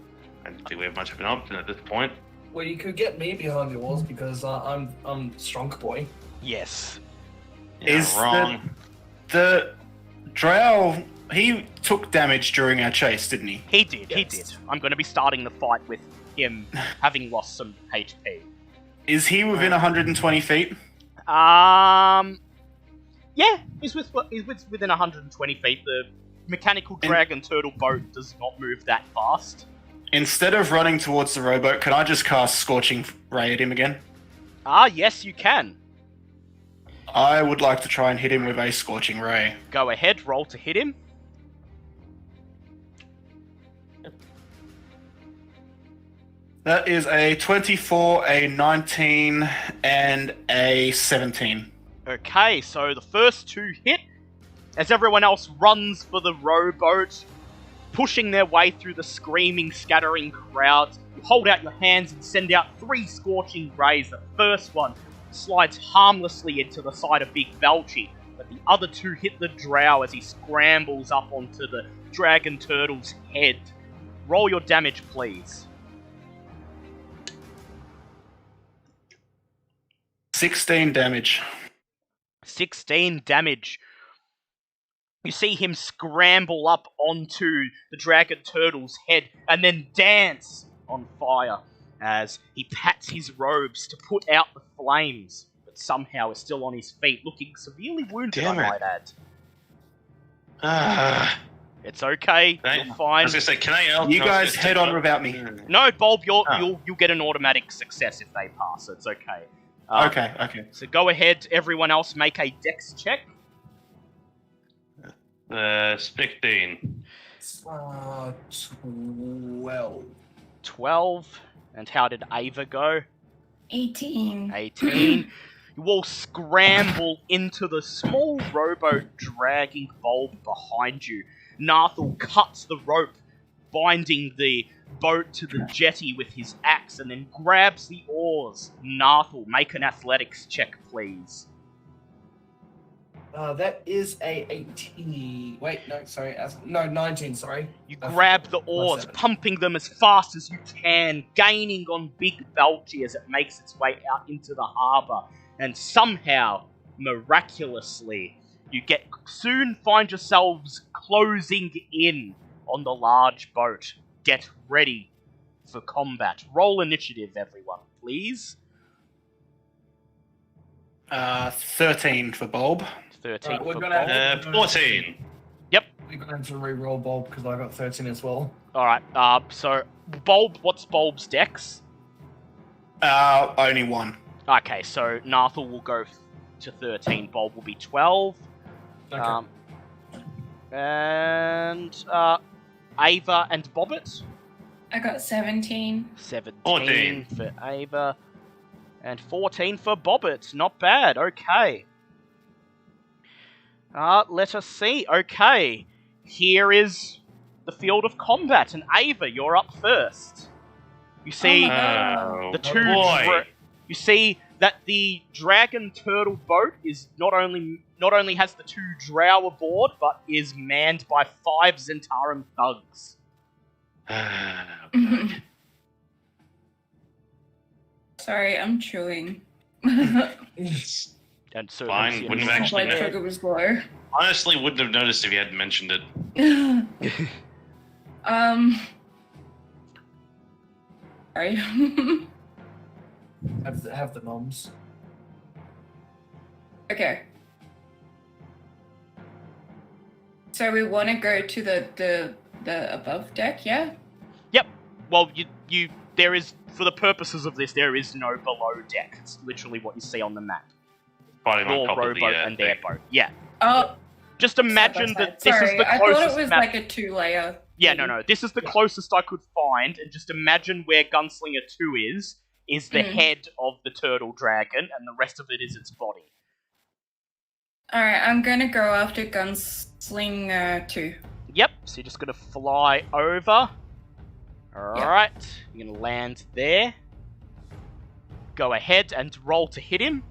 I don't think we have much of an option at this point. Well, you could get me behind the walls because I'm strong boy. Yes. Yeah, Is wrong. The drow, he took damage during our chase, didn't he? He did. Yes. I'm going to be starting the fight with him having lost some HP. Is he within 120 feet? Yeah, he's within 120 feet. The mechanical dragon turtle boat does not move that fast. Instead of running towards the rowboat, can I just cast Scorching Ray at him again? Yes, you can. I would like to try and hit him with a Scorching Ray. Go ahead, roll to hit him. That is a 24, a 19, and a 17. Okay, so the first two hit, as everyone else runs for the rowboat, pushing their way through the screaming, scattering crowds. You hold out your hands and send out 3 scorching rays. The first one slides harmlessly into the side of Big Belchy, but the other 2 hit the drow as he scrambles up onto the dragon turtle's head. Roll your damage, please. 16 damage. 16 damage. You see him scramble up onto the dragon turtle's head and then dance on fire as he pats his robes to put out the flames, but somehow is still on his feet, looking severely wounded, Damn I it. might add. Ah, It's okay, Right. you're I fine. was gonna say, can I help? You guys head on without me. No, Bulb, you'll Oh. you'll get an automatic success if they pass. It's okay. Okay. So go ahead, everyone else, make a dex check. 16. 12. 12. And how did Ava go? 18. 18. You all scramble into the small rowboat, dragging Bulb behind you. Nathal cuts the rope, binding the boat to the jetty with his axe, and then grabs the oars. Nathal, make an athletics check, please. That is a 18. Wait, no, sorry. 19, sorry. You That's- grab the oars, 7. pumping them as fast as you can, gaining on Big Belchy as it makes its way out into the harbour. And somehow, miraculously, you soon find yourselves closing in on the large boat. Get ready for combat. Roll initiative, everyone, please. 13 for Bulb. 13 we're for gonna Bob. 14. We're going to have to re-roll Bulb because I got 13 as well. Alright, so, Bulb, what's Bulb's dex? Only 1. Okay, so Nathal will go to 13, Bulb will be 12. Okay. And Ava and Bobbit, I got 17. 17 14. for Ava, and 14 for Bobbit. Not bad. Okay. Let us see. Okay, here is the field of combat, and Ava, you're up first. You see, Oh my God. Oh, the two. boy. You see that the dragon turtle boat is not only has the 2 drow aboard, but is manned by 5 Zhentarim thugs. Sorry, I'm chewing. And so Fine, wouldn't have My actually blood sugar was low. Honestly, wouldn't have noticed if you hadn't mentioned it. Sorry. Have the noms. Okay. So we want to go to the above deck, yeah? Yep. Well, you there is, for the purposes of this, there is no below deck. It's literally what you see on the map. Fighting on Your top of rowboat the and their thing. boat. Yeah. Oh, Just imagine that this Sorry, is the I closest. thought it was like a 2-layer. Yeah, no. This is the closest I could find, and just imagine where Gunslinger 2 is the head of the turtle dragon, and the rest of it is its body. Alright, I'm gonna go after Gunslinger 2. Yep, so you're just gonna fly over. Alright, you're gonna land there. Go ahead and roll to hit him.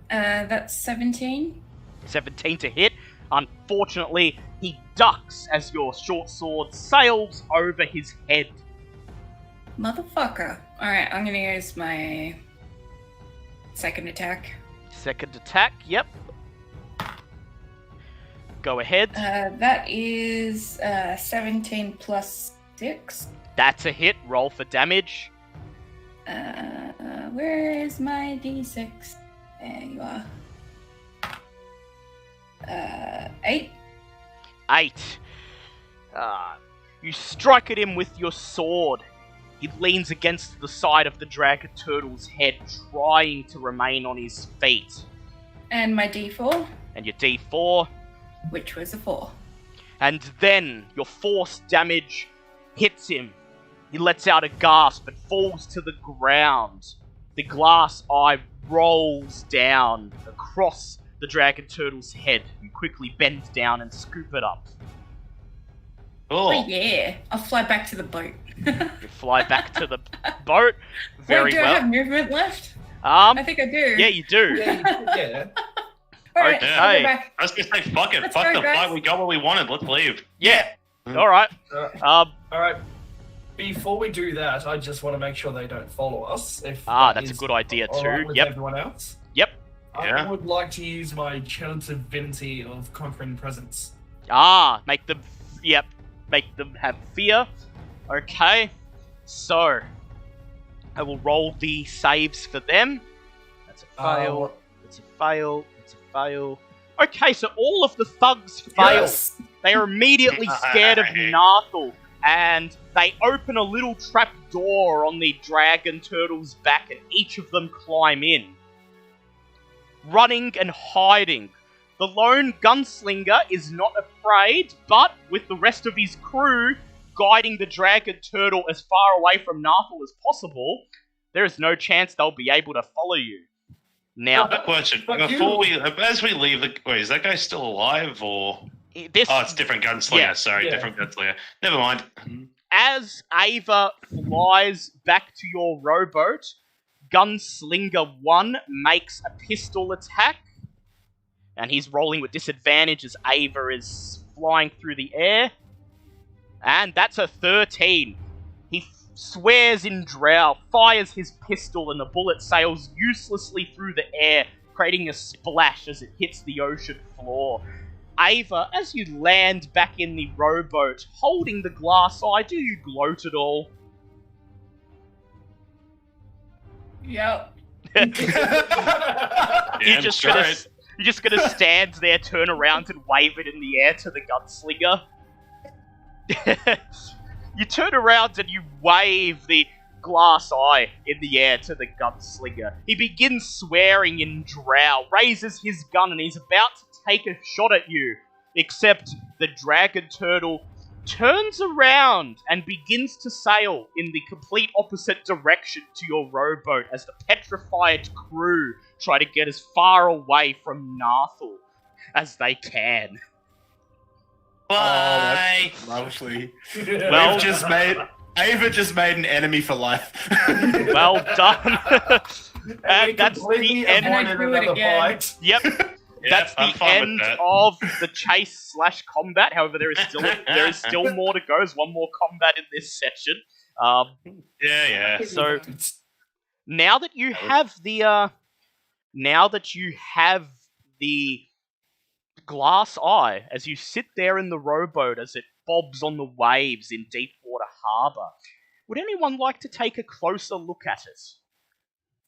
That's 17. 17 to hit. Unfortunately, he ducks as your short sword sails over his head. Motherfucker. Alright, I'm gonna use my second attack. Second attack, yep. Go ahead. That is 17 plus 6. That's a hit. Roll for damage. Where is my d6? There you are. 8. 8. You strike at him with your sword. He leans against the side of the dragon turtle's head, trying to remain on his feet. And my d4, And your d4. which was a 4. And then your force damage hits him. He lets out a gasp and falls to the ground. The glass eye rolls down across the dragon turtle's head. You quickly bend down and scoop it up. Oh Oh, yeah, I'll fly back to the boat. You fly back to the boat. Very Wait, do I well. have movement left? I think I do. Yeah, you do. Yeah. Alright, Okay. I'll go back. I was gonna say, fuck it. Let's Fuck go, the guys. fight. We got what we wanted. Let's leave. Yeah. All right. Alright. Before we do that, I just want to make sure they don't follow us. If That's a is good idea alright too. with Yep. everyone else. Yep. Yeah. I would like to use my chance divinity of conquering presence. Make them. Yep. Make them have fear. Okay. So, I will roll the saves for them. That's a fail. It's a fail. It's a fail. Okay, so all of the thugs fail. Yes. They are immediately scared of Nathal, and they open a little trap door on the dragon turtle's back, and each of them climb in. Running and hiding. The lone gunslinger is not afraid, but with the rest of his crew guiding the dragon turtle as far away from Nathal as possible, there is no chance they'll be able to follow you. Now, Quick question. Fuck As we leave, wait, is that guy still alive or? this Oh, it's different gunslinger. Yeah. Sorry, Yeah. different gunslinger. Never mind. as Ava flies back to your rowboat, Gunslinger 1 makes a pistol attack, and he's rolling with disadvantage as Ava is flying through the air. And that's a 13. He swears in drow, fires his pistol, and the bullet sails uselessly through the air, creating a splash as it hits the ocean floor. Ava, as you land back in the rowboat, holding the glass eye, do you gloat at all? Yep. Damn You're just straight. gonna stand there, turn around, and wave it in the air to the gunslinger. You turn around and you wave the glass eye in the air to the gunslinger. He begins swearing in drow, raises his gun, and he's about to take a shot at you. Except the dragon turtle turns around and begins to sail in the complete opposite direction to your rowboat as the petrified crew try to get as far away from Nathal as they can. Bye. Lovely. Well- Ava just made an enemy for life. Well done. And that's completely the end. avoided And I do it another again. fight. Yep, Yeah, that's I'm the fine with end that. of the chase / combat. However, there is still more to go. There's one more combat in this session. Yeah. So now that you have the glass eye, as you sit there in the rowboat as it bobs on the waves in Deepwater Harbour, would anyone like to take a closer look at it?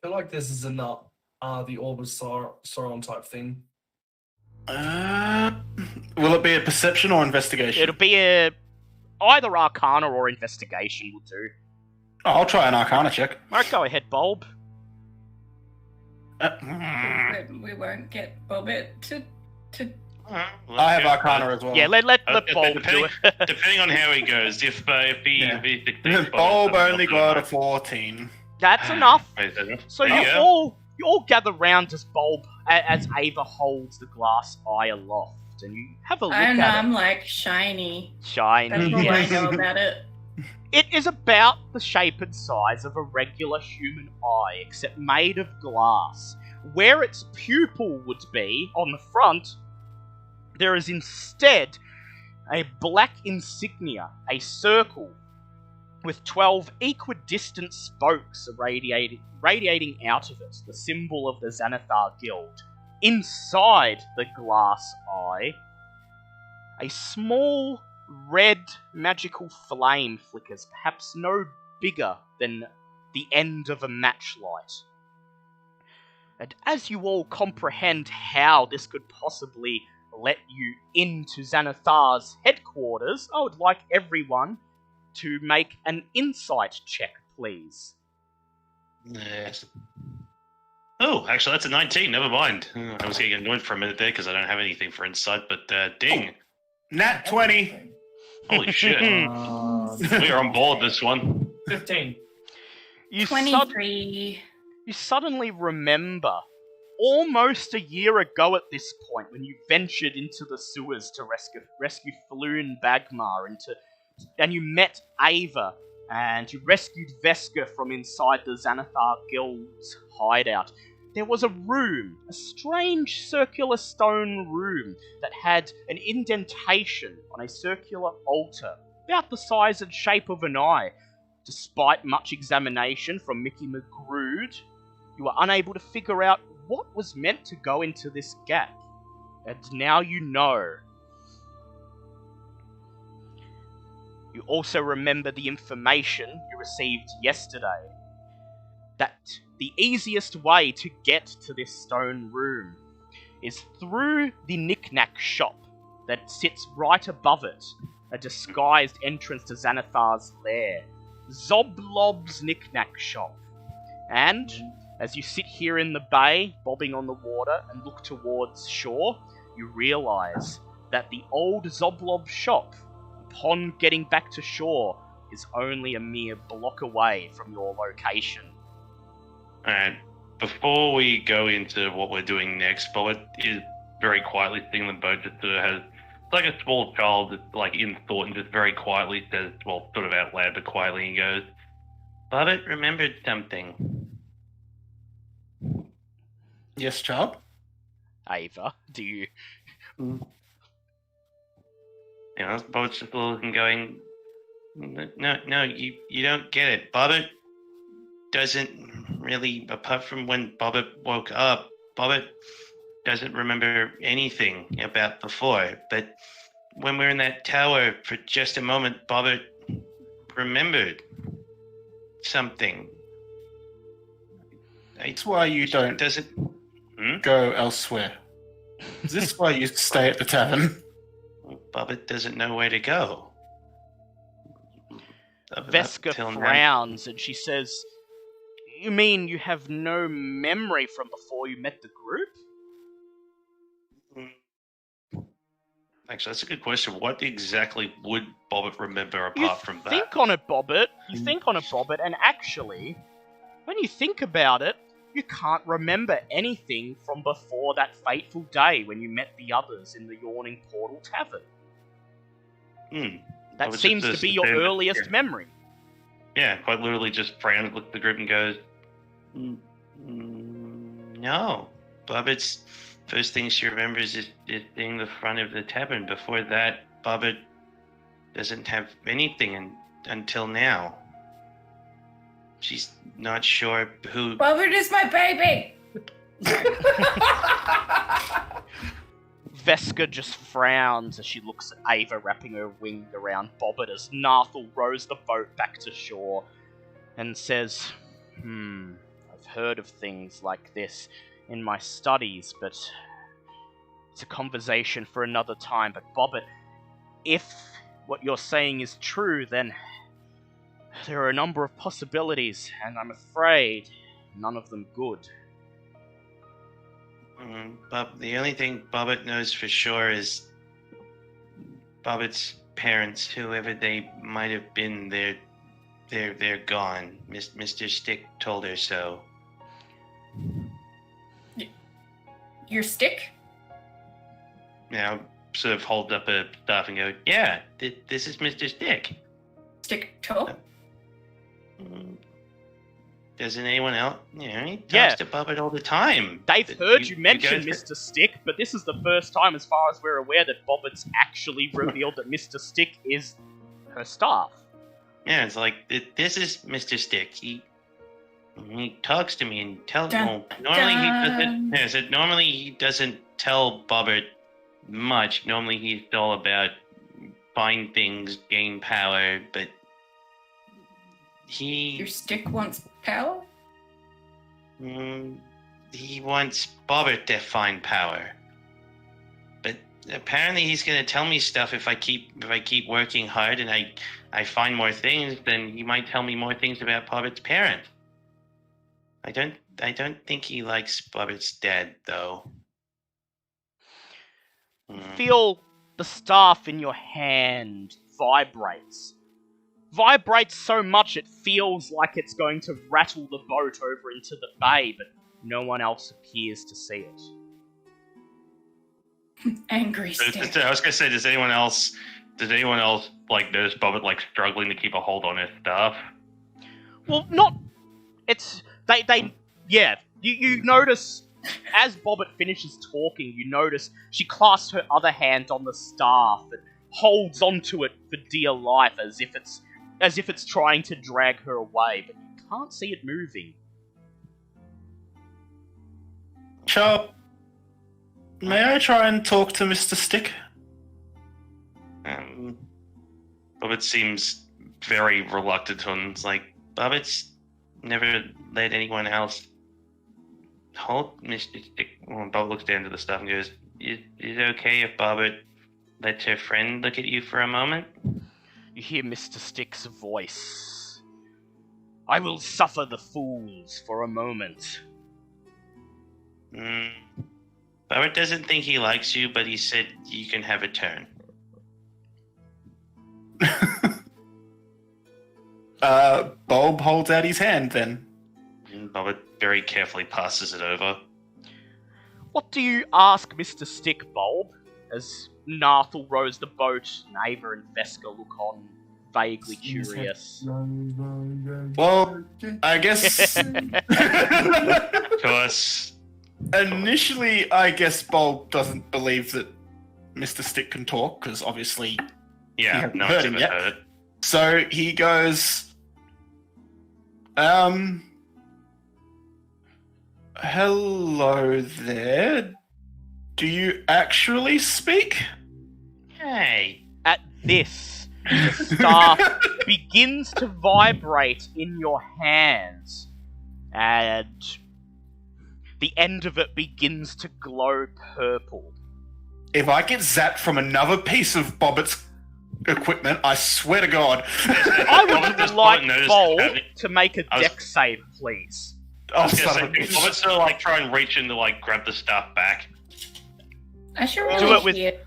I feel like this is the Orb of Sauron type thing. Will it be a perception or investigation? It'll be either Arcana or Investigation will do. Oh, I'll try an Arcana check. Alright, go ahead, Bulb. We won't get Bobbit to. I have Arcana as well. Yeah, let Bulb do it. Depending on how he goes, if he Yeah. succeeds, Bulb only got a enough. 14. That's enough. So There you you go. all gather round as Bulb, as Ava holds the glass eye aloft, and you have a look I don't know, at I'm it. like shiny. Shiny. That's all I Yes. know about it. It is about the shape and size of a regular human eye, except made of glass. Where its pupil would be, on the front, there is instead a black insignia, a circle, with 12 equidistant spokes radiating out of it, the symbol of the Xanathar Guild. Inside the glass eye, a small red magical flame flickers, perhaps no bigger than the end of a matchlight. And as you all comprehend how this could possibly let you into Xanathar's headquarters, I would like everyone to make an insight check, please. Yes. Oh, actually, that's a 19. Never mind. I was getting annoyed for a minute there because I don't have anything for insight, but ding. Nat 20. Holy shit. We are on board this one. 15. You 23. You suddenly remember, almost a year ago at this point, when you ventured into the sewers to rescue Floon Bagmar, and you met Ava, and you rescued Veska from inside the Xanathar Guild's hideout. There was a room, a strange circular stone room, that had an indentation on a circular altar, about the size and shape of an eye. Despite much examination from Mickey McGrood, you were unable to figure out what was meant to go into this gap. And now you know. You also remember the information you received yesterday. That the easiest way to get to this stone room is through the knick-knack shop that sits right above it, a disguised entrance to Xanathar's lair. Zoblob's knick-knack shop. And as you sit here in the bay, bobbing on the water, and look towards shore, you realise that the old Zoblob shop, upon getting back to shore, is only a mere block away from your location. Alright, before we go into what we're doing next, Bobbit is very quietly sitting in the boat, just sort of has, like a small child, that's like in thought, and just very quietly says, well, sort of out loud, but quietly, he goes, Bobbit remembered something. Yes, child? Ava, do you... You know, Bobbit's just looking going, no, you don't get it. Bobbit doesn't really, apart from when Bobbit woke up, Bobbit doesn't remember anything about before. But when we were in that tower for just a moment, Bobbit remembered something. That's why you don't Doesn't... go elsewhere. Is this why you stay at the tavern? Bobbit doesn't know where to go. Veska frowns and she says, you mean you have no memory from before you met the group? Actually, that's a good question. What exactly would Bobbit remember apart from that? You think on it, Bobbit, and actually, when you think about it, you can't remember anything from before that fateful day when you met the others in the Yawning Portal Tavern. That seems to be your earliest memory. Yeah, quite literally just frowns, looks at the group and goes, no. Bobbit's first thing she remembers is being the front of the tavern. Before that, Bobbit doesn't have anything until now. She's not sure who... Bobbit is my baby! Veska just frowns as she looks at Ava wrapping her wing around Bobbit as Nathal rows the boat back to shore and says, I've heard of things like this in my studies, but it's a conversation for another time. But Bobbit, if what you're saying is true, then there are a number of possibilities, and I'm afraid none of them good. But the only thing Bobbit knows for sure is Bobbit's parents, whoever they might have been, they're gone. Mr. Stick told her so. Your stick? Now, sort of hold up a staff and go, yeah, this is Mr. Stick. Stick toe? Doesn't anyone else? He talks Yeah. to Bobbit all the time. They've heard you mention guys- Mr. Stick, but this is the first time, as far as we're aware, that Bobbit's actually revealed that Mr. Stick is her staff. Yeah, it's like, this is Mr. Stick. He talks to me and tells me. Dun, Normally he dun. doesn't. Yeah, so normally he doesn't tell Bobbit much. Normally he's all about find things, gain power, but Your stick wants power? he wants Bobbit to find power. But apparently he's gonna tell me stuff if I keep working hard and I find more things, then he might tell me more things about Bobbit's parents. I don't think he likes Bobbit's dad though. Feel the staff in your hand vibrates. Vibrates so much it feels like it's going to rattle the boat over into the bay, but no one else appears to see it. Angry stick. I was gonna say, does anyone else like notice Bobbit like struggling to keep a hold on his stuff? Well, not. It's yeah. You notice as Bobbit finishes talking, you notice she clasps her other hand on the staff and holds onto it for dear life, as if it's trying to drag her away, but you can't see it moving. Chop, may I try and talk to Mr. Stick? Bobbit seems very reluctant and it's like, Bobbit's never let anyone else hold Mr. Stick. Well, Bobbit looks down to the stuff and goes, is it okay if Bobbit lets her friend look at you for a moment? You hear Mr. Stick's voice. I will suffer the fools for a moment. Bobbit doesn't think he likes you, but he said you can have a turn. Bulb holds out his hand then. And Bobbit very carefully passes it over. What do you ask Mr. Stick, Bulb? As Nathal rows the boat, and Ava and Veska look on, vaguely curious. Well, I guess Of course. initially, I guess Bulb doesn't believe that Mr. Stick can talk, because obviously Yeah, haven't no heard one's him ever yet. heard it. So he goes, hello there. Do you actually speak? Hey. At this, the staff begins to vibrate in your hands, and the end of it begins to glow purple. If I get zapped from another piece of Bobbit's equipment, I swear to God. I would Does like Bobbit notice Bulb happening? to make a I was- dex save, please. Oh, I was gonna son say, of a bitch. Bobbit's sort of like try and reach in to like grab the stuff back. I should Do really it with- hear.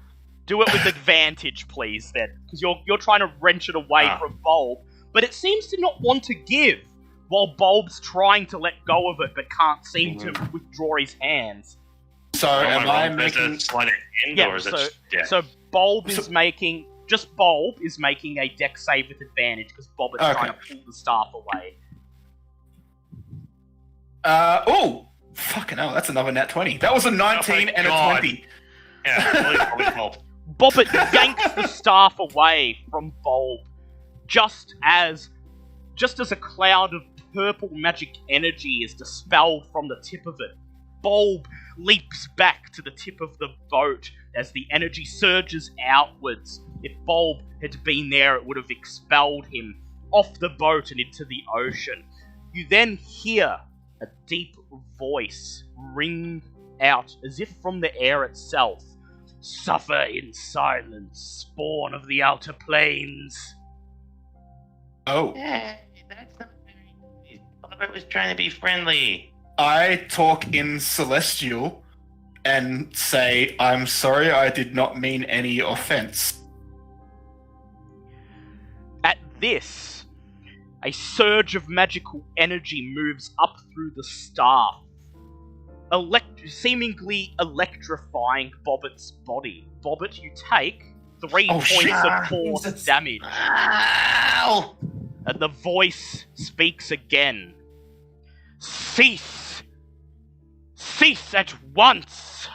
Do it with advantage, please, then, because you're trying to wrench it away Ah. from Bulb, but it seems to not want to give, while Bulb's trying to let go of it, but can't seem to withdraw his hands. So Oh, am I Is it making... sleight of hand, Yeah, or is it so- just, yeah. So Bulb is So- making a dex save with advantage because Bobbit's Okay. trying to pull the staff away. Oh! Fucking hell, that's another nat 20. That was a 19 and God. a 20. Yeah, really probably help. Bobbit yanks the staff away from Bulb, just as a cloud of purple magic energy is dispelled from the tip of it. Bulb leaps back to the tip of the boat as the energy surges outwards. If Bulb had been there, it would have expelled him off the boat and into the ocean. You then hear a deep voice ring out as if from the air itself. Suffer in silence, spawn of the outer planes. Oh. Hey, that's not very nice. Bobbit was trying to be friendly. I talk in Celestial, and say, "I'm sorry, I did not mean any offense." At this, a surge of magical energy moves up through the staff, seemingly electrifying Bobbitt's body. Bobbit, you take 3 points of force damage. Ow! And the voice speaks again. Cease! Cease at once!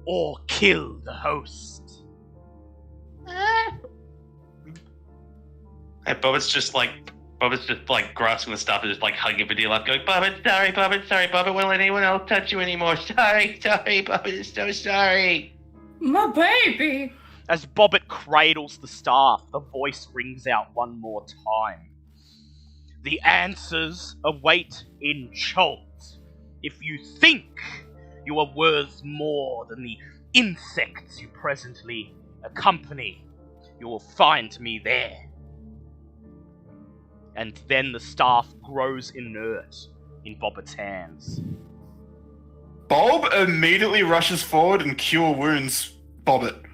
Or kill the host. And Bobbit's just like grasping the stuff and just like hugging Padilla, going, Bobbit, sorry, Bobbit, won't let anyone else touch you anymore. Sorry, Bobbit is so sorry. My baby! As Bobbit cradles the staff, the voice rings out one more time. The answers await in Cholt. If you think you are worth more than the insects you presently accompany, you will find me there. And then the staff grows inert in Bobbit's hands. Bob immediately rushes forward and cure wounds Bobbit.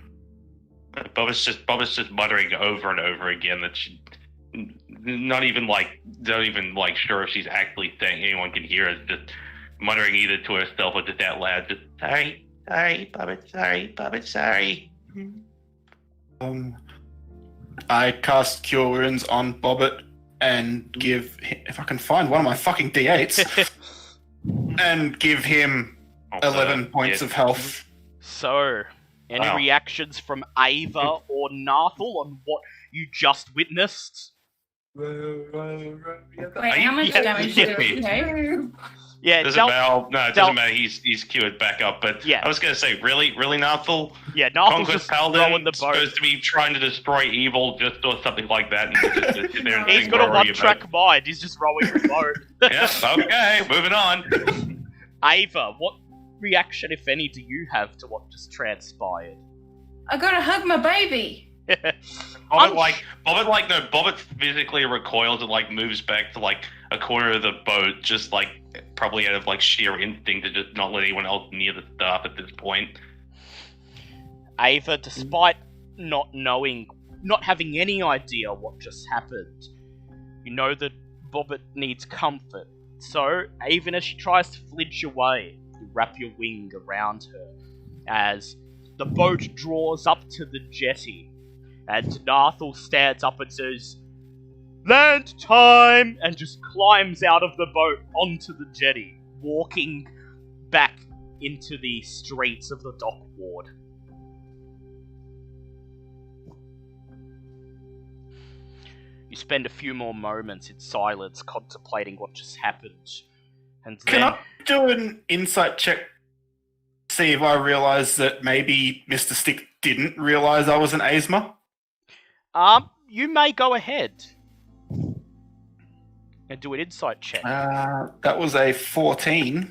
Bobbit's just muttering over and over again that she not even sure if she's actually saying anyone can hear us, just muttering either to herself or just out loud, just sorry, Bobbit, sorry. I cast Cure Wounds on Bobbit and give him, if I can find one of my fucking D8s, and give him 11 points of health. So, any reactions from Ava or Nathal on what you just witnessed? Wait, how much damage did it take? Yeah, it doesn't matter. He's cured back up. But yeah. I was going to say, really, Nathal? Yeah, Nathal's Conquest just Paladin throwing the boat. Supposed to be trying to destroy evil, just or something like that. And He's got a one-track mind. He's just rowing the boat. Yeah, okay, moving on. Ava, what reaction, if any, do you have to what just transpired? I gotta hug my baby. Bobbit physically recoils and like moves back to like a corner of the boat, just like probably out of like sheer instinct to just not let anyone else near the staff at this point. Ava, despite not having any idea what just happened, you know that Bobbit needs comfort. So, even as she tries to flinch away, you wrap your wing around her as the boat draws up to the jetty. And Nathal stands up and says, "Land time!" and just climbs out of the boat onto the jetty, walking back into the streets of the dock ward. You spend a few more moments in silence contemplating what just happened. And then... Can I do an insight check? See if I realise that maybe Mr. Stick didn't realise I was an Asma? You may go ahead and do an insight check. That was a 14.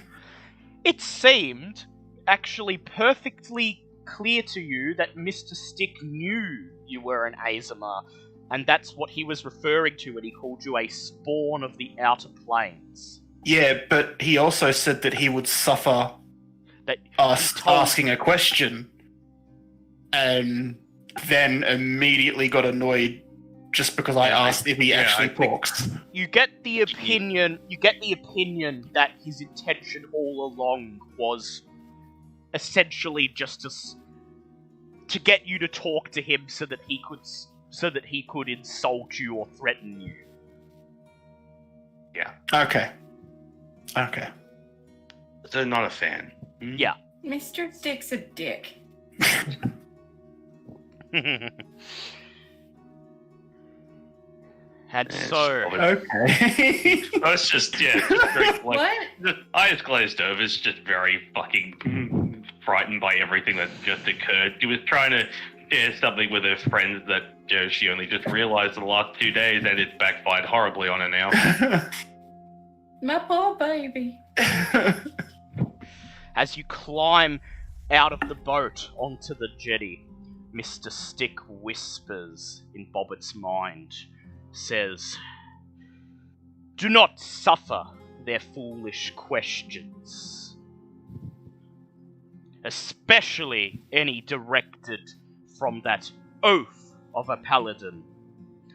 It seemed actually perfectly clear to you that Mr. Stick knew you were an Azima, and that's what he was referring to when he called you a spawn of the Outer Planes. Yeah, but he also said that he would suffer us asking a question, and then immediately got annoyed just because I asked if he actually talks. You get the opinion that his intention all along was essentially just to get you to talk to him so that he could insult you or threaten you. Yeah. Okay. So not a fan. Yeah. Mr. Stick's a dick. And so... Okay. It's just, very, What? eyes glazed over. It's just very fucking frightened by everything that just occurred. She was trying to share something with her friends that she only just realized in the last 2 days, and it's backfired horribly on her now. My poor baby. As you climb out of the boat onto the jetty, Mr. Stick whispers in Bobbit's mind, says, "Do not suffer their foolish questions. especially any directed from that oath of a paladin.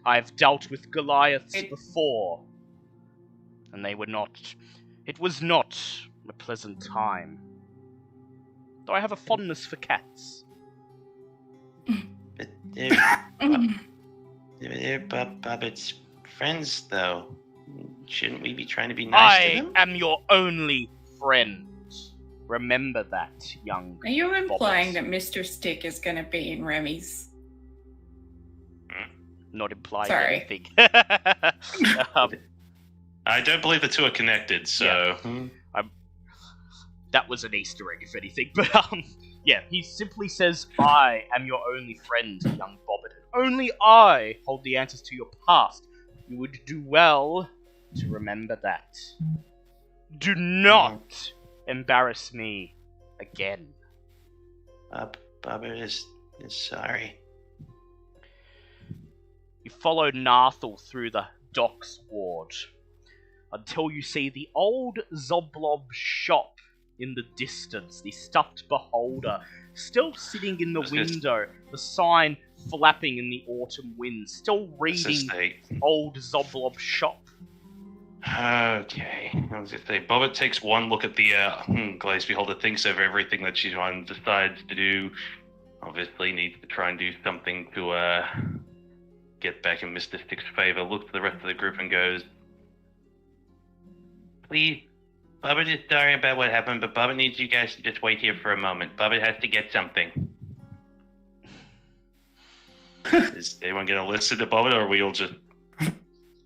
I've dealt with Goliaths before, and they were not... It was not a pleasant time. Though I have a fondness for cats. But they're Bobbit's friends, though. Shouldn't we be trying to be nice to them? I am your only friend. Remember that, young Are you implying Bobbit. that Mr. Stick is going to be in Remy's? Not implying Sorry. anything. I don't believe the two are connected, so... That was an Easter egg, if anything. But, yeah, he simply says, I am your only friend, young Bobbit. Only I hold the answers to your past. You would do well to remember that. Do not embarrass me again. Bobbit is sorry. You follow Narthel through the docks ward until you see the old Zoblob shop in the distance, the stuffed beholder still sitting in the window, the sign flapping in the autumn wind, still reading old Zoblob shop. Okay, I was going to say, Bobbit takes one look at the Glazed Beholder, thinks over everything that she's on, decides to do. Obviously needs to try and do something to get back in Mr. Stick's favor, looks at the rest of the group and goes, please, Bobbit is sorry about what happened, but Bobbit needs you guys to just wait here for a moment. Bobbit has to get something. Is anyone going to listen to Bobbit, or are we all just...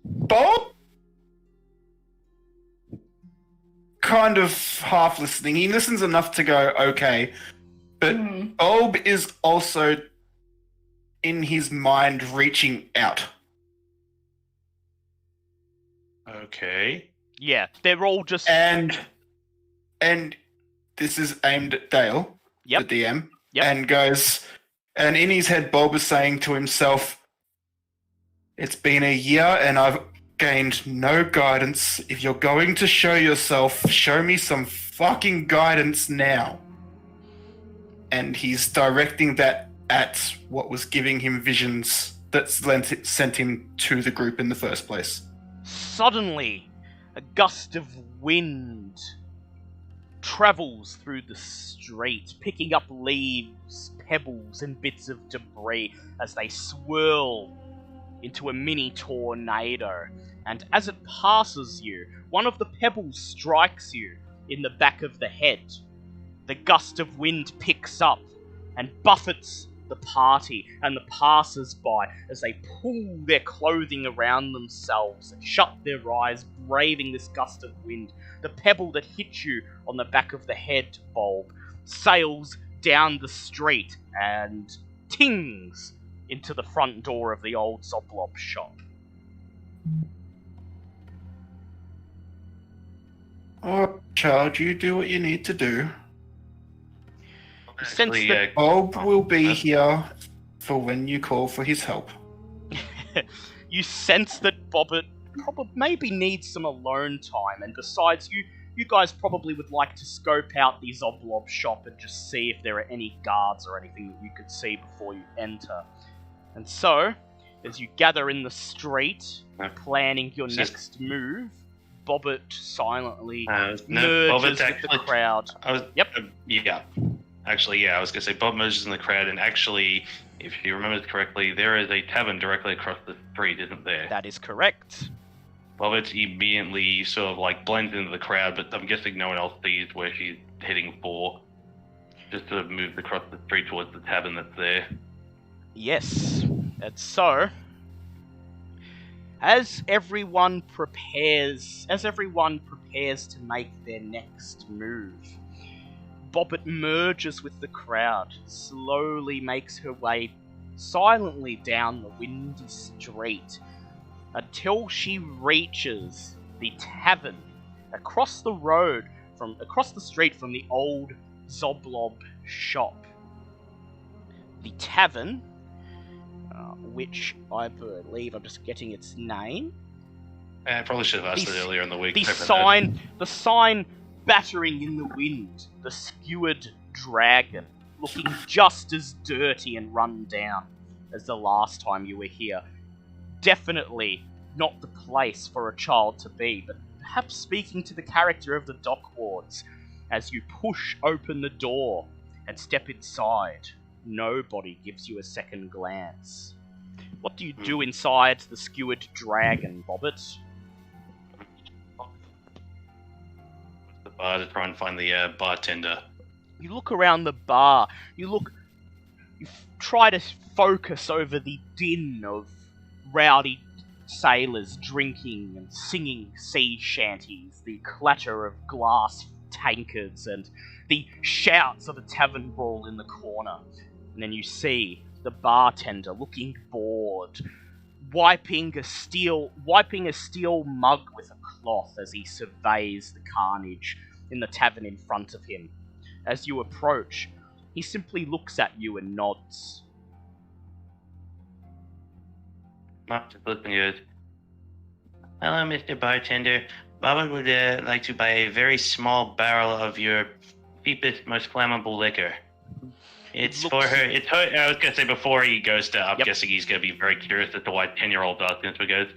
Bob? Kind of half listening. He listens enough to go, okay. But Bob is also, in his mind, reaching out. Okay. Yeah, they're all just... And this is aimed at Dale, the DM, and goes... And in his head, Bob is saying to himself, it's been a year and I've gained no guidance. If you're going to show yourself, show me some fucking guidance now. And he's directing that at what was giving him visions that sent him to the group in the first place. Suddenly, a gust of wind travels through the street, picking up leaves, pebbles, and bits of debris as they swirl into a mini tornado. And as it passes you, one of the pebbles strikes you in the back of the head. The gust of wind picks up and buffets the party and the passers-by as they pull their clothing around themselves and shut their eyes, braving this gust of wind. The pebble that hit you on the back of the head, Bulb, sails down the street and tings into the front door of the old Zoblob shop. Oh, child, you do what you need to do. You sense that Bob will be here for when you call for his help. you sense that Bobbit probably maybe needs some alone time, and besides, you guys probably would like to scope out the Zoblob shop and just see if there are any guards or anything that you could see before you enter. And so, as you gather in the street, planning your next move, Bobbit silently merges with the crowd. Actually, I was going to say Bob merges in the crowd, and actually, if you remember correctly, there is a tavern directly across the street, isn't there? That is correct. Bobbit immediately sort of like blends into the crowd, but I'm guessing no one else sees where she's heading for. Just sort of moves across the street towards the tavern that's there. Yes, and so, as everyone prepares to make their next move, Bobbit merges with the crowd, slowly makes her way silently down the windy street until she reaches the tavern across the street from the old Zoblob shop. The tavern, which I believe I'm just getting its name. I probably should have asked it earlier in the week. The sign battering in the wind, the skewered dragon, looking just as dirty and run down as the last time you were here. Definitely not the place for a child to be, but perhaps speaking to the character of the dock wards as you push open the door and step inside. Nobody gives you a second glance. What do you do inside the skewered dragon, Bobbit? The bar to try and find the bartender. You look around the bar. You try to focus over the din of rowdy sailors drinking and singing sea shanties, the clatter of glass tankards, and the shouts of a tavern brawl in the corner. And then you see the bartender looking bored, wiping a steel mug with a cloth as he surveys the carnage in the tavern in front of him. As you approach, he simply looks at you and nods. Mark just looking good. Hello, Mr. Bartender. Bobbin would like to buy a very small barrel of your cheapest, most flammable liquor. It's for her. It's her. I was gonna say before he goes to. I'm guessing he's gonna be very curious as to why 10-year-old does this. Because,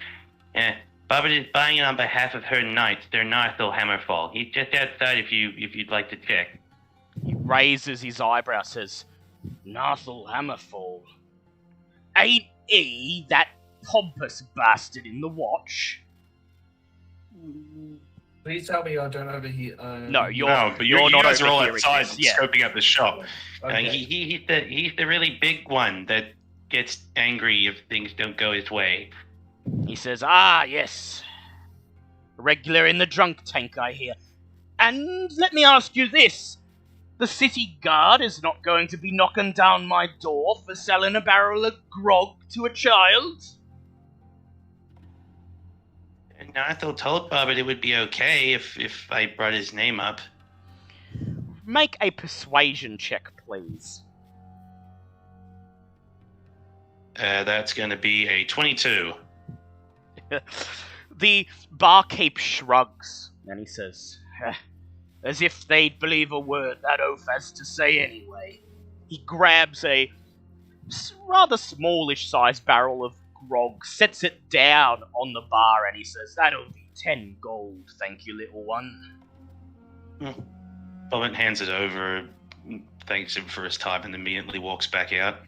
Bobbin is buying it on behalf of her knights. They're Narthel Hammerfall. He's just outside if you'd like to check. He raises his eyebrow, says, "Narthel Hammerfall? Ain't he that pompous bastard in the watch?" Please tell me I don't overhear. No, You guys are all outside scoping out the shop. Okay. He's the really big one that gets angry if things don't go his way. He says, "Ah, yes. Regular in the drunk tank, I hear. And let me ask you this. The city guard is not going to be knocking down my door for selling a barrel of grog to a child?" And Narthel told Bobbin it would be okay if I brought his name up. Make a persuasion check, please. That's going to be a 22. The barkeep shrugs, and he says, "As if they'd believe a word that oaf has to say anyway." He grabs a rather smallish sized barrel of grog, sets it down on the bar, and he says, "That'll be 10 gold, thank you, little one." Bobbin hands it over, thanks him for his time, and immediately walks back out.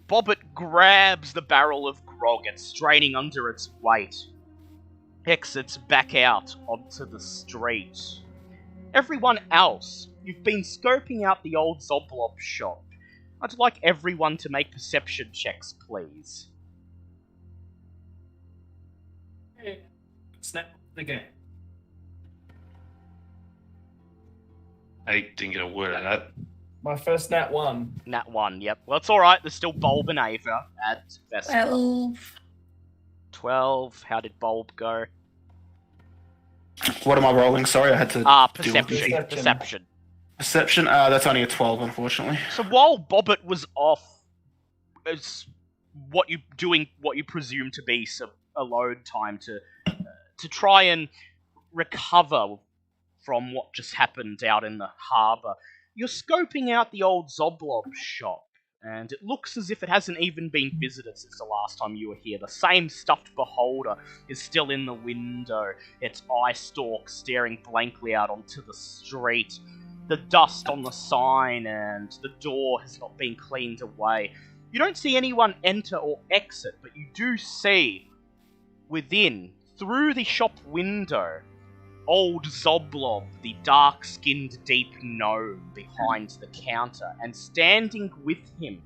Bobbit grabs the barrel of grog and, straining under its weight, exits back out onto the street. Everyone else, you've been scoping out the old Zoblob shop. I'd like everyone to make perception checks, please. Snap the game. I didn't get a word out of that. My first nat 1. Nat 1, yep. Well, it's alright, there's still Bulb and Ava at Vesper. 12. How did Bulb go? What am I rolling? Sorry, I had to. Perception. Perception. Perception. That's only a 12, unfortunately. So while Bobbit was off, as what you presume to be some alone time to try and recover from what just happened out in the harbour, you're scoping out the old Zoblob shop, and it looks as if it hasn't even been visited since the last time you were here. The same stuffed beholder is still in the window, its eye stalk staring blankly out onto the street. The dust on the sign and the door has not been cleaned away. You don't see anyone enter or exit, but you do see within, through the shop window, old Zoblob, the dark-skinned deep gnome behind the counter, and standing with him,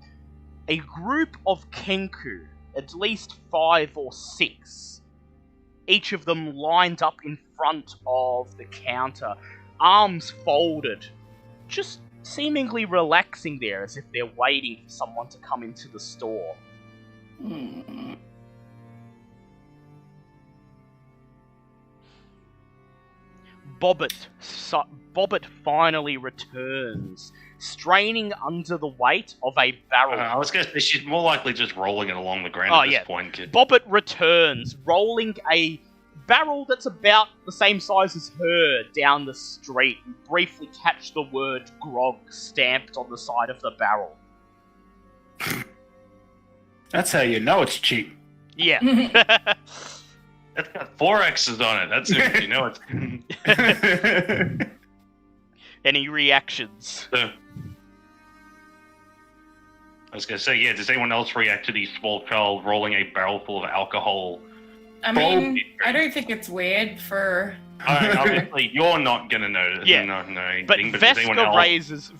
a group of Kenku, at least 5 or 6, each of them lined up in front of the counter, arms folded, just seemingly relaxing there as if they're waiting for someone to come into the store. Bobbit finally returns, straining under the weight of a barrel. I was going to say she's more likely just rolling it along the ground at this point. Bobbit returns, rolling a barrel that's about the same size as her down the street. You briefly catch the word grog stamped on the side of the barrel. That's how you know it's cheap. Yeah. That's got 4 X's on it. That's it. You know it's. Any reactions? I was gonna say, yeah. Does anyone else react to the small child rolling a barrel full of alcohol? I mean, I don't think it's weird for. Obviously, you're not gonna notice. Yeah. Not know anything, But does anyone else?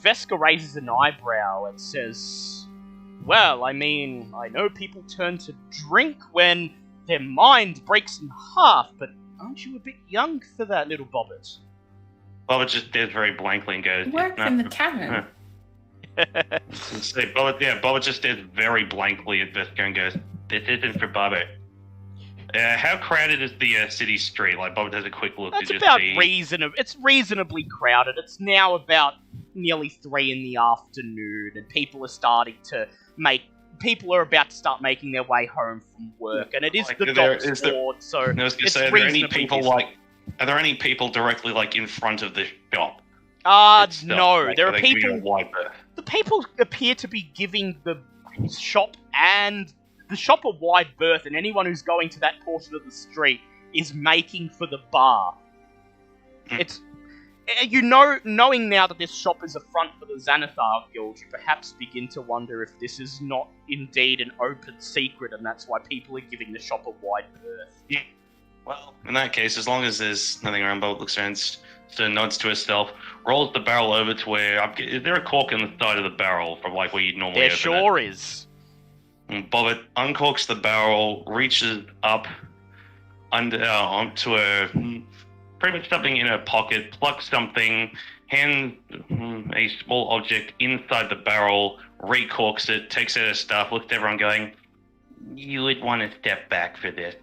Vesca raises an eyebrow and says, "Well, I mean, I know people turn to drink when their mind breaks in half, but aren't you a bit young for that, little Bobbit?" Bobbit just stares very blankly and goes, Works in the tavern. Bobbit just stares very blankly at Vesca and goes, "This isn't for Bobbit." How crowded is the city street? Like, Bobbit has a quick look That's to just about see. It's reasonably crowded. It's now about nearly 3 in the afternoon, and people are about to start making their way home from work, and it is Like, the there- Docks is there- Ward, so I was gonna it's say, are there any reasonably people busy. Are there any people directly like in front of the shop? No. Like, There are are they giving people. a wide berth? The people appear to be giving the shop a wide berth, and anyone who's going to that portion of the street is making for the bar. Hmm. It's knowing now that this shop is a front for the Xanathar Guild, you perhaps begin to wonder if this is not indeed an open secret, and that's why people are giving the shop a wide berth. Well, in that case, as long as there's nothing around, Bobbit looks around, so nods to herself, rolls the barrel over to where... Is there a cork in the side of the barrel from like where you'd normally There open sure is. it? And Bobbit uncorks the barrel, reaches up onto pretty much something in her pocket, plucks something, hands a small object inside the barrel, recorks it, takes out her stuff, looks at everyone going, "You would want to step back for this."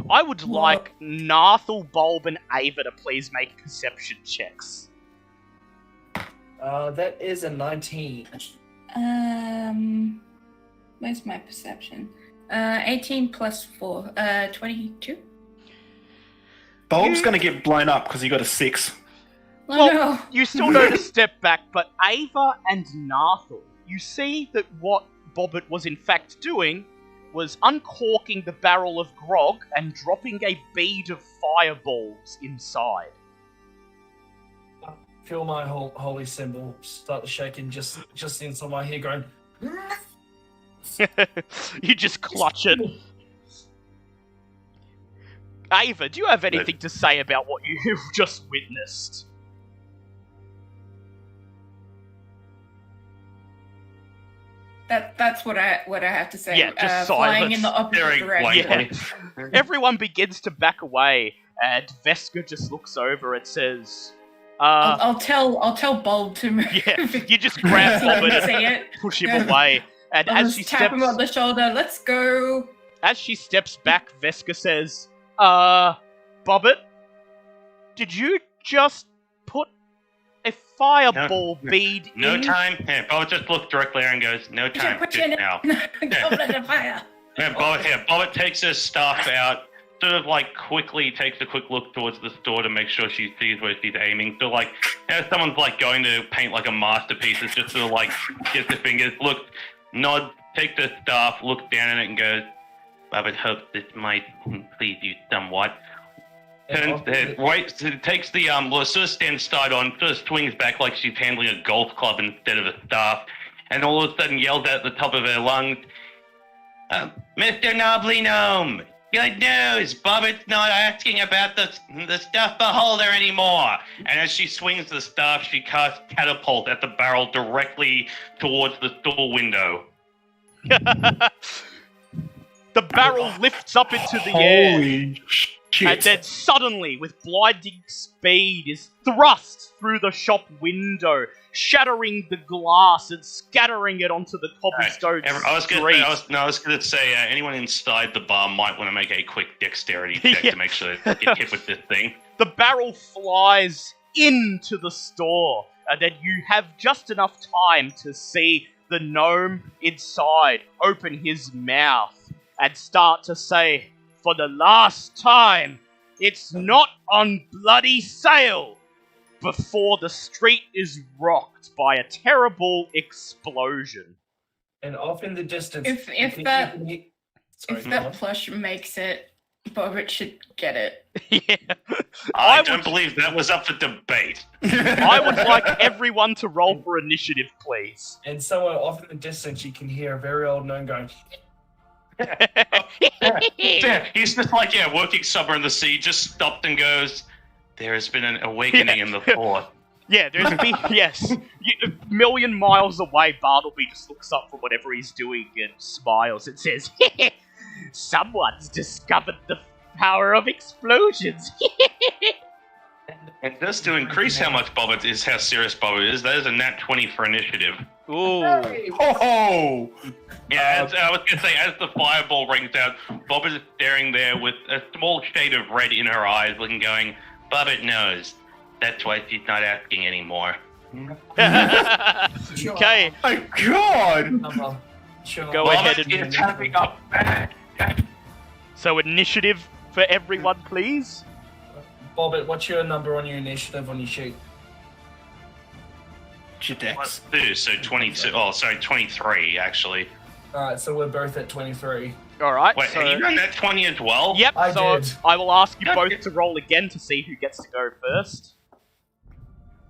I would like Nathal, Bulb, and Ava to please make perception checks. That is a 19. Where's my perception? 18 plus 4, 22. Bulb's gonna get blown up because he got a 6. Oh Well, no. You still know to step back, but Ava and Nathal, you see that what Bobbit was in fact doing was uncorking the barrel of grog and dropping a bead of fireballs inside. Feel my holy symbol start shaking just inside my hair going... You just clutch it. Ava, do you have anything to say about what you've just witnessed? That's what I have to say. Yeah, just flying silence. in the opposite Very direction. Yeah. Everyone begins to back away, and Vesca just looks over and says, I'll tell Bulb to move. yeah, you just grab So he Bobbit can see and it. push him away. And I'll as just she tap him on the shoulder. Let's go. As she steps back, Vesca says, Bobbit, did you just put a fireball bead No in? time. Yeah, Bobbit just looks directly at her and goes, "No time. Put Just your now." Goblet of fire. Bobbit takes her staff out, sort of like quickly takes a quick look towards the store to make sure she sees where she's aiming. So like, as someone's like going to paint like a masterpiece, it's just sort of like gets the fingers, look, nod, takes the staff, looks down at it and goes, "Bobbit hopes this might please you somewhat." Turns the head, takes the sort of stands side on, sort of swings back like she's handling a golf club instead of a staff, and all of a sudden yells out at the top of her lungs, "Mr. Knobbly Gnome, good news! Bobbit's not asking about the stuff beholder anymore." And as she swings the staff, she casts catapult at the barrel directly towards the store window. The barrel lifts up into the air, Holy shit. and then suddenly, with blinding speed, is thrust through the shop window, shattering the glass and scattering it onto the cobblestone I was street. gonna say anyone inside the bar might want to make a quick dexterity check Yeah. to make sure they get hit with this thing. The barrel flies into the store, and then you have just enough time to see the gnome inside open his mouth and start to say, "For the last time, It's not on bloody sale! Before the street is rocked by a terrible explosion. And off in the distance. If you that- can hear- If that plush makes it, Bobbit should get it. Yeah. I would- don't believe that was up for debate. I would like everyone to roll for initiative, please. And somewhere off in the distance, you can hear a very old gnome going. Yeah, he's just like, working somewhere in the sea, just stopped and goes, there has been an awakening in the fort. Yeah, there's been, yes. A million miles away, Bartleby just looks up from whatever he's doing and smiles and says, someone's discovered the power of explosions. And just to increase how much Bobbit is, how serious Bobbit is, that is a nat 20 for initiative. Ooh. Oh! Yeah, I was gonna say, as the fireball rings out, Bobbit is staring there with a small shade of red in her eyes, looking, going, Bobbit knows. That's why she's not asking anymore. Okay, My God! Sure. Go ahead Bobbit and- is having a bad day. so initiative for everyone, please. Bobbit, what's your number on your initiative on your sheet? Chidex. +2, so 22. Oh, sorry, 23, actually. Alright, so we're both at 23. Alright, Wait, so... are you on that 20 as well? Yep, I so did. I will ask you God both damn. to roll again to see who gets to go first.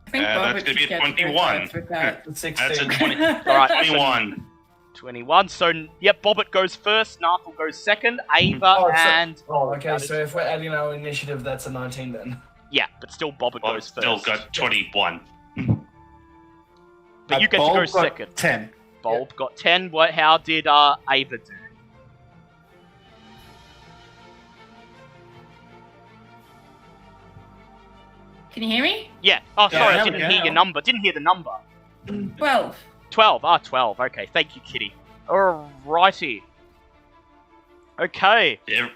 I think That's Bobbit gonna be should a get 21. both with that. That's 16. That's a 20. Alright, 21. 21. So, yep, Bobbit goes first, Narthel goes second, Ava Oh, so- and... Oh, okay, so if we're adding our initiative, that's a 19 then. Yeah, but still Bobbit Well, goes still first. got 21. But you get to go Bulb got second. 10. Bulb got 10. What? How did Ava do? Can you hear me? Yeah. Oh, sorry, Yeah, I didn't yeah. hear your number. Didn't hear the number. 12. 12. Ah, 12. Okay, thank you, Kitty. Alrighty. Okay. Yeah,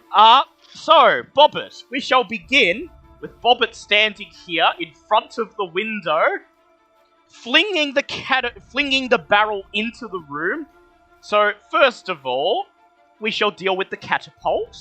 So, Bobbit, we shall begin with Bobbit standing here in front of the window, flinging the barrel into the room. So, first of all, we shall deal with the catapult.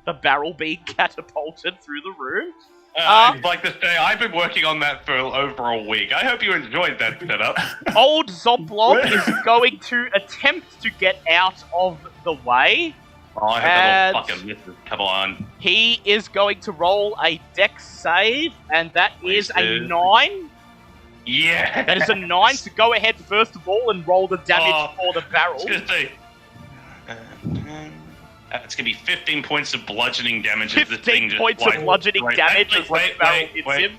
The barrel being catapulted through the room. I'd like to say, I've been working on that for over a week. I hope you enjoyed that setup. Old Zoblob is going to attempt to get out of the way. Oh, I hope And- that all fucking misses. Come on. He is going to roll a dex save, and that is Please a do. 9. Yeah. That is a 9, so go ahead first of all and roll the damage Oh, for the I barrel. was gonna say, it's gonna be 15 points of bludgeoning damage. as the 15 thing just points of like- bludgeoning wait, damage wait, as the wait, barrel wait, hits wait,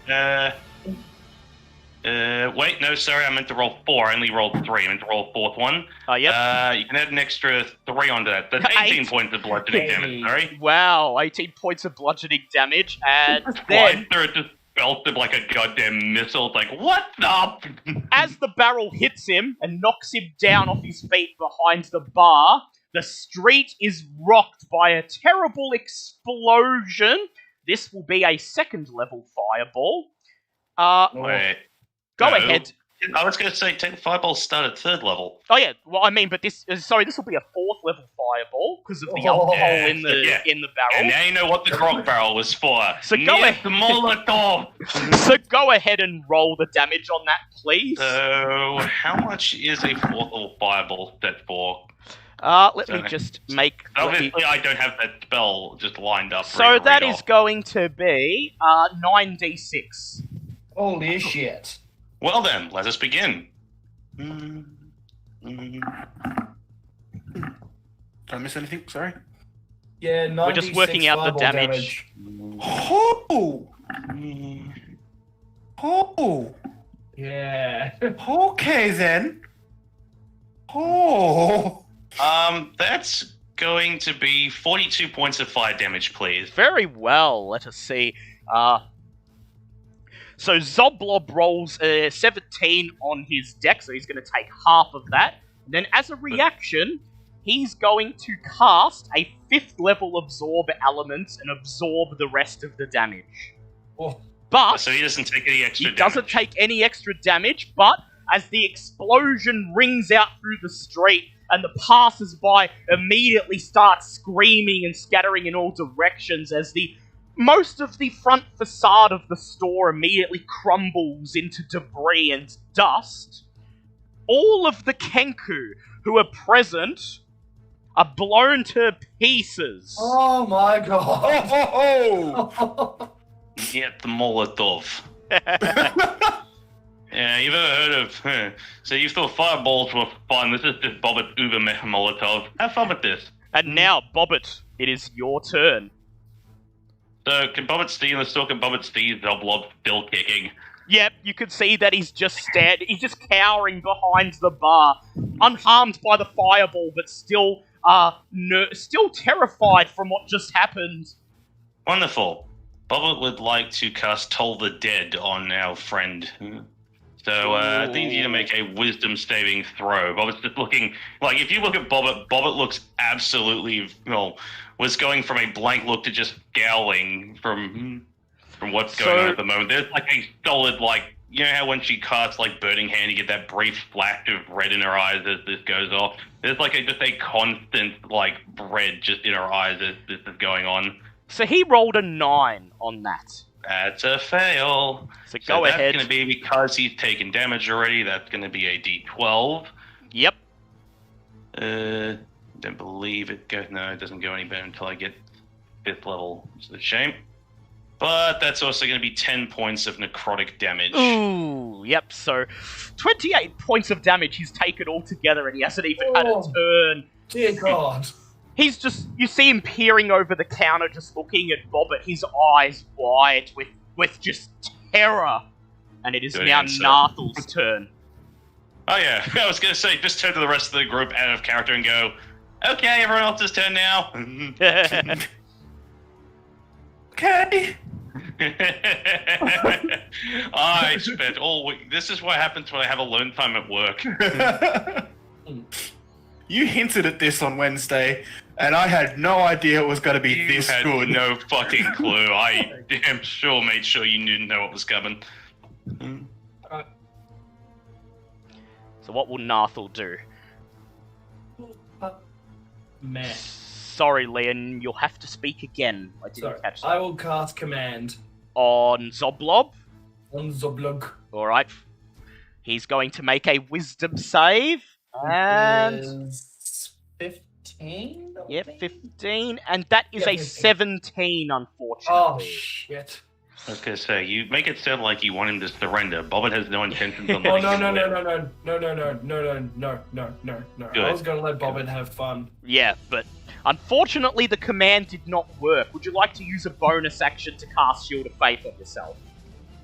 him. wait, no, sorry, I meant to roll 4. I only rolled 3. I meant to roll a fourth one. Oh, yep. You can add an extra 3 onto that. That's 18 points of bludgeoning damage, sorry. Wow, 18 points of bludgeoning damage, and Flies then, through it, just belted like a goddamn missile. It's like, what the? as the barrel hits him and knocks him down off his feet behind the bar, the street is rocked by a terrible explosion. This will be a second level fireball. Wait. Go No. ahead. I was going to say, take fireballs start at 3rd level. Oh yeah, well I mean, but this will be a 4th level fireball because of the Oh, alcohol yeah, in the yeah. in the barrel. And now you know what the grog barrel was for. So go Near ahead. the Molotov. So go ahead and roll the damage on that, please. So, how much is a 4th level fireball set for? Let me so- just make. let me- Obviously, I don't have that spell just lined up. So that is going to be 9d6. Holy shit. Well then, let us begin. Did I miss anything? Sorry. Yeah, 96 We're just working out the fireball damage. Oh! Oh! Yeah. Okay then. Oh! That's going to be 42 points of fire damage, please. Very well. Let us see. So Zoblob rolls 17 on his deck, so he's going to take half of that. And then, as a reaction, he's going to cast a 5th level absorb element and absorb the rest of the damage. Oh, But So he doesn't take any extra he doesn't damage. take any extra damage, but as the explosion rings out through the street and the passers-by immediately start screaming and scattering in all directions as the most of the front facade of the store immediately crumbles into debris and dust. All of the Kenku who are present are blown to pieces. Oh my god. Oh, Get the Molotov. Yeah, you've ever heard of... So you thought fireballs were fun. This is just Bobbit Uber Molotov. Have fun with this. And now, Bobbit, it is your turn. So can Bobbit stay in the store? Can Bobbit stay Zoblob still kicking? Yep, you can see that he's just he's just cowering behind the bar, unharmed by the fireball, but still still terrified from what just happened. Wonderful. Bobbit would like to cast Toll the Dead on our friend. So I think you need to make a wisdom saving throw. Bobbit's just looking like, if you look at Bobbit looks absolutely, was going from a blank look to just scowling from what's going on at the moment. There's like a solid, like, you know how when she casts like Burning Hand, you get that brief flash of red in her eyes as this goes off. There's like just a constant like red just in her eyes as this is going on. So he rolled a 9 on that. That's a fail. So go ahead. That's going to be, because he's taken damage already, that's going to be a D12. Yep. Don't believe it goes. No, it doesn't go any better until I get 5th level. It's a shame. But that's also going to be 10 points of necrotic damage. Ooh, yep, so 28 points of damage he's taken altogether, and he hasn't even had a turn. Dear God. He's just, you see him peering over the counter, just looking at Bobbit, his eyes wide with just terror. And it is Good now answer. Nathal's turn. Oh yeah, I was going to say, just turn to the rest of the group out of character and go, okay, everyone else's turn now. okay. I spent all week. This is what happens when I have alone time at work. You hinted at this on Wednesday, and I had no idea it was going to be You this had good. no fucking clue. I damn sure made sure you didn't know what was coming. So what will Nathal do? Man. Sorry, Leon, you'll have to speak again. I didn't Sorry. catch that. I will cast command On Zoblob. on Zoblog. Alright. He's going to make a wisdom save. And... Is 15? Yep, 15. And that is Yeah, a 15. 17, unfortunately. Oh, shit. I was going to say, you make it sound like you want him to surrender. Bobbit has no intentions on Oh, letting no. him I Good. was gonna let Bobbit have fun. Yeah, but unfortunately the command did not work. Would you like to use a bonus action to cast Shield of Faith on yourself?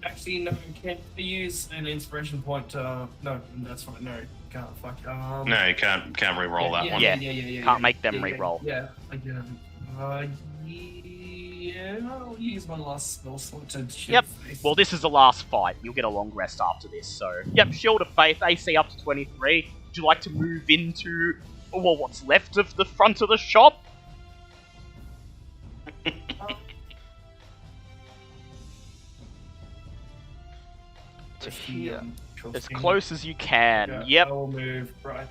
Actually, no, can't use an inspiration point to... No, that's fine. No, can't. Fuck. No, you can't re-roll that one. Yeah. Can't make them re-roll. Yeah, I get it. Yeah, I'll use my last spell slot to shoot. Yep. Well, this is the last fight. You'll get a long rest after this, so... Yep, Shield of Faith, AC up to 23. Would you like to move into, well, what's left of the front of the shop? To here. As close as you can. Yeah, Yep. I will move right.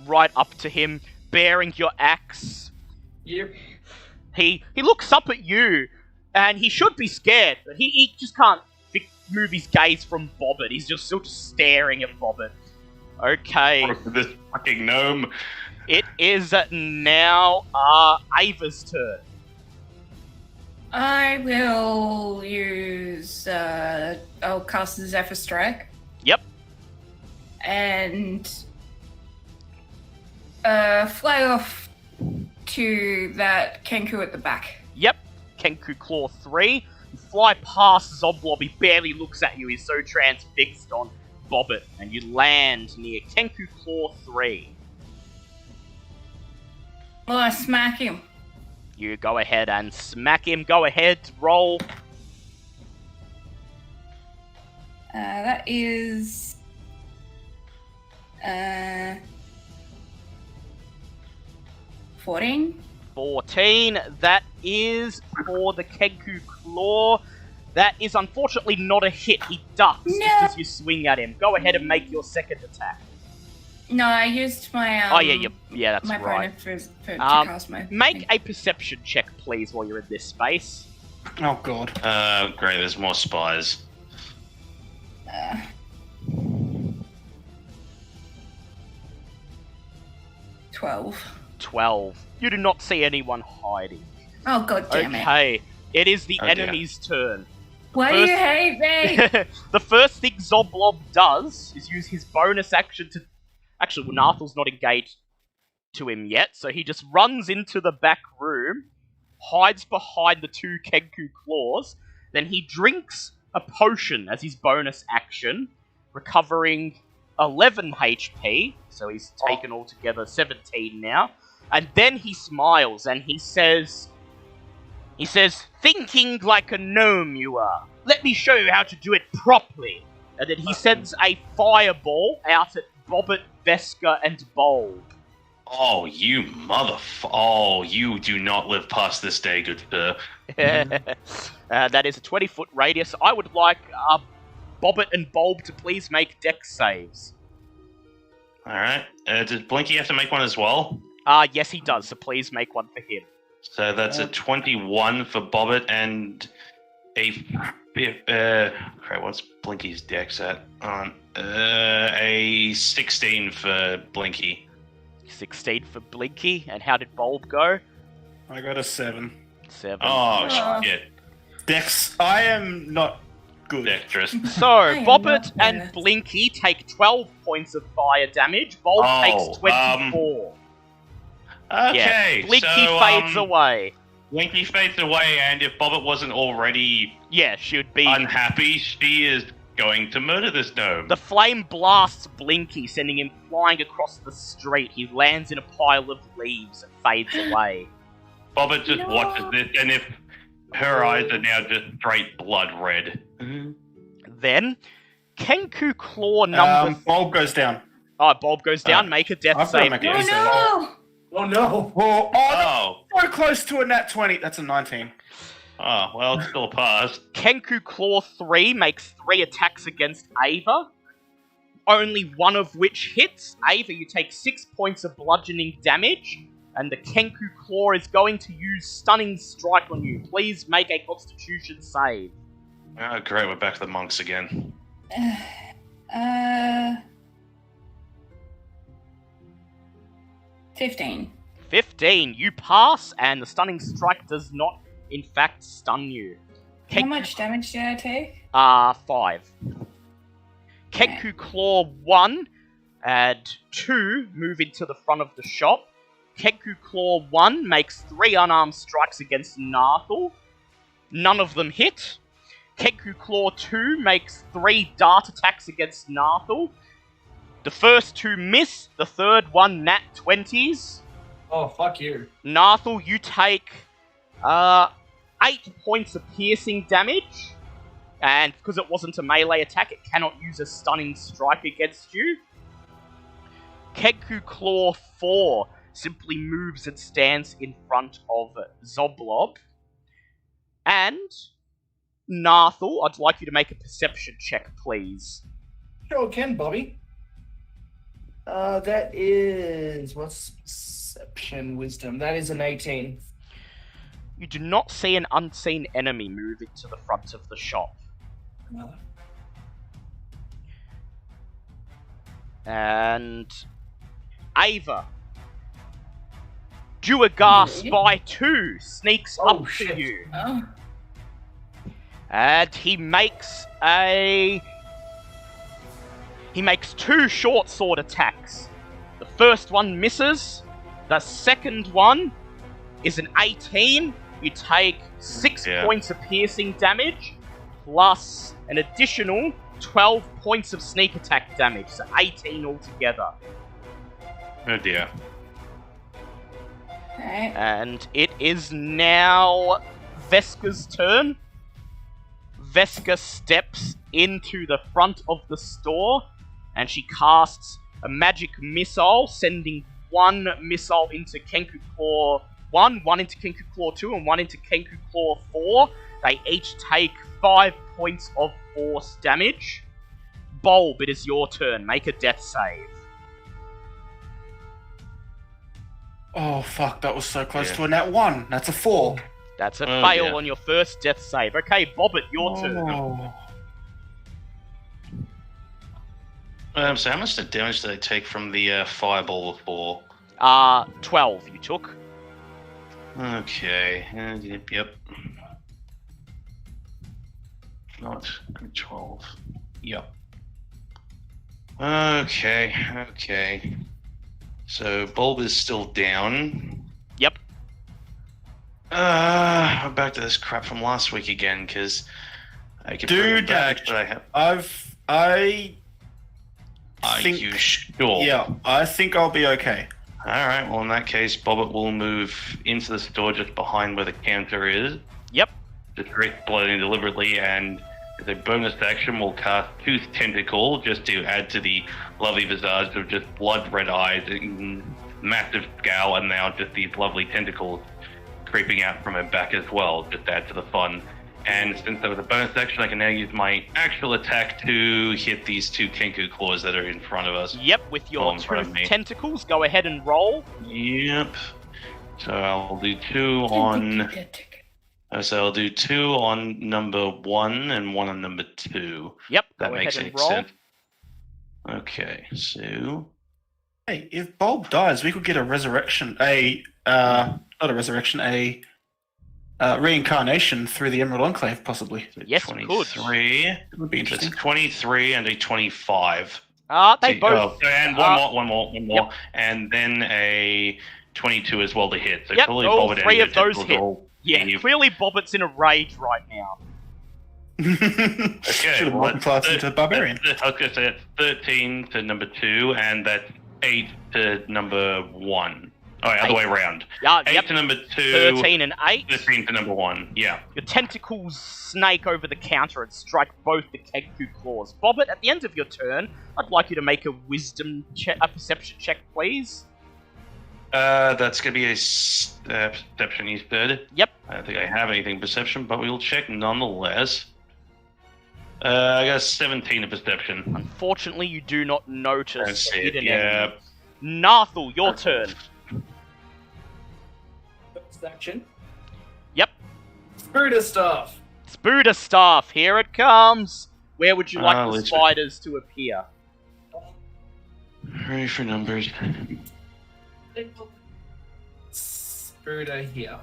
Right up to him, bearing your axe. Yep. He looks up at you, and he should be scared, but he just can't move his gaze from Bobbit. He's just still just staring at Bobbit. Okay, This fucking gnome. it is now Ava's turn. I will use. I'll cast the Zephyr Strike Yep. and fly off to that Kenku at the back. Yep. Kenku Claw 3. You fly past Zoblob, he barely looks at you, he's so transfixed on Bobbit, and you land near Kenku Claw 3. Well, I smack him. You go ahead and smack him. Go ahead, roll. That is 14. 14. That is for the Kenku Claw. That is unfortunately not a hit. He ducks No. just as you swing at him. Go ahead and make your second attack. No, I used my that's my right. bonus to cast my Make a perception check, please, while you're in this space. Oh god. Great, there's more spies. 12. You do not see anyone hiding. Oh god damn it. Okay, it is the Oh, dear. enemy's turn. Why do you hate me? The first thing Zoblob does is use his bonus action to... Actually, Nathal's not engaged to him yet, so he just runs into the back room, hides behind the two Kenku claws, then he drinks a potion as his bonus action, recovering 11 HP, so he's taken altogether 17 now, and then he smiles and he says, "Thinking like a gnome you are. Let me show you how to do it properly." And then he sends a fireball out at Bobbit, Veska, and Bulb. Oh, you Oh, you do not live past this day, good sir. That is a 20-foot radius. I would like Bobbit and Bulb to please make dex saves. Alright. Does Blinky have to make one as well? Yes, he does, so please make one for him. So that's a 21 for Bobbit and a... crap, what's Blinky's dex at? A 16 for Blinky. 16 for Blinky, and how did Bulb go? I got a 7. 7. Oh, shit. Dex, I am not good. Dexterous. So, am Bobbit not and good. Blinky take 12 points of fire damage. Bulb takes 24. Okay, Blinky so, fades away. Blinky fades away, and if Bobbit wasn't already Yeah, she would be... unhappy, she is going to murder this gnome. The flame blasts Blinky, sending him flying across the street. He lands in a pile of leaves and fades away. Bobbit just No. watches this, and if her eyes are now just straight blood red. Then, Kenku Claw number... Bulb goes down. Oh, Bulb goes down. Make a death I've gotta save. make a Oh death please. save. no! Oh no! Oh, Oh, so close to a nat 20. That's a 19. well, it's still a pass. Kenku Claw 3 makes 3 attacks against Ava, only one of which hits. Ava, you take 6 points of bludgeoning damage, and the Kenku Claw is going to use Stunning Strike on you. Please make a Constitution save. Oh, great, we're back to the monks again. 15. 15, you pass, and the Stunning Strike does not, in fact, stun you. How much damage did I take? 5. Kenku Claw 1 and 2 move into the front of the shop. Kenku Claw 1 makes 3 unarmed strikes against Nathal. None of them hit. Kenku Claw 2 makes 3 dart attacks against Nathal. The first 2 miss, the third one nat 20s. Oh, fuck you. Nathal, you take 8 points of piercing damage. And because it wasn't a melee attack, it cannot use a stunning strike against you. Kenku Claw 4 simply moves and stands in front of Zoblob. And Nathal, I'd like you to make a perception check, please. Sure can, Bobby. That is... What's perception wisdom? That is an 18. You do not see an unseen enemy moving to the front of the shop. And Ava, Duergar Spy 2 sneaks Oh, up shit. to you. Oh. And he makes 2 short sword attacks. The first one misses. The second one is an 18. You take 6 points of piercing damage, plus an additional 12 points of sneak attack damage, so 18 altogether. Oh dear. Alright. And it is now Veska's turn. Veska steps into the front of the store, and she casts a magic missile, sending 1 missile into Kenku Claw 1, 1 into Kenku Claw 2, and 1 into Kenku Claw 4. They each take 5 points of force damage. Bulb, it is your turn. Make a death save. Oh, fuck, that was so close Yeah. to a nat 1. That's a 4. That's a Oh, fail dear. on your first death save. Okay, Bobbit, your turn. Oh. So how much damage did I take from the fireball before? 12 you took. Okay. Yep. Not 12. Yep. Okay. So Bulb is still down. Yep. I'm back to this crap from last week again, because I can bring it back, but I have. I Are think, you sure? yeah, I think I'll be okay. Alright, well in that case, Bobbit will move into the store just behind where the counter is. Yep. Just very slowly and deliberately, and as a bonus action, we'll cast Tooth Tentacle just to add to the lovely visage of just blood red eyes, and massive scowl, and now just these lovely tentacles creeping out from her back as well, just to add to the fun. And since that was a bonus action, I can now use my actual attack to hit these 2 Kenku claws that are in front of us. Yep, with your in front of tooth me. tentacles, go ahead and roll. Yep. So I'll do 2 on. So I'll do 2 on number 1 and 1 on number 2. Yep, That go makes ahead any and roll. sense. Okay, so Hey, if Bulb dies, we could get a resurrection, not a resurrection, a reincarnation through the Emerald Enclave, possibly. Yes, we could. 23. It would be That's interesting. 23 and a 25. They both. And one more. Yep. And then a 22 as well to hit. So Yep, clearly all Bobbit and 3 of Jet those was hit. all Yeah, Eve. clearly Bobbit's in a rage right now. Should have well, walked class that's- into Barbarian. I was going to say that's 13 to number 2, and that's 8 to number 1. Oh, other 8. way around. 8 8 to number 2, 13 and 8. 13 to number 1. Yeah. Your tentacles snake over the counter and strike both the Kenku claws. Bobbit, at the end of your turn, I'd like you to make a perception check, please. That's going to be a perception, you said. Yep. I don't think I have anything perception, but we'll check nonetheless. I got a 17 of perception. Unfortunately, you do not notice That's a it, hidden yeah. enemy. Nathul, your turn. First action. Yep. Spirit stuff. Spooder staff, here it comes. Where would you like the let's- spiders to appear? Ready for numbers. Spirit here.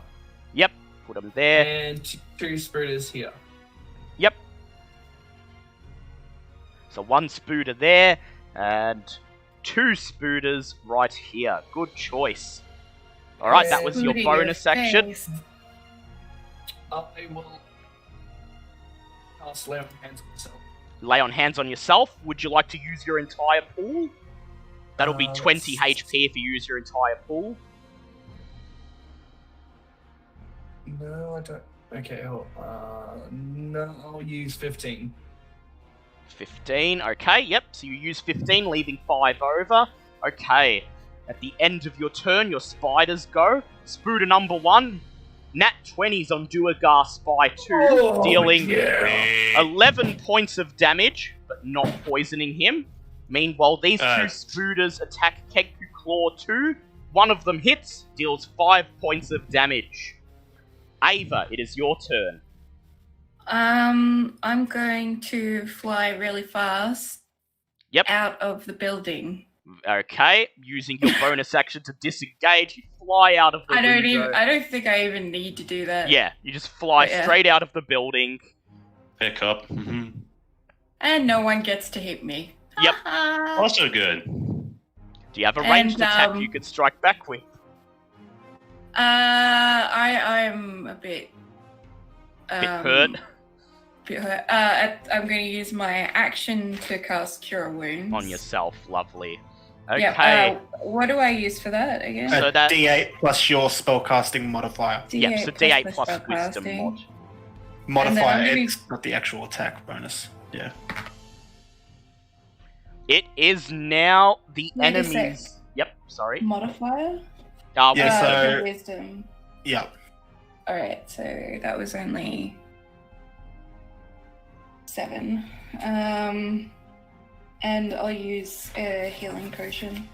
Yep, put them there. And 2 spiriters here. Yep. So 1 spooder there, and 2 spooders right here. Good choice. Alright, that was your Spooder bonus action. face. I will cast Lay on Hands on myself. Lay on hands on yourself. Would you like to use your entire pool? That'll be 20 HP if you use your entire pool. No, I don't. Okay, no, I'll use 15. 15, okay, yep, so you use 15, leaving 5 over. Okay, at the end of your turn, your spiders go. Spooder number 1, nat 20s on Duergar Spy 2, dealing 11 points of damage, but not poisoning him. Meanwhile, these 2 spooders attack Kenku Claw 2. One of them hits, deals 5 points of damage. Ava, it is your turn. I'm going to fly really fast. Yep. Out of the building. Okay, using your bonus action to disengage, you fly out of the window. I don't think I even need to do that. Yeah, you just fly Yeah. straight out of the building. Pick up. Mm-hmm. And no one gets to hit me. Yep. Ha-ha. Also good. Do you have a ranged And, attack you could strike back with? I'm a bit. Bit hurt. Bit hurt. I'm going to use my action to cast Cure Wounds. On yourself, lovely. Okay. Yeah, what do I use for that again? So A that- D8 plus your spellcasting modifier. Yep, so D8 plus spellcasting. wisdom mod. Modifier, I'm gonna- it's not the actual attack bonus. Yeah. It is now the Wait a enemy's. Yep, sorry. Modifier? Yeah, so- Wisdom. Yeah. Alright, so that was only 7. And I'll use a healing potion.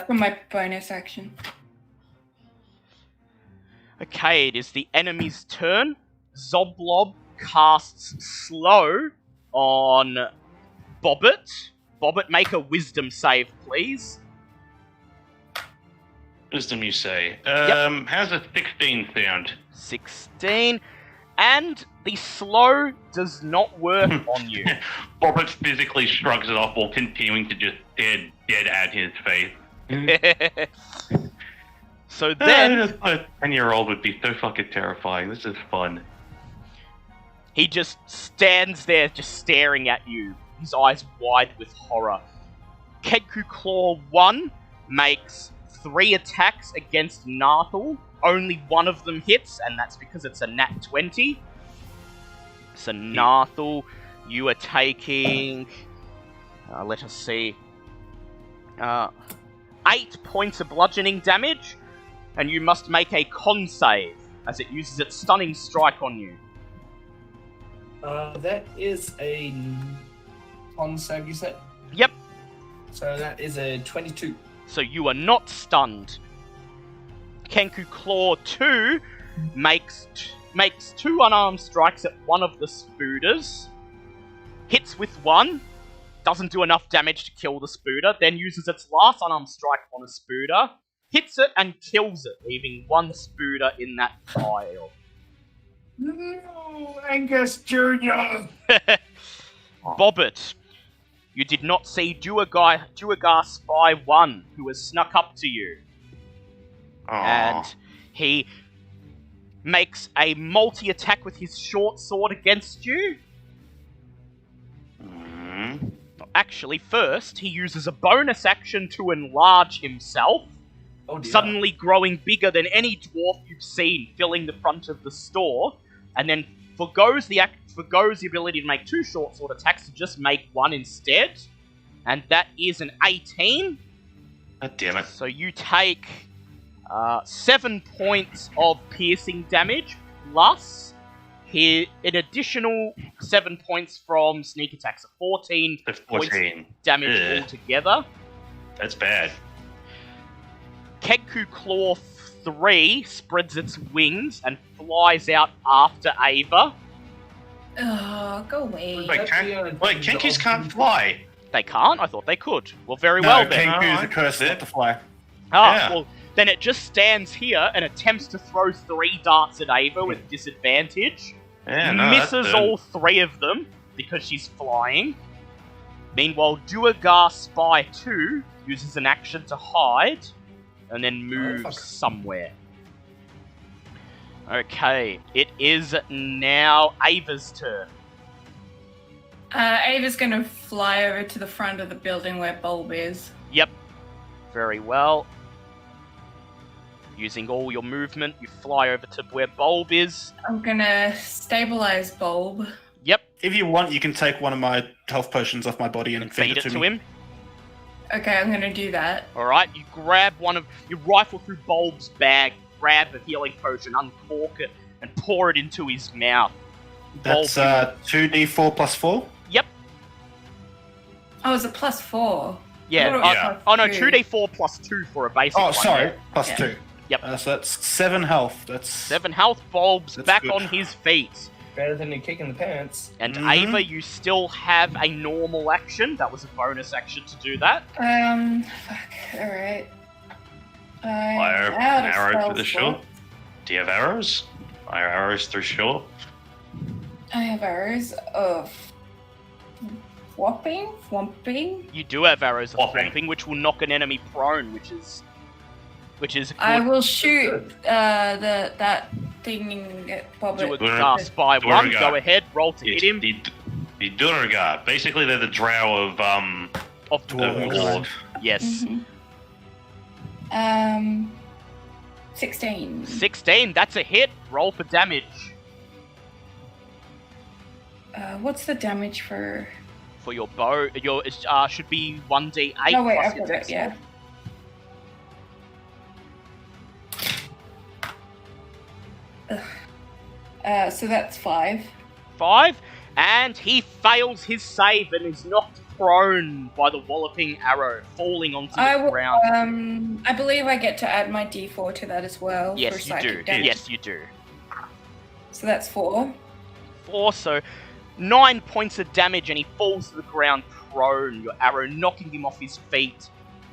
For my bonus action. Okay, it is the enemy's turn. Zoblob casts Slow on Bobbit. Bobbit, make a wisdom save, please. Wisdom, you say. Yep. How's a 16 sound? 16. And the slow does not work on you. Bobbit physically shrugs it off while continuing to just stare dead at his face. So then, a 10-year-old would be so fucking terrifying. This is fun. he just stands there just staring at you, his eyes wide with horror. Kenku Claw 1 makes 3 attacks against Narthal. Only one of them hits, and that's because it's a nat 20. So Narthal, you are taking... let us see. 8 points of bludgeoning damage, and you must make a con save, as it uses its stunning strike on you. That is a con save, you said? Yep. So that is a 22. So you are not stunned. Kenku Claw 2 makes 2 unarmed strikes at one of the spooders. Hits with 1. Doesn't do enough damage to kill the spooder. Then uses its last unarmed strike on a spooder. Hits it and kills it, leaving 1 spooder in that pile. No, Angus Jr. Bobbit, you did not see Duergar Spy 1, who has snuck up to you. And he makes a multi-attack with his short sword against you. Actually, first, he uses a bonus action to enlarge himself, suddenly growing bigger than any dwarf you've seen, filling the front of the store, and then forgoes the ability to make 2 short sword attacks to just make 1 instead. And that is an 18. God damn it. So you take 7 points of piercing damage, plus an additional 7 points from sneak attacks. So 14 points damage altogether. That's bad. Kenku Claw 3 spreads its wings and flies out after Ava. Oh, go away. Wait, Kenkus can't fly. They can't? I thought they could. Well, very well then. Kenku's a curse not to fly. Well, then it just stands here and attempts to throw 3 darts at Ava with disadvantage. Misses all 3 of them because she's flying. Meanwhile, Duergar Spy 2 uses an action to hide and then moves somewhere. Okay, it is now Ava's turn. Ava's gonna fly over to the front of the building where Bulb is. Yep. Very well. Using all your movement, you fly over to where Bulb is. I'm gonna stabilize Bulb. Yep. If you want, you can take one of my health potions off my body and feed it to him. Okay, I'm gonna do that. Alright, you rifle through Bulb's bag, grab a healing potion, uncork it, and pour it into his mouth. That's 2d4 plus 4? Yep. Oh, it's a +4. Yeah. Oh no, 2d4 plus 2 for a basic one. Oh, sorry, yeah. plus 2. Yep. So that's 7 health. That's 7 health. Bulb's back good. on his feet. Better than a kick in the pants. And Ava, you still have a normal action. That was a bonus action to do that. Alright. Fire an arrow to the shore. Do you have arrows? Fire arrows through shore. I have arrows of Whomping? You do have arrows of Whomping, which will knock an enemy prone, which is good. I will shoot that thing at Bobbit. Duergar Spy 1. Go ahead, roll to hit him. The Duergar. Basically, they're the drow of dwarves. Yes. 16. 16. That's a hit. Roll for damage. What's the damage for? For your bow, should be 1d8 Oh wait, plus I've your got dex it, yeah. So that's 5. 5, and he fails his save and is knocked prone by the walloping arrow, falling onto I the will, ground. I believe I get to add my D4 to that as well. for Yes, you psychic do. damage. Yes, you do. So that's 4. 4, so 9 points of damage, and he falls to the ground prone, your arrow knocking him off his feet.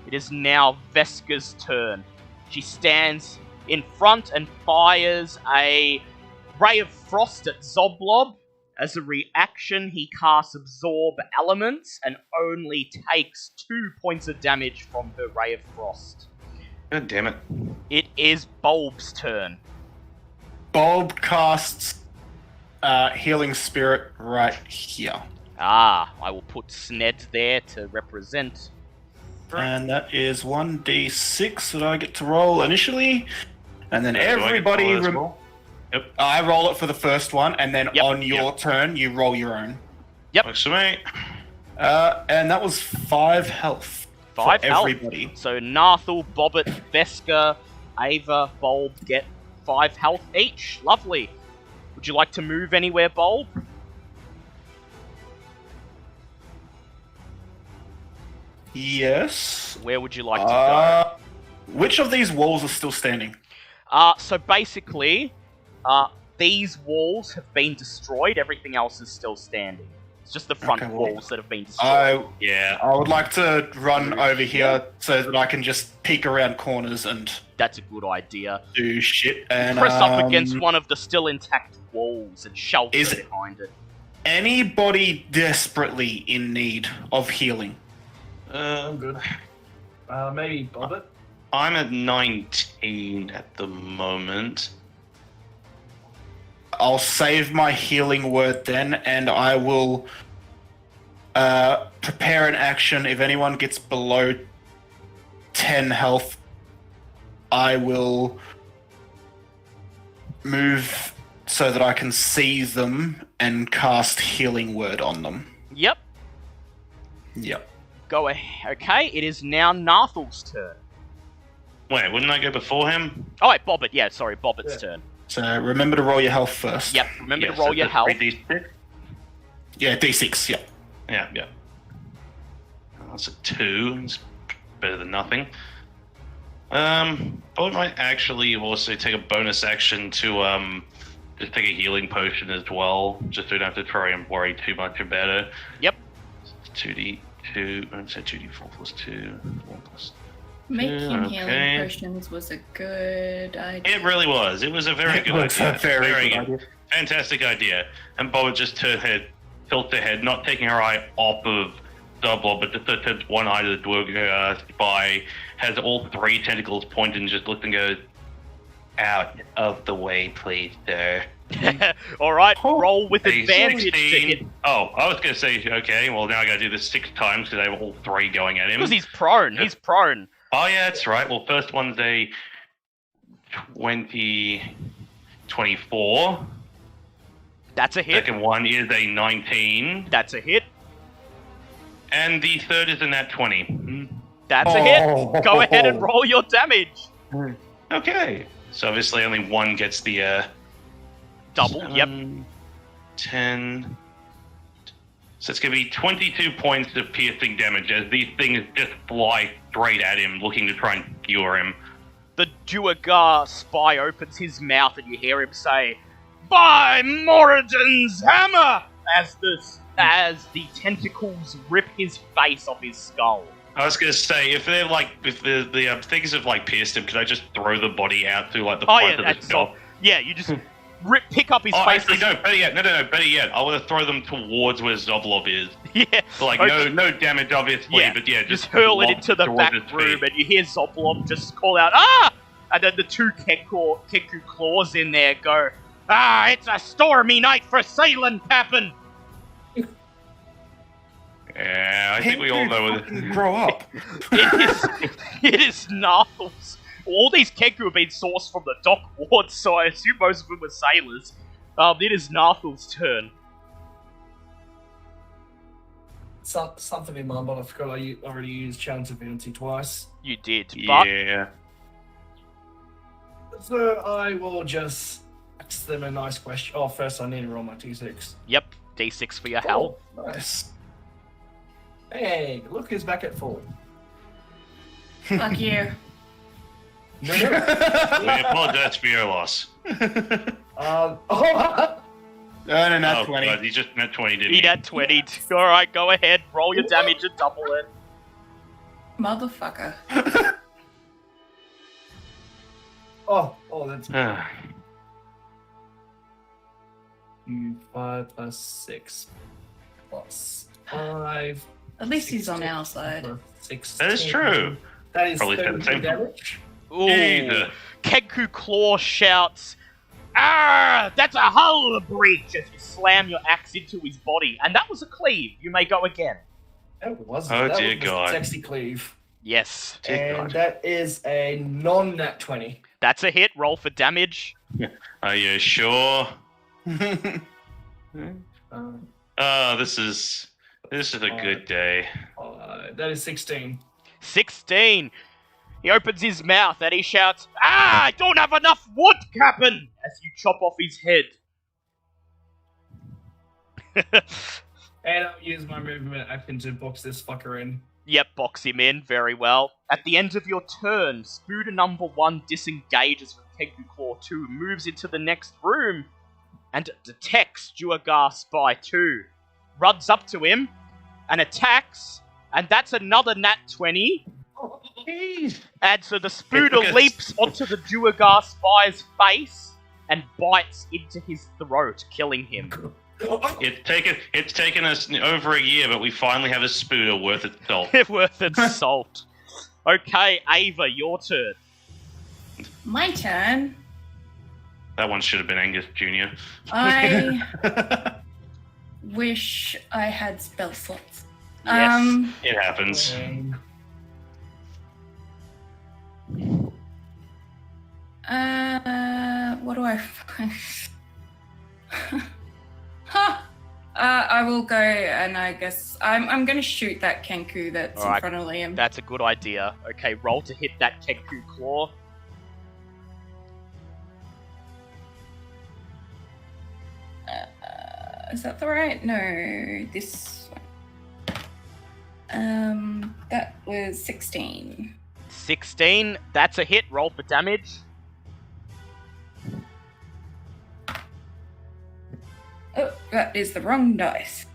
It is now Veska's turn. She stands in front and fires a ray of frost at Zoblob. As a reaction, he casts Absorb Elements and only takes 2 points of damage from her ray of frost. God damn it. It is Bulb's turn. Bulb casts Healing Spirit right here. Ah, I will put Sned there to represent. And that is 1d6 that I get to roll initially. And then everybody... Yep. I roll it for the first one, and then Yep. on your turn, you roll your own. Works for me. And that was 5 health. 5 for health. everybody. So Narthel, Bobbit, Veska, Ava, Bulb get 5 health each. Lovely. Would you like to move anywhere, Bulb? Yes. Where would you like to go? Which of these walls are still standing? So basically, these walls have been destroyed. Everything else is still standing. It's just the front Okay, well, walls that have been destroyed. I would like to run over here so that I can just peek around corners and That's a good idea. do shit. And Press up against one of the still intact walls and shelter Is it- behind it. anybody desperately in need of healing? I'm good. Maybe Bobbit. I'm at 19 at the moment. I'll save my healing word then, and I will prepare an action. If anyone gets below 10 health, I will move so that I can see them and cast healing word on them. Yep. Yep. Go ahead. Okay, it is now Narthel's turn. Wait, wouldn't I go before him? Oh, wait, Bobbit. Yeah, sorry, Bobbit's Yeah. turn. So remember to roll your health first. Yep, remember Yes, to roll it's your a health. 3d6. Yeah, D6, yeah. Yeah. That's a 2. It's better than nothing. I might actually also take a bonus action to just take a healing potion as well, just so we don't have to try and worry too much about it. Yep. 2d2, I'd say 2d4 plus 2, 1 plus. Making Okay. healing potions was a good idea. It really was. It was a very good It's idea. a very good idea. Fantastic idea. And Bob would just tilts her head, not taking her eye off of Zoblob, but just turns one eye to the dwarf spy, has all 3 tentacles pointed and just looks and goes, "Out of the way, please, sir." Alright, Oh, roll with A advantage to 16. hit. Oh, I was going to say, okay, well now I got to do this 6 times because they have all 3 going at him. Because he's prone. He's prone. Oh yeah, that's right. Well, first one's a 24. That's a hit. Second one is a 19. That's a hit. And the third is a nat 20. That's a hit. Go ahead and roll your damage. Okay. So obviously only one gets the Double. Yep. 10. So it's going to be 22 points of piercing damage as these things just fly straight at him, looking to try and skewer him. The Duergar spy opens his mouth and you hear him say, "By Moradin's hammer!" as the tentacles rip his face off his skull. I was going to say, if the things have pierced him, could I just throw the body out through the Oh front yeah, of his that's skull? all. Yeah, you just pick up his Oh, face. actually, no, better yet. No, better yet. I want to throw them towards where Zoblob is. Yeah. So, Okay. no damage, obviously, Yeah, but yeah, just hurl it lob into the towards back his room, feet. and you hear Zoblob just call out, "Ah!" And then the 2 Kenku claws in there go, "Ah, it's a stormy night for sailing, Captain!" Yeah, I think we all know it. Grow up. It is Narthel's. All these Kenku have been sourced from the dock wards, so I assume most of them were sailors. It is Narthel's turn. Something in mind, but I forgot I already used Challenge Divinity twice. You did, but Yeah. So I will just ask them a nice question. Oh, first I need to roll my T6. yep, D6 for your health. Nice. Hey, look who's back at full. Fuck you. No. We apologize for your loss. No, Oh, 20. God, he just meant 20, didn't He he? had 20. Alright, go ahead. Roll your damage and double it. Motherfucker. Oh, that's Ah, 5 plus 6 plus 5. At least he's on our side. 16. that is true. That is Probably said the 32 same. damage. Ooh. Jesus. Kenku Claw shouts, "Ah, that's a hull breach!" as you slam your axe into his body. And that was a cleave. You may go again. That was Oh, that dear was God. a sexy cleave. Yes. Dear And God. that is a non-nat 20. That's a hit. Roll for damage. Are you sure? Um, Oh, this is a good day. that is 16. 16. He opens his mouth and he shouts, "Ah, I don't have enough wood, Captain!" as you chop off his head. And I'll use my movement action to box this fucker in. Yep, box him in very well. At the end of your turn, Spooder number 1 disengages from Kenku Claw 2, moves into the next room, and detects Duergar Spy 2. Runs up to him and attacks, and that's another nat 20. Jeez. And so the Spooder leaps onto the Duergar Spy's face and bites into his throat, killing him. It's taken us over a year, but we finally have a Spooder worth its salt. Worth its salt. Okay, Ava, your turn. My turn. That one should have been Angus Jr. I wish I had spell slots. Yes. It happens. What do I find? I will go, and I guess I'm gonna shoot that Kenku that's Alright. in front of Liam. That's a good idea. Okay, roll to hit that Kenku Claw. Is that the right? No, this one. That was 16. 16, that's a hit. Roll for damage. Oh, that is the wrong dice.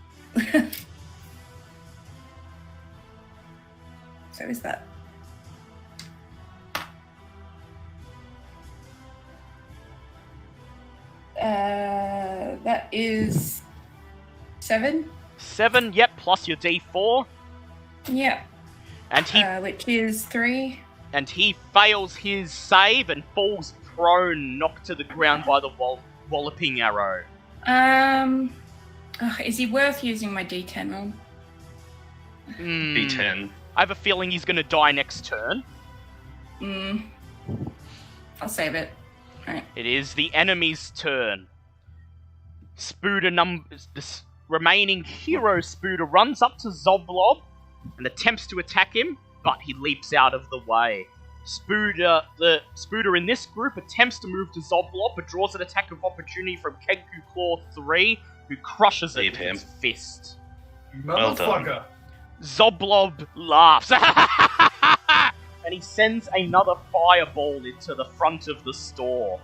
So is that? That is 7. 7, yep, plus your D4. Yeah. And Which is 3. he fails his save and falls prone, knocked to the ground by the walloping arrow. Is he worth using my D10 on? D10. I have a feeling he's gonna die next turn. I'll save it. Alright. It is the enemy's turn. The remaining hero Spooder runs up to Zoblob and attempts to attack him, but he leaps out of the way. The Spooder in this group attempts to move to Zoblob, but draws an attack of opportunity from Kenku Claw 3, who crushes it Leave with him. his fist. Well done. Motherfucker. Zoblob laughs. And he sends another fireball into the front of the store.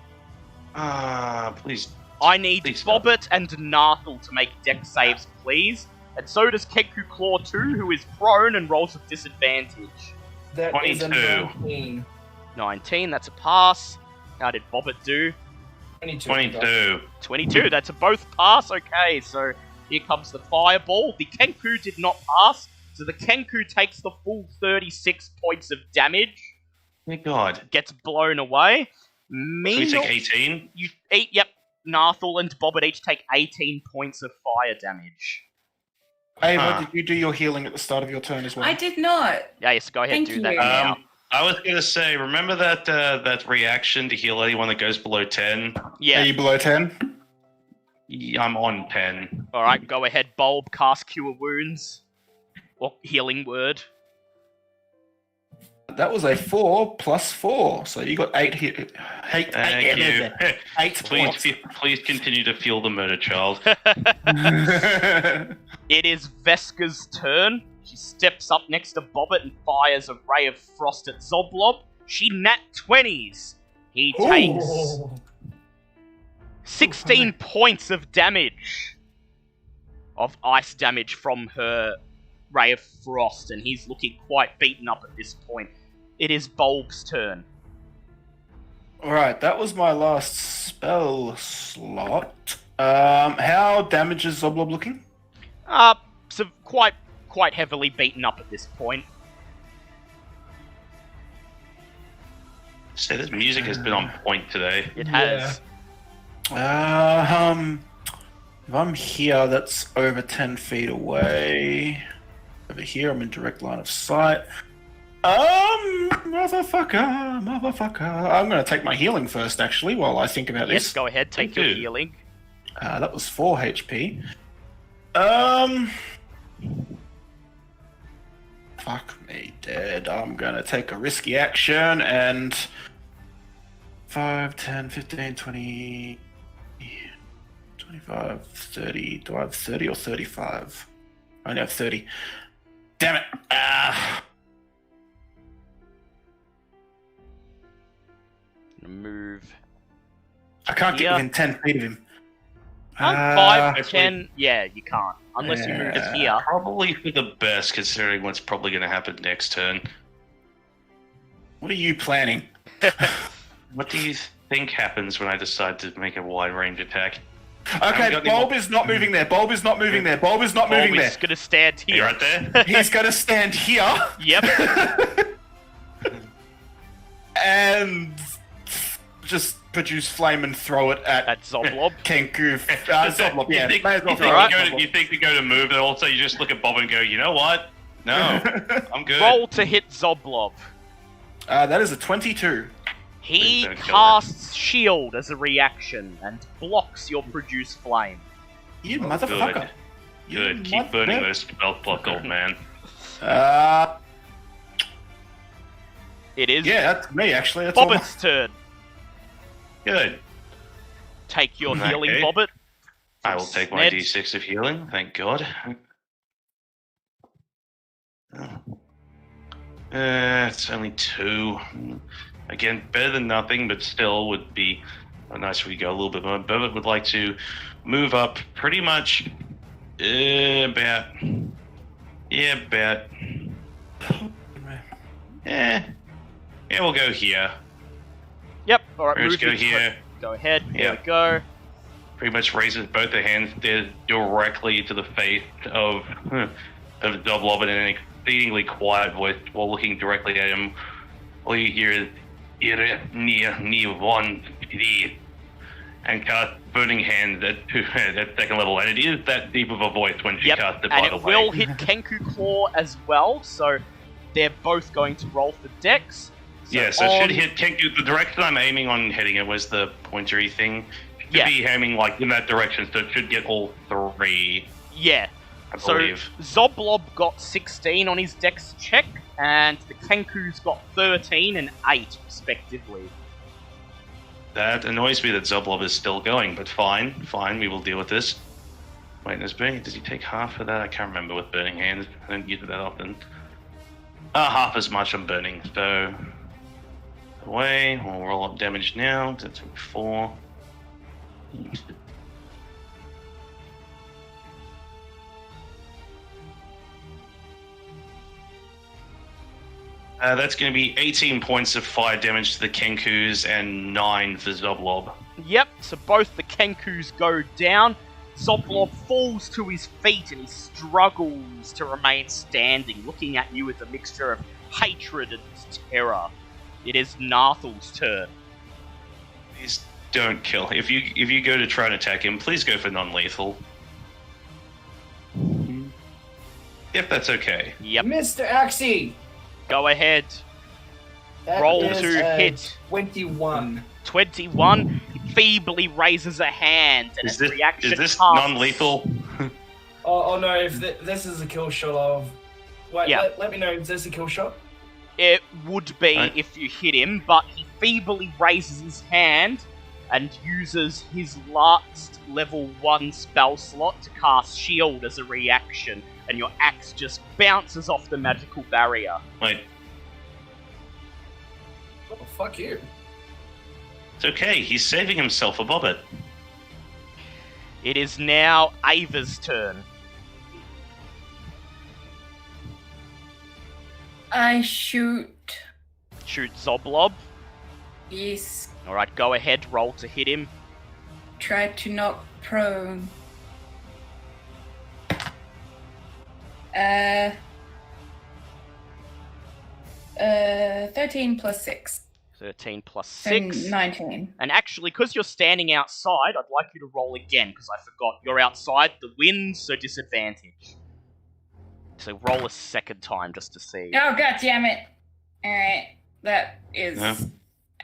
Please. I need Please stop. Bobbit and Narthel to make deck saves, please. And so does Kenku Claw 2, who is prone and rolls with disadvantage. That is a 22. 19. 19, that's a pass. How did Bobbit do? 22. 22. 22, that's a both pass. Okay, so here comes the fireball. The Kenku did not pass, so the Kenku takes the full 36 points of damage. My God. Gets blown away. So we take 18. Yep. Narthel and Bobbit each take 18 points of fire damage. Ava, did you do your healing at the start of your turn as well? I did not. Yes, go ahead, Thank do that you. now. I was gonna say, remember that reaction to heal anyone that goes below 10? Are Yeah. you below 10? Yeah, I'm on 10. Alright, go ahead, Bulb, cast Cure Wounds. Or Healing Word. That was a 4 plus 4, so you got 8 hit. Thank you. 8 Please continue to fuel the murder child. points. It is Veska's turn. She steps up next to Bobbit and fires a ray of frost at Zoblob. She nat 20s. He takes Ooh. 16 points of damage. Of ice damage from her ray of frost, and he's looking quite beaten up at this point. It is Bulb's turn. Alright, that was my last spell slot. How damaged is Zoblob looking? So quite heavily beaten up at this point. So this music has been on point today. It has. If I'm here, that's over 10 feet away. Over here, I'm in direct line of sight. Motherfucker. I'm gonna take my healing first, actually, while I think about Yes, this. go ahead, take your Dude. healing. That was 4 HP. Fuck me dead. I'm gonna take a risky action and 5, 10, 15, 20, 25, 30. Do I have 30 or 35? I only have 30. Damn it. Move. I can't get Yeah. within 10 feet of him. 5, actually- 10, yeah, you can't. Unless you move Yeah. it here. Probably for the best, considering what's probably going to happen next turn. What are you planning? What do you think happens when I decide to make a wide range attack? Okay, got any Bulb more- is not moving there. Bulb is not moving there. Bulb is not moving there. Bulb's gonna stand You here. right there? He's gonna stand here. Yep. And just produce flame and throw it at At Zoblob. Kenku. Zoblob, yeah. You think, May as well you, throw think it you, at go to, you think you go to move, and also you just look at Bob and go, you know what? No, Zoblob. I'm good. Roll to hit Zoblob. That is a 22. He Please don't kill casts shield as a reaction and blocks your produce flame. You Oh, motherfucker. You Good. Keep burning mother- those spell block, old man. It is Yeah, that's me, actually. That's all my- Bobbit's turn. Good. Take your Okay. healing, Bobbit. I will take my Ned. d6 of healing. Thank God. It's only 2. Again, better than nothing, but still would be nice if we go a little bit more. Bobbit would like to move up pretty much about. Yeah, about. Yeah, we'll go here. Yep. Alright, Let's move go your here. Go ahead. Here Yeah. we go. Pretty much raises both their hands directly to the face of Zoblob in an exceedingly quiet voice while looking directly at him. All you hear is near 1 3 and cast Burning Hands at second level, and it is that deep of a voice when she Yep. casts it, And by the it way. will hit Kenku Claw as well, so they're both going to roll for dex. Yeah, so it should on- hit Kenku. The direction I'm aiming on hitting it was the pointery thing. It should Yeah. be aiming like in that direction, so it should get all 3, Yeah. I So believe. Zoblob got 16 on his dex check, and the Kenku's got 13 and 8 respectively. That annoys me that Zoblob is still going, but fine, we will deal with this. Wait, does he take half of that? I can't remember with Burning Hands. I don't use it that often. Half as much I'm burning, so... Away, we'll roll up damage now. That's 4. That's going to be 18 points of fire damage to the Kenkus and 9 for Zoblob. Yep, so both the Kenkus go down. Zoblob falls to his feet and he struggles to remain standing, looking at you with a mixture of hatred and terror. It is Nathal's turn. Please don't kill. If you go to try and attack him, please go for non-lethal. If that's okay. Yep, Mr. Axie! go ahead. That Roll is to a hit. 21. 21, he feebly raises a hand and Is a this reaction casts- non-lethal? Oh no, if this is a kill shot of... Wait, Yeah. let me know, is this a kill shot? It would be Right. if you hit him, but he feebly raises his hand and uses his last level 1 spell slot to cast shield as a reaction, and your axe just bounces off the magical barrier. Wait, Oh, fuck you. it's okay. He's saving himself for Bobbit. It is now Ava's turn. I shoot. Shoot Zoblob. Yes. Alright, go ahead, roll to hit him. Try to knock prone. 13 plus 6. 13 plus So 6. 19. And actually, because you're standing outside, I'd like you to roll again, because I forgot. You're outside the wind, so disadvantage. So roll a second time just to see. Oh, god damn it. Alright. That is Yeah.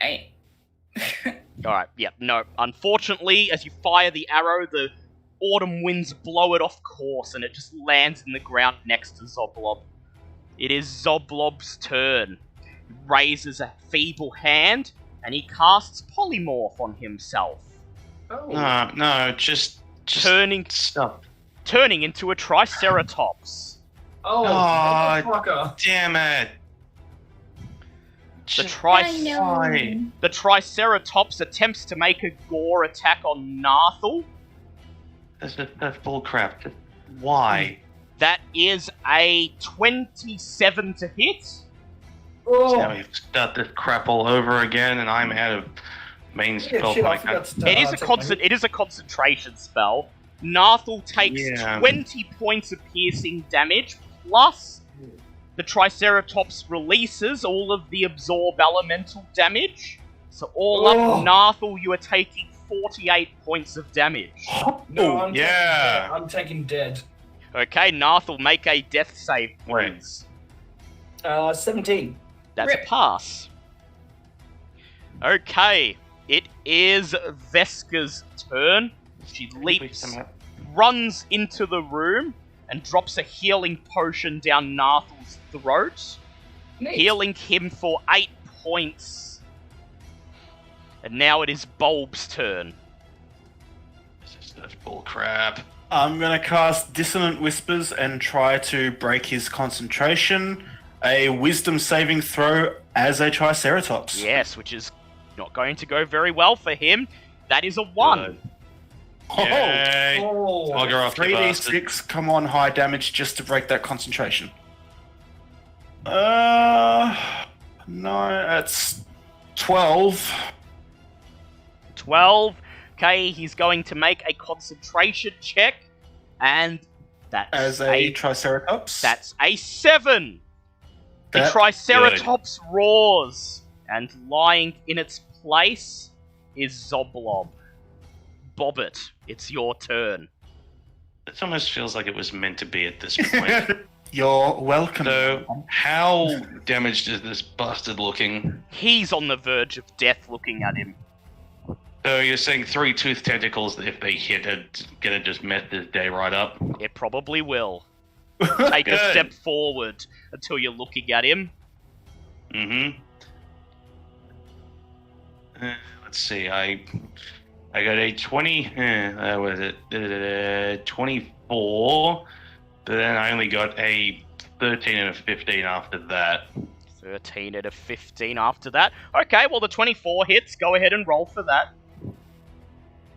8. Alright, yep, no. Unfortunately, as you fire the arrow, the autumn winds blow it off course, and it just lands in the ground next to Zoblob. It is Zoblob's turn. He raises a feeble hand, and he casts Polymorph on himself, Oh. No, just turning stop. into a Triceratops. Oh, Aw, motherfucker. Damn it. The, Just- tri- the Triceratops attempts to make a gore attack on Narthel. That's bull crap. Just why? That is a 27 to hit. Oh, Now we start this crap all over again, and I'm out of main yeah, spell shit, I like forgot that. to It is it is a concentration spell. Narthel takes Yeah. 20 points of piercing damage, plus the Triceratops releases all of the absorb elemental damage. So all up, Oh. Narthel, you are taking 48 points of damage. No, I'm yeah. I'm taking dead. Okay, Narthel, make a death save, Wait. please. 17. That's a Rip. pass. Okay, it is Veska's turn. She leaps, runs into the room, and drops a healing potion down Narthel's throat, Neat. healing him for 8 points. And now it is Bulb's turn. That's bull crap. I'm going to cast Dissonant Whispers and try to break his concentration. A wisdom saving throw as a Triceratops. Yes, which is not going to go very well for him. That is a 1. Oh, Yay. Oh, Bugger off, you bastard. 3d6, come on, high damage just to break that concentration. No, that's 12. 12. Okay, he's going to make a concentration check, and that's As a Triceratops. that's a 7. The That- Triceratops roars, and lying in its place is Zoblob. Bobbit, it's your turn. This almost feels like it was meant to be at this point. You're welcome. So, how damaged is this bastard looking? He's on the verge of death looking at him. So you're saying 3 tooth tentacles, if they hit, are gonna just mess this day right up? It probably will. Take a Good. step forward until you're looking at him. Mm-hmm. Let's see, I got a 20, what was it, 24, but then I only got a 13 and a 15 after that. 13 out of 15 after that. Okay, well the 24 hits. Go ahead and roll for that.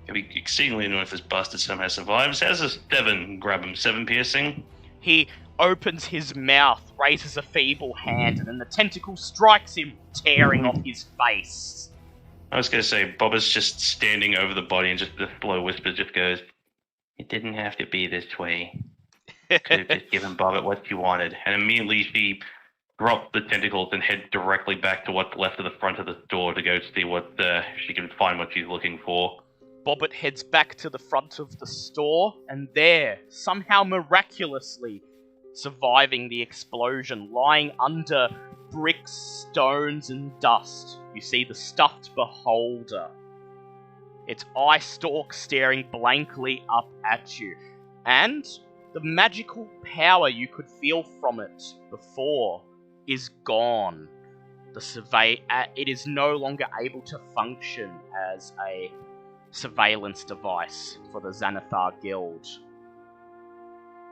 It'd be exceedingly annoying if this bastard somehow survives. How's a 7 grab him? 7 piercing? He opens his mouth, raises a feeble hand, and then the tentacle strikes him, tearing off his face. I was gonna say, Bob is just standing over the body and just the slow whisper just goes, "It didn't have to be this way. Could have just given Bobbit what she wanted." And immediately she drops the tentacles and heads directly back to what's left of the front of the store to go see what she can find what she's looking for. Bobbit heads back to the front of the store, and there, somehow miraculously, surviving the explosion, lying under bricks, stones, and dust, you see the stuffed beholder. Its eye stalk staring blankly up at you, and the magical power you could feel from it before is gone. It is no longer able to function as a surveillance device for the Xanathar Guild.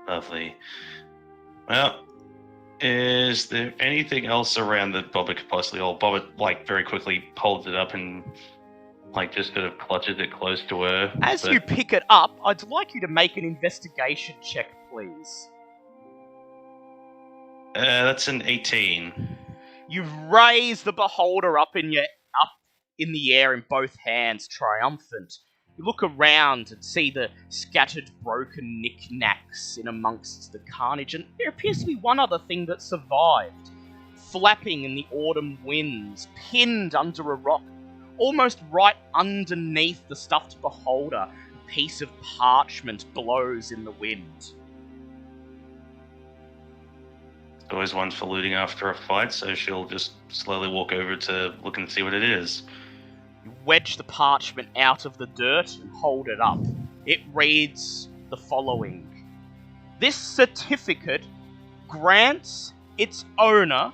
Lovely. Well, is there anything else around that Bobbit could possibly hold? Bobbit, like, very quickly holds it up and, like, just sort of clutches it close to her. As you pick it up, I'd like you to make an investigation check, please. That's an 18. You raise the beholder up in the air in both hands, triumphant. You look around and see the scattered broken knickknacks in amongst the carnage, and there appears to be one other thing that survived. Flapping in the autumn winds, pinned under a rock, almost right underneath the stuffed beholder, a piece of parchment blows in the wind. Always one for looting after a fight, so she'll just slowly walk over to look and see what it is. You wedge the parchment out of the dirt and hold it up. It reads the following. This certificate grants its owner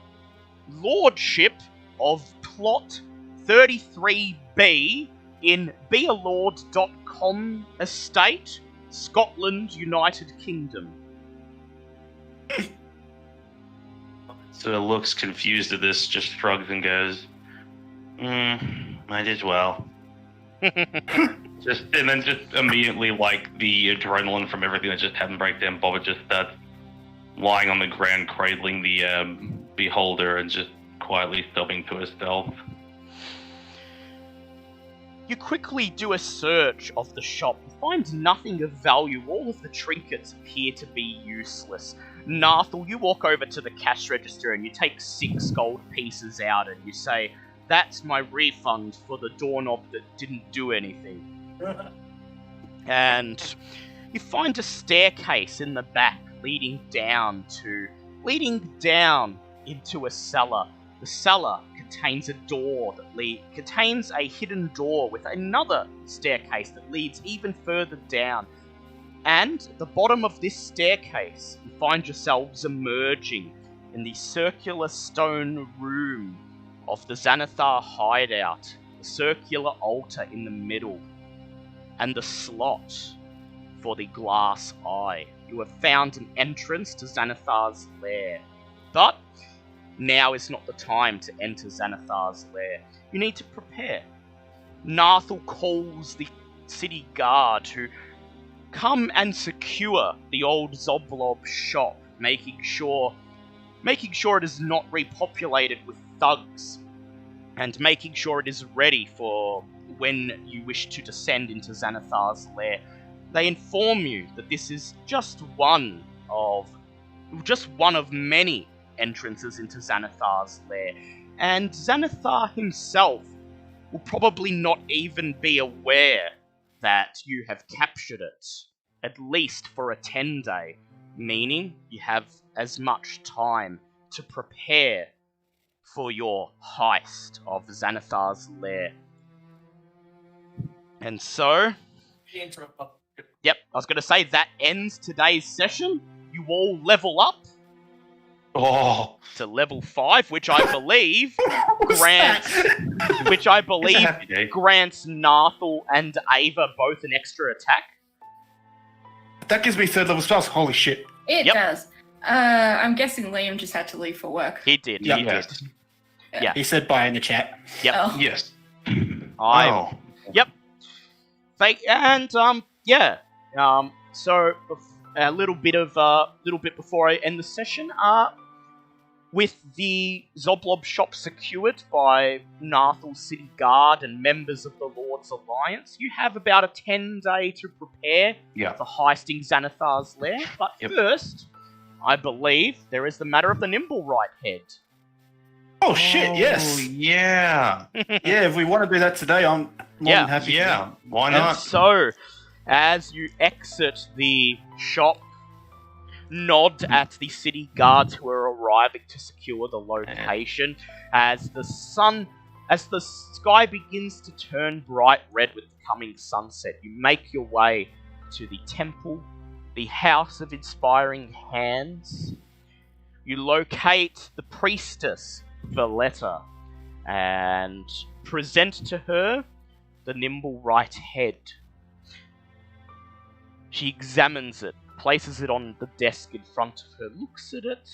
lordship of plot 33B in bealord.com estate, Scotland, United Kingdom. So it looks confused at this, just shrugs and goes, might as well. And then just immediately, like, the adrenaline from everything that just happened break down, Bobbit just starts lying on the ground, cradling the beholder and just quietly sobbing to herself. You quickly do a search of the shop and find nothing of value. All of the trinkets appear to be useless. Nathal, you walk over to the cash register and you take 6 gold pieces out and you say, "That's my refund for the doorknob that didn't do anything." And you find a staircase in the back leading down into a cellar. The cellar contains a door contains a hidden door with another staircase that leads even further down. And at the bottom of this staircase, you find yourselves emerging in the circular stone room of the Xanathar hideout, the circular altar in the middle, and the slot for the glass eye. You have found an entrance to Xanathar's lair, but now is not the time to enter Xanathar's lair. You need to prepare. Nathal calls the city guard to come and secure the old Zoblob shop, making sure it is not repopulated with thugs, and making sure it is ready for when you wish to descend into Xanathar's lair. They inform you that this is just one of many entrances into Xanathar's lair, and Xanathar himself will probably not even be aware that you have captured it, at least for a 10-day, meaning you have as much time to prepare for your heist of Xanathar's lair. And so, yep, I was going to say that ends today's session. You all level up to level 5, which I believe grants Nathal and Ava both an extra attack. That gives me 3rd level spells. Holy shit. It does. I'm guessing Liam just had to leave for work. He did. Yep. He did. Yeah. He said bye in the chat. Yep. Oh. Yes. Yep. So a little bit before I end the session, with the Zoblob shop secured by Nathal City Guard and members of the Lord's Alliance, you have about a 10-day to prepare for heisting Xanathar's lair. But first, I believe there is the matter of the Nimble Right Head. Oh shit, yes. Yeah. Yeah, if we want to do that today, I'm more than happy. Yeah, why And not? so, as you exit the shop, nod at the city guards who are arriving to secure the location. As the sky begins to turn bright red with the coming sunset, you make your way to the temple, the House of Inspiring Hands. You locate the priestess, Valletta, and present to her the nimble right head. She examines it places it on the desk in front of her, looks at it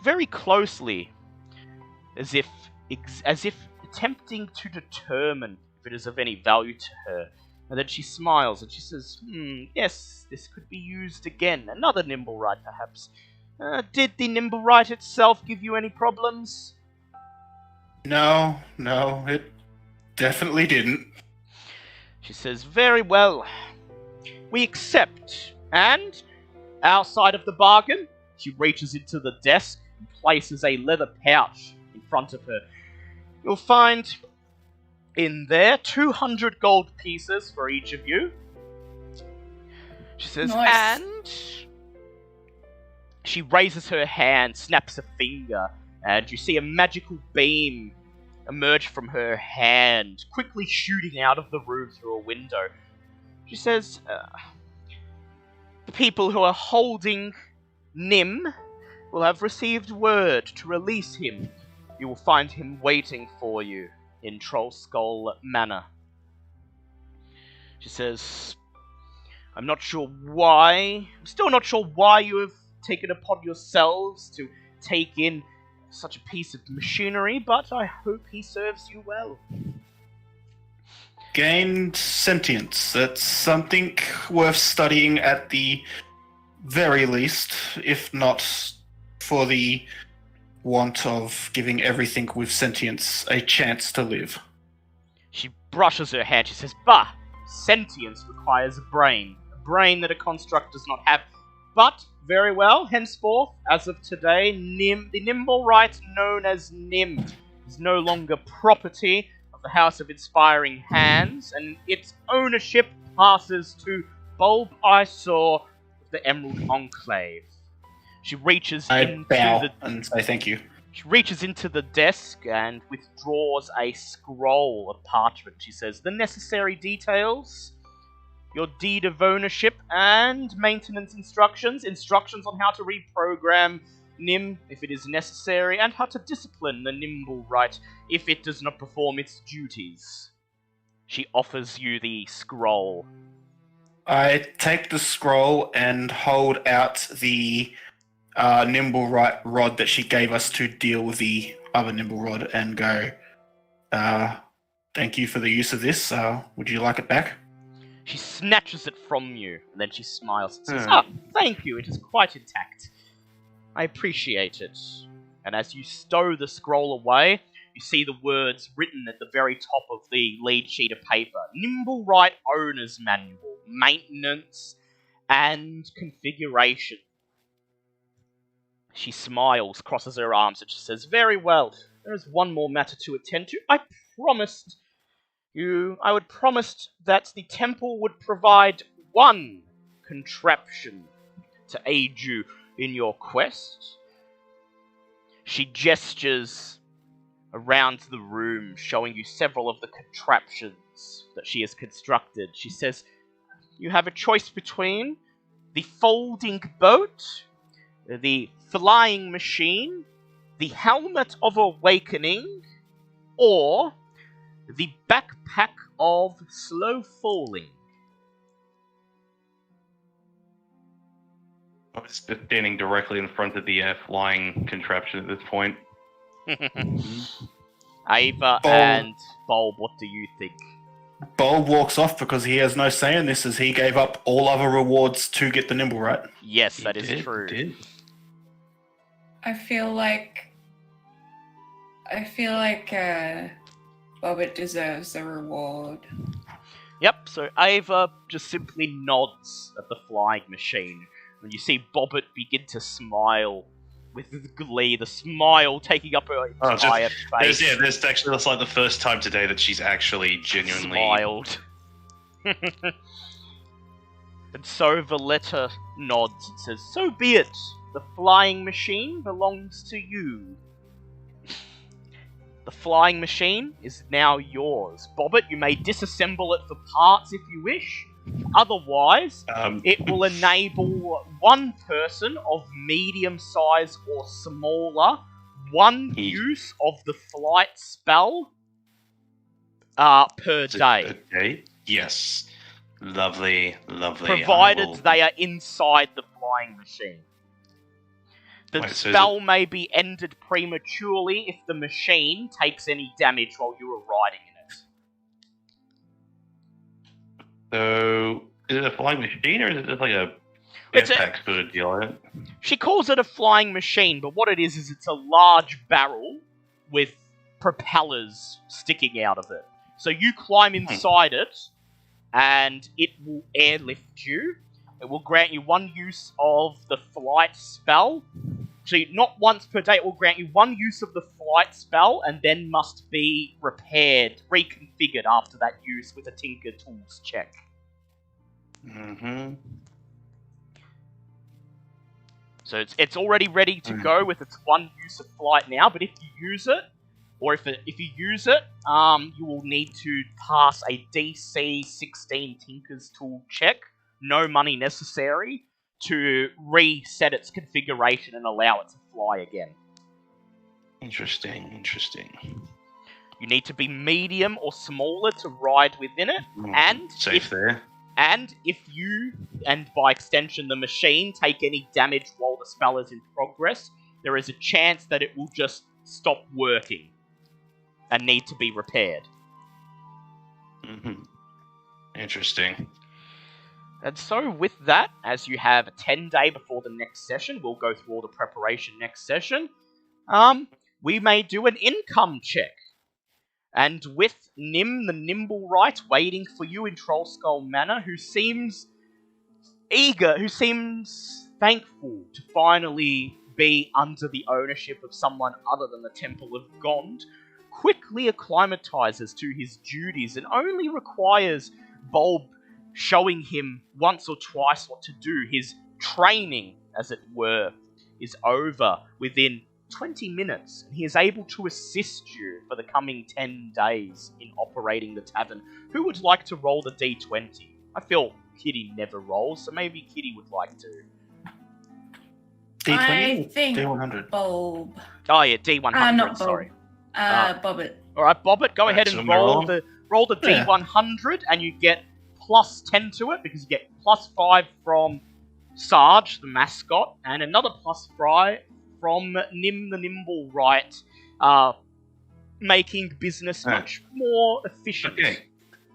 very closely, as if attempting to determine if it is of any value to her. And then she smiles and she says, yes, this could be used again. Another Nimblewright, perhaps. Did the Nimblewright itself give you any problems? No, it definitely didn't. She says, very well. We accept. And, outside of the bargain, she reaches into the desk and places a leather pouch in front of her. You'll find in there 200 gold pieces for each of you. She says, Nice. and she raises her hand, snaps a finger, and you see a magical beam emerge from her hand, quickly shooting out of the room through a window. She says, the people who are holding Nim will have received word to release him. You will find him waiting for you in Trollskull Manor. She says, I'm still not sure why you have taken upon yourselves to take in such a piece of machinery, but I hope he serves you well. Gained sentience. That's something worth studying at the very least, if not for the want of giving everything with sentience a chance to live. She brushes her hand. She says, bah! Sentience requires a brain that a construct does not have. But, very well, henceforth, as of today, the Nimblewright known as Nim is no longer property of the House of Inspiring Hands, and its ownership passes to Bulb Eyesore of the Emerald Enclave. She reaches I bow and say thank you. She reaches into the desk and withdraws a scroll of parchment. She says, the necessary details, your deed of ownership and maintenance instructions on how to reprogram Nim if it is necessary, and how to discipline the Nimblewright if it does not perform its duties. She offers you the scroll. I take the scroll and hold out the Nimblewright rod that she gave us to deal with the other Nimble rod and go, thank you for the use of this. Would you like it back? She snatches it from you, and then she smiles and says, thank you, it is quite intact. I appreciate it. And as you stow the scroll away, you see the words written at the very top of the lead sheet of paper. Nimblewright Owner's Manual, Maintenance and Configuration. She smiles, crosses her arms, and she says, very well, there is one more matter to attend to. I would promise that the temple would provide one contraption to aid you in your quest. She gestures around the room, showing you several of the contraptions that she has constructed. She says, you have a choice between the folding boat, the flying machine, the helmet of awakening, or the backpack of slow falling. I was just standing directly in front of the flying contraption at this point. Ava and Bulb, what do you think? Bulb walks off because he has no say in this, as he gave up all other rewards to get the Nimblewright. Yes, that is true. I feel like Bobbit deserves a reward. Yep, so Ava just simply nods at the flying machine, and you see Bobbit begin to smile with glee, the smile taking up her entire face. This actually looks like the first time today that she's actually genuinely smiled. And so Valletta nods and says, so be it. The flying machine belongs to you. The flying machine is now yours. Bobbit, you may disassemble it for parts if you wish. Otherwise, it will enable one person of medium size or smaller, one use of the flight spell per day. Okay. Yes. Lovely, lovely. Provided they are inside the flying machine. The Wait, so spell may be ended prematurely if the machine takes any damage while you are riding in it. So, is it a flying machine or is it just like a It's a- jetpack sort of deal? Right? She calls it a flying machine, but what it is it's a large barrel with propellers sticking out of it. So you climb inside it, and it will airlift you. It will grant you one use of the flight spell. So not once per day, it will grant you one use of the flight spell, and then must be repaired, reconfigured after that use with a Tinker Tools check. Mm-hmm. So it's already ready to go with its one use of flight now, but if you use it, you will need to pass a DC 16 Tinker's Tool check, no money necessary, to reset its configuration and allow it to fly again. Interesting. You need to be medium or smaller to ride within it, and Safe there. And if you, and by extension the machine, take any damage while the spell is in progress, there is a chance that it will just stop working and need to be repaired. Mm-hmm. Interesting. And so with that, as you have a 10-day before the next session, we'll go through all the preparation next session, we may do an income check. And with Nim, the Nimble Right, waiting for you in Trollskull Manor, who seems eager, who seems thankful to finally be under the ownership of someone other than the Temple of Gond, quickly acclimatizes to his duties and only requires Bulb showing him once or twice what to do. His training, as it were, is over within 20 minutes, and he is able to assist you for the coming 10 days in operating the tavern. Who would like to roll the D20? I feel Kitty never rolls, so maybe Kitty would like to. D20? I think D100. Bulb. Oh yeah, D100, Not Bulb. sorry. Bobbit. Alright, Bobbit, go ahead so and I'm gonna roll the Yeah. D100, and you get plus 10 to it, because you get plus 5 from Sarge, the mascot, and another plus 5 from Nim the Nimble Right, making business much more efficient. Okay.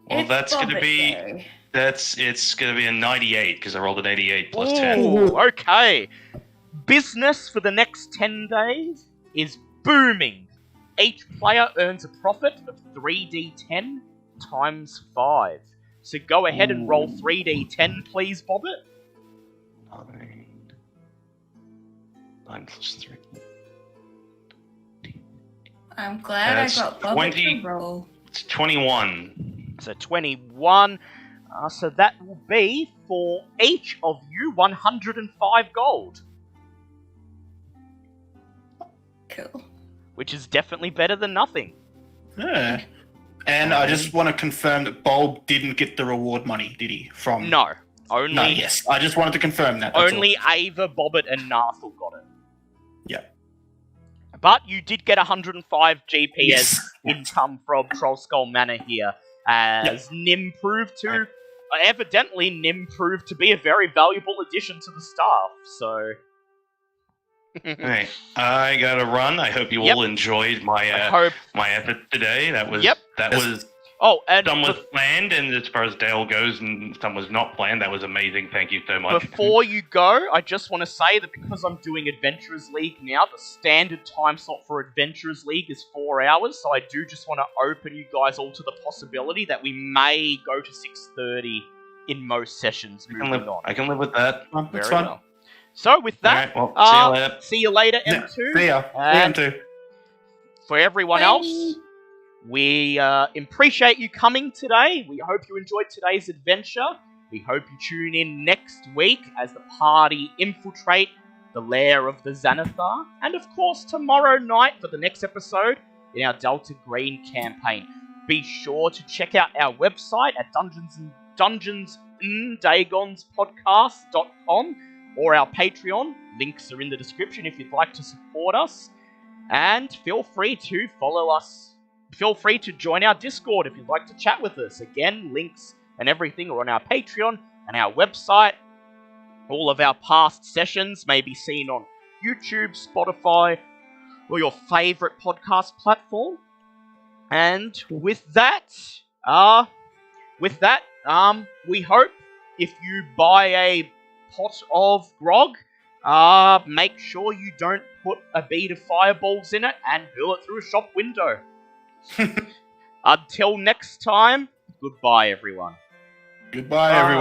Well, It's that's gonna Bobbit, be though. it's gonna be a 98 because I rolled an 88 plus 10. Ooh, okay. Business for the next 10 days is booming. Each player earns a profit of 3d10 times 5. So go ahead and roll 3d10, please, Bobbit. 9 plus 3. I'm glad That's I got Bobbit 20. to roll. It's 21. So 21. So that will be, for each of you, 105 gold. Cool. Which is definitely better than nothing. Yeah. And I just want to confirm that Bulb didn't get the reward money, did he? From No. Only, No, yes. I just wanted to confirm that. that's only Ava, Bobbit, and Nathal got it. Yeah. But you did get 105 GP Yes. as income from Trollskull Manor here, as Nim proved to... evidently, Nim proved to be a very valuable addition to the staff, so... Alright, I gotta run. I hope you Yep. all enjoyed I my hope... my effort today. That was Yep. that was Oh, and some was planned, and as far as Dale goes, and some was not planned. That was amazing. Thank you so much. before you go, I just want to say that because I'm doing Adventurers League now, the standard time slot for Adventurers League is 4 hours, so I do just want to open you guys all to the possibility that we may go to 6:30 in most sessions moving on. I can live with that. That's Very fine. well. So with that, Alright, well, see you later. see you later, Yeah, M2. See ya. And M2. for everyone Bye. else, we appreciate you coming today. We hope you enjoyed today's adventure. We hope you tune in next week as the party infiltrate the lair of the Xanathar. And of course, tomorrow night for the next episode in our Delta Green campaign. Be sure to check out our website at dungeonsanddagonspodcast.com or our Patreon. Links are in the description if you'd like to support us. And feel free to follow us. Feel free to join our Discord if you'd like to chat with us. Again, links and everything are on our Patreon and our website. All of our past sessions may be seen on YouTube, Spotify, or your favourite podcast platform. And with that, we hope if you buy a pot of grog, make sure you don't put a bead of fireballs in it and hurl it through a shop window. Until next time, goodbye everyone. Goodbye, everyone.